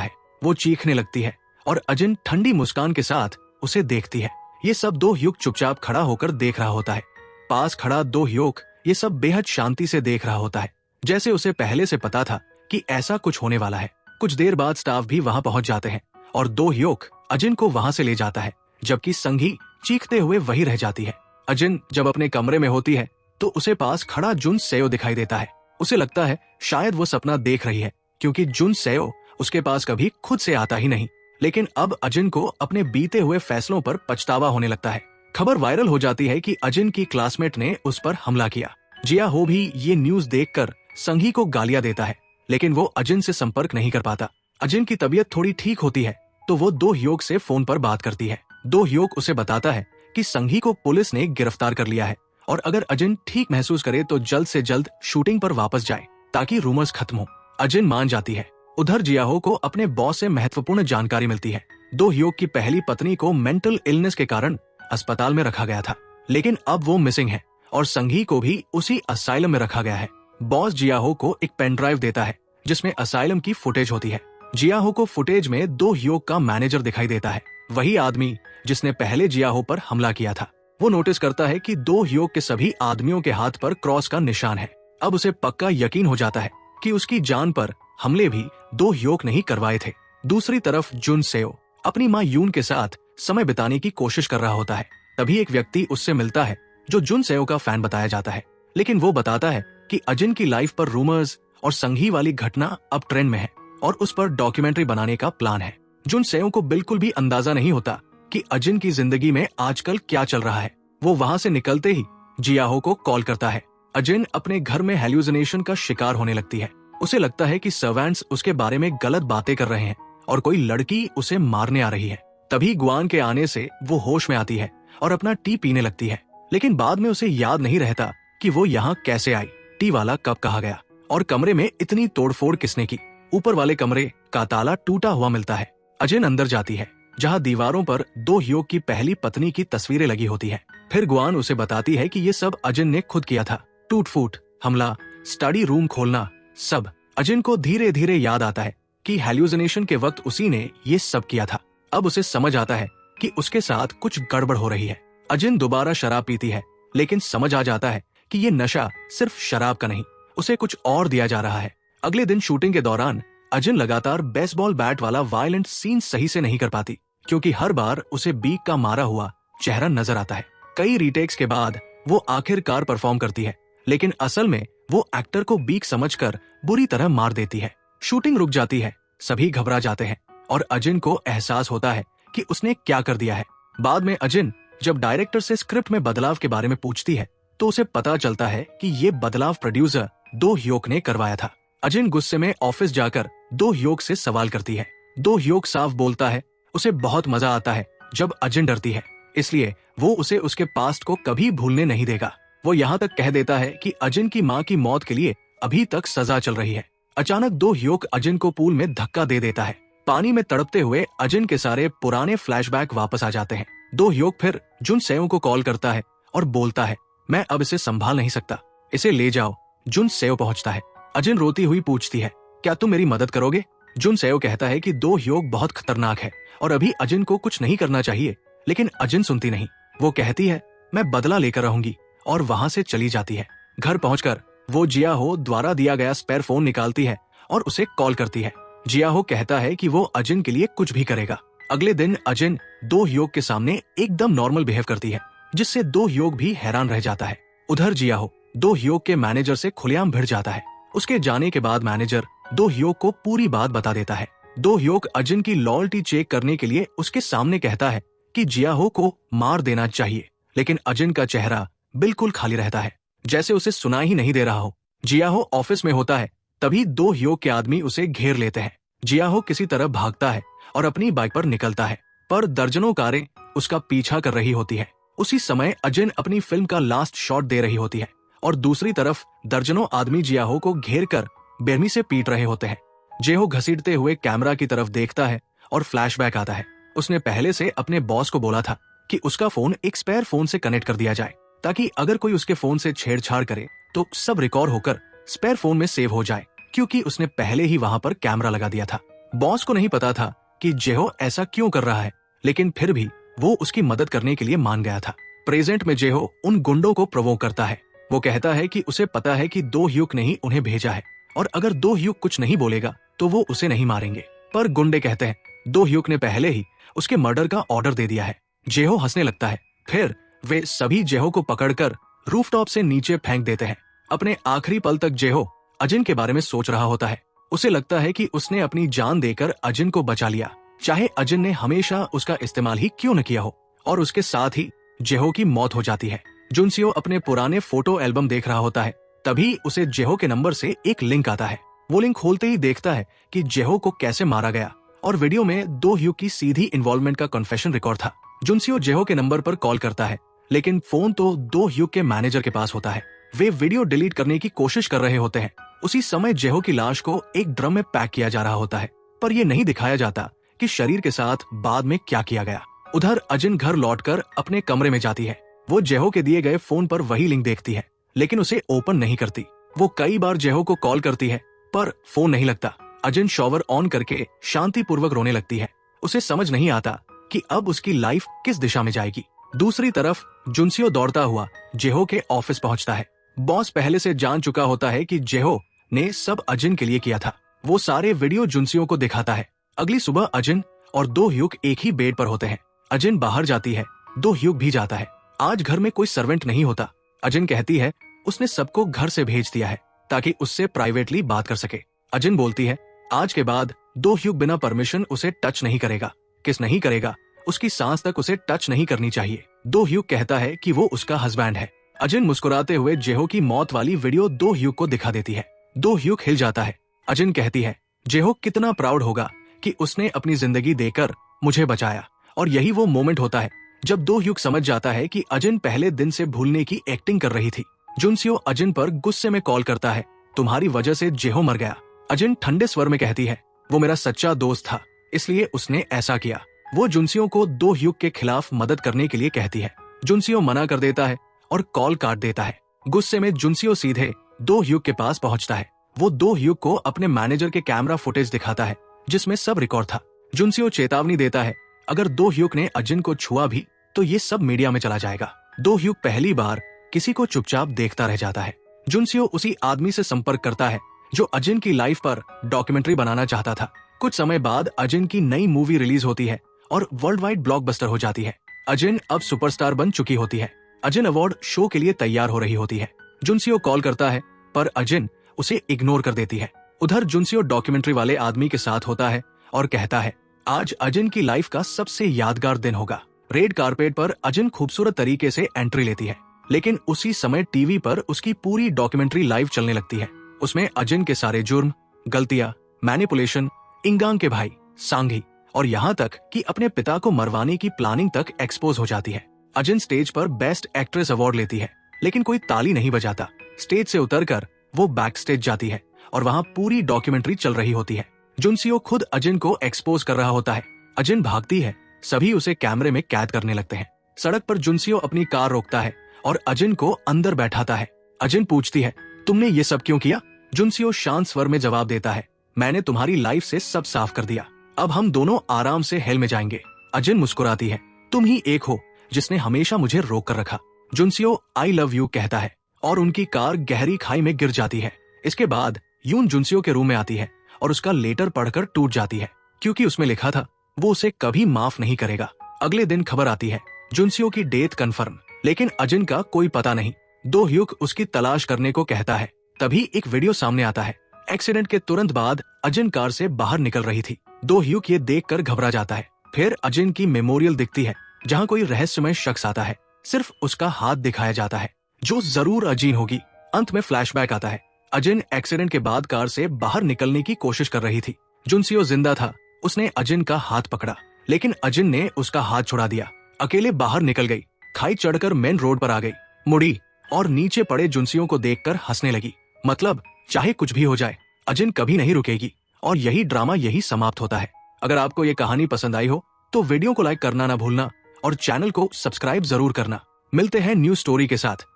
है। वो चीखने लगती है और अजिन ठंडी मुस्कान के साथ उसे देखती है। ये सब दो ह्यूक चुपचाप खड़ा होकर देख रहा होता है। पास खड़ा दो ह्यूक ये सब बेहद शांति से देख रहा होता है, जैसे उसे पहले से पता था कि ऐसा कुछ होने वाला है। कुछ देर बाद स्टाफ भी वहां पहुंच जाते हैं और दो ह्यूक अजिन को वहां से ले जाता है, जबकि संगी चीखते हुए वहीं रह जाती है। अजिन जब अपने कमरे में होती है तो उसे पास खड़ा जुन सेयो दिखाई देता है। उसे लगता है शायद वो सपना देख रही है, क्योंकि जुन सेयो उसके पास कभी खुद से आता ही नहीं। लेकिन अब अजिन को अपने बीते हुए फैसलों पर पछतावा होने लगता है। खबर वायरल हो जाती है कि अजिन की क्लासमेट ने उस पर हमला किया। जिया हो भी ये न्यूज देखकर संगी को गालियां देता है, लेकिन वो अजिन से संपर्क नहीं कर पाता। अजिन की तबीयत थोड़ी ठीक होती है तो वो दो ह्यूक से फोन पर बात करती है। दो ह्यूक उसे बताता है कि संगी को पुलिस ने गिरफ्तार कर लिया है और अगर अजिन ठीक महसूस करे तो जल्द से जल्द शूटिंग पर वापस जाए ताकि रूमर्स खत्म हो। अजिन मान जाती है। उधर जियाहो को अपने बॉस से महत्वपूर्ण जानकारी मिलती है। दो ह्यूक की पहली पत्नी को मेंटल इलनेस के कारण अस्पताल में रखा गया था, लेकिन अब वो मिसिंग है और संगी को भी उसी असाइलम में रखा गया है। बॉस जियाहो को एक पेन ड्राइव देता है जिसमें असाइलम की फुटेज होती है। जियाहो को फुटेज में दो ह्यूक का मैनेजर दिखाई देता है, वही आदमी जिसने पहले जियाहो पर हमला किया था। वो नोटिस करता है कि दो ह्यूक के सभी आदमियों के हाथ पर क्रॉस का निशान है। अब उसे पक्का यकीन हो जाता है कि उसकी जान पर हमले भी दो ह्यूक नहीं करवाए थे। दूसरी तरफ जुन सेओ अपनी माँ यून के साथ समय बिताने की कोशिश कर रहा होता है। तभी एक व्यक्ति उससे मिलता है जो जुन सेओ का फैन बताया जाता है, लेकिन वो बताता है कि अजिन की लाइफ पर रूमर्स और संगी वाली घटना अब ट्रेंड में है और उस पर डॉक्यूमेंट्री बनाने का प्लान है। जुन सेओ को बिल्कुल भी अंदाजा नहीं होता कि अजिन की जिंदगी में आजकल क्या चल रहा है। वो वहां से निकलते ही जियाहो को कॉल करता है। अजिन अपने घर में हेल्यूसिनेशन का शिकार होने लगती है। उसे लगता है कि सर्वेंट्स उसके बारे में गलत बातें कर रहे हैं और कोई लड़की उसे मारने आ रही है। तभी गुआन के आने से वो होश में आती है और अपना टी पीने लगती है, लेकिन बाद में उसे याद नहीं रहता कि वो यहाँ कैसे आई, टी वाला कब कहा गया और कमरे में इतनी तोड़फोड़ किसने की। ऊपर वाले कमरे का ताला टूटा हुआ मिलता है। अजिन अंदर जाती है जहाँ दीवारों पर दो ह्यूक की पहली पत्नी की तस्वीरें लगी होती है। फिर गुआन उसे बताती है कि ये सब अजिन ने खुद किया था। टूट फूट, हमला, स्टडी रूम खोलना, सब। अजिन को धीरे धीरे याद आता है कि हेल्यूसिनेशन के वक्त उसी ने ये सब किया था। अब उसे समझ आता है कि उसके साथ कुछ गड़बड़ हो रही है। अजिन दोबारा शराब पीती है, लेकिन समझ आ जाता है कि ये नशा सिर्फ शराब का नहीं, उसे कुछ और दिया जा रहा है। अगले दिन शूटिंग के दौरान अजिन लगातार बेसबॉल बैट वाला वायलेंट सीन सही से नहीं कर पाती, क्योंकि हर बार उसे बीक का मारा हुआ चेहरा नजर आता है। कई रीटेक्स के बाद वो आखिरकार परफॉर्म करती है, लेकिन असल में वो एक्टर को बीक समझकर बुरी तरह मार देती है। शूटिंग रुक जाती है, सभी घबरा जाते हैं और अजिन को एहसास होता है कि उसने क्या कर दिया है। बाद में अजिन जब डायरेक्टर से स्क्रिप्ट में बदलाव के बारे में पूछती है तो उसे पता चलता है कि ये बदलाव प्रोड्यूसर दो ह्यूक ने करवाया था। अजिन गुस्से में ऑफिस जाकर दो ह्यूक से सवाल करती है। दो ह्यूक साफ बोलता है उसे बहुत मजा आता है जब अजिन डरती है, इसलिए वो उसे उसके पास्ट को कभी भूलने नहीं देगा। वो यहाँ तक कह देता है कि अजिन की माँ की मौत के लिए अभी तक सजा चल रही है। अचानक दो ह्यूक अजिन को पूल में धक्का दे देता है। पानी में तड़पते हुए अजिन के सारे पुराने फ्लैशबैक वापस आ जाते हैं। दो ह्यूक फिर जुन सेओ को कॉल करता है और बोलता है, मैं अब इसे संभाल नहीं सकता, इसे ले जाओ। जुन सेओ पहुंचता है। अजिन रोती हुई पूछती है, क्या तुम मेरी मदद करोगे? जुन सेओ कहता है कि दो ह्यूक बहुत खतरनाक है और अभी अजिन को कुछ नहीं करना चाहिए, लेकिन अजिन सुनती नहीं। वो कहती है, मैं बदला लेकर रहूंगी, और वहां से चली जाती है। घर पहुंचकर वो जियाहो द्वारा दिया गया स्पेयर फोन निकालती है और उसे कॉल करती है। जियाहो कहता है कि वो अजिन के लिए कुछ भी करेगा। अगले दिन अजिन दो ह्यूक के सामने एकदम नॉर्मल बिहेव करती है, जिससे दो ह्यूक भी हैरान रह जाता है। उधर जियाहो दो ह्यूक के मैनेजर से खुलेआम भिड़ जाता है। उसके जाने के बाद मैनेजर दो ह्यूक को पूरी बात बता देता है। दो ह्यूक अजिन की लॉयल्टी चेक करने के लिए उसके सामने कहता है कि जियाहो को मार देना चाहिए, लेकिन अजिन का चेहरा बिल्कुल खाली रहता है, जैसे उसे सुना ही नहीं दे रहा हो। जियाहो ऑफिस में होता है, तभी दो ह्यूक के आदमी उसे घेर लेते हैं। जियाहो किसी तरह भागता है और अपनी बाइक पर निकलता है, पर दर्जनों कारें उसका पीछा कर रही होती है। उसी समय अजिन अपनी फिल्म का लास्ट शॉट दे रही होती है और दूसरी तरफ दर्जनों आदमी जियाहो को घेर कर बेरमी से पीट रहे होते हैं। जेहो घसीटते हुए कैमरा की तरफ देखता है और फ्लैशबैक आता है। उसने पहले से अपने बॉस को बोला था कि उसका फोन एक स्पेयर फोन से कनेक्ट कर दिया जाए, ताकि अगर कोई उसके फोन से छेड़छाड़ करे तो सब रिकॉर्ड होकर स्पेयर फोन में सेव हो जाए, क्योंकि उसने पहले ही वहां पर कैमरा लगा दिया था। बॉस को नहीं पता था कि जेहो ऐसा क्यों कर रहा है, लेकिन फिर भी वो उसकी मदद करने के लिए मान गया था। प्रेजेंट में जेहो उन गुंडों को प्रोवोक करता है। वो कहता है कि उसे पता है कि दो ह्यूक ने ही उन्हें भेजा है, और अगर दो ह्यूक कुछ नहीं बोलेगा तो वो उसे नहीं मारेंगे। पर गुंडे कहते हैं दो ह्यूक ने पहले ही उसके मर्डर का ऑर्डर दे दिया है। जेहो हंसने लगता है। फिर वे सभी जेहो को पकड़कर रूफटॉप से नीचे फेंक देते हैं। अपने आखिरी पल तक जेहो अजिन के बारे में सोच रहा होता है। उसे लगता है कि उसने अपनी जान देकर अजिन को बचा लिया, चाहे अजिन ने हमेशा उसका इस्तेमाल ही क्यों न किया हो। और उसके साथ ही जेहो की मौत हो जाती है। जुनसियो अपने पुराने फोटो एल्बम देख रहा होता है, तभी उसे जेहो के नंबर से एक लिंक आता है। वो लिंक खोलते ही देखता है कि जेहो को कैसे मारा गया, और वीडियो में दो ह्यूक की सीधी इन्वॉल्वमेंट का कन्फेशन रिकॉर्ड था। जुनसियो जेहो के नंबर पर कॉल करता है, लेकिन फोन तो दो ह्यूक के मैनेजर के पास होता है। वे वीडियो डिलीट करने की कोशिश कर रहे होते हैं। उसी समय जेहो की लाश को एक ड्रम में पैक किया जा रहा होता है, पर यह नहीं दिखाया जाता कि शरीर के साथ बाद में क्या किया गया। उधर अजिन घर लौटकर अपने कमरे में जाती है। वो जेहो के दिए गए फोन पर वही लिंक देखती है, लेकिन उसे ओपन नहीं करती। वो कई बार जेहो को कॉल करती है, पर फोन नहीं लगता। अजिन शॉवर ऑन करके शांतिपूर्वक रोने लगती है। उसे समझ नहीं आता कि अब उसकी लाइफ किस दिशा में जाएगी। दूसरी तरफ जुनसियो दौड़ता हुआ जेहो के ऑफिस पहुंचता है। बॉस पहले से जान चुका होता है कि जेहो ने सब अजिन के लिए किया था। वो सारे वीडियो जुनसियो को दिखाता है। अगली सुबह अजिन और दो ह्यूक एक ही बेड पर होते हैं। अजिन बाहर जाती है, दो ह्यूक भी जाता है। आज घर में कोई सर्वेंट नहीं होता। अजिन कहती है उसने सबको घर से भेज दिया है ताकि उससे प्राइवेटली बात कर सके। अजिन बोलती है आज के बाद दो ह्यूक बिना परमिशन उसे टच नहीं करेगा, किस नहीं करेगा, उसकी सांस तक उसे टच नहीं करनी चाहिए। दो ह्यूक कहता है कि वो उसका हस्बैंड है। अजिन मुस्कुराते हुए जेहो की मौत वाली वीडियो दो ह्यूक को दिखा देती है। दो ह्यूक हिल जाता है। अजिन कहती है जेहो कितना प्राउड होगा कि उसने अपनी जिंदगी देकर मुझे बचाया। और यही वो मोमेंट होता है जब दो ह्यूक समझ जाता है कि अजिन पहले दिन से भूलने की एक्टिंग कर रही थी। जुनसियो अजिन पर गुस्से में कॉल करता है, तुम्हारी वजह से जेहो मर गया। अजिन ठंडे स्वर में कहती है वो मेरा सच्चा दोस्त था, इसलिए उसने ऐसा किया। वो जुनसियो को दो ह्यूक के खिलाफ मदद करने के लिए कहती है। जुनसियो मना कर देता है और कॉल काट देता है। गुस्से में जुनसियो सीधे दो ह्यूक के पास पहुंचता है। वो दो ह्यूक को अपने मैनेजर के कैमरा फुटेज दिखाता है, जिसमें सब रिकॉर्ड था। जुनसियो चेतावनी देता है अगर दो ह्यूक ने अजिन को छुआ भी तो ये सब मीडिया में चला जाएगा। दो ह्यूक पहली बार किसी को चुपचाप देखता रह जाता है। जुनसियो उसी आदमी से संपर्क करता है जो अजिन की लाइफ पर डॉक्यूमेंट्री बनाना चाहता था। कुछ समय बाद अजिन की नई मूवी रिलीज होती है और वर्ल्ड वाइड ब्लॉकबस्टर हो जाती है। अजिन अब सुपरस्टार बन चुकी होती है। अजिन अवार्ड शो के लिए तैयार हो रही होती है। जुनसियो कॉल करता है, पर अजिन उसे इग्नोर कर देती है। उधर जुनसियो डॉक्यूमेंट्री वाले आदमी के साथ होता है और कहता है आज अजिन की लाइफ का सबसे यादगार दिन होगा। रेड कारपेट पर अजिन खूबसूरत तरीके से एंट्री लेती है, लेकिन उसी समय टीवी पर उसकी पूरी डॉक्यूमेंट्री लाइव चलने लगती है। उसमें अजिन के सारे जुर्म, गलतियां, मैनिपुलेशन, इंगांग के भाई सांघी और यहाँ तक कि अपने पिता को मरवाने की प्लानिंग तक एक्सपोज हो जाती है। अजिन स्टेज पर बेस्ट एक्ट्रेस अवार्ड लेती है, लेकिन कोई ताली नहीं बजाता। स्टेज से उतरकर वो बैक स्टेज जाती है और वहाँ पूरी डॉक्यूमेंट्री चल रही होती है। जुनसियो खुद अजिन को एक्सपोज कर रहा होता है। अजिन भागती है, सभी उसे कैमरे में कैद करने लगते हैं। सड़क पर जुनसियो अपनी कार रोकता है और अजिन को अंदर बैठाता है। अजिन पूछती है तुमने ये सब क्यों किया? जुनसियो शांत स्वर में जवाब देता है मैंने तुम्हारी लाइफ से सब साफ कर दिया, अब हम दोनों आराम से हेल में जाएंगे। अजिन मुस्कुराती है, तुम ही एक हो जिसने हमेशा मुझे रोक कर रखा। जुनसियो आई लव यू कहता है और उनकी कार गहरी खाई में गिर जाती है। इसके बाद यून जुनसियो के रूम में आती है और उसका लेटर पढ़कर टूट जाती है, क्योंकि उसमें लिखा था वो उसे कभी माफ नहीं करेगा। अगले दिन खबर आती है जुनसियो की डेथ कंफर्म, लेकिन अजिन का कोई पता नहीं। दो ह्यूक उसकी तलाश करने को कहता है। तभी एक वीडियो सामने आता है। एक्सीडेंट के तुरंत बाद अजिन कार से बाहर निकल रही थी। दो ह्यूक ये देखकर घबरा जाता है। फिर अजिन की मेमोरियल दिखती है जहाँ कोई रहस्यमय शख्स आता है। सिर्फ उसका हाथ दिखाया जाता है जो जरूर अजीन होगी। अंत में फ्लैशबैक आता है। अजिन एक्सीडेंट के बाद कार से बाहर निकलने की कोशिश कर रही थी। जुनसियो जिंदा था। उसने अजिन का हाथ पकड़ा, लेकिन अजिन ने उसका हाथ छुड़ा दिया। अकेले बाहर निकल गई। खाई चढ़कर मेन रोड पर आ गई, मुड़ी और नीचे पड़े जुनसियो को देखकर हंसने लगी। मतलब चाहे कुछ भी हो जाए अजिन कभी नहीं रुकेगी और यही ड्रामा यही समाप्त होता है। अगर आपको ये कहानी पसंद आई हो तो वीडियो को लाइक करना ना भूलना और चैनल को सब्सक्राइब जरूर करना। मिलते हैं न्यू स्टोरी के साथ।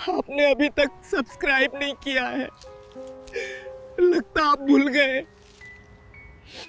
आपने अभी तक सब्सक्राइब नहीं किया है, लगता आप भूल गए।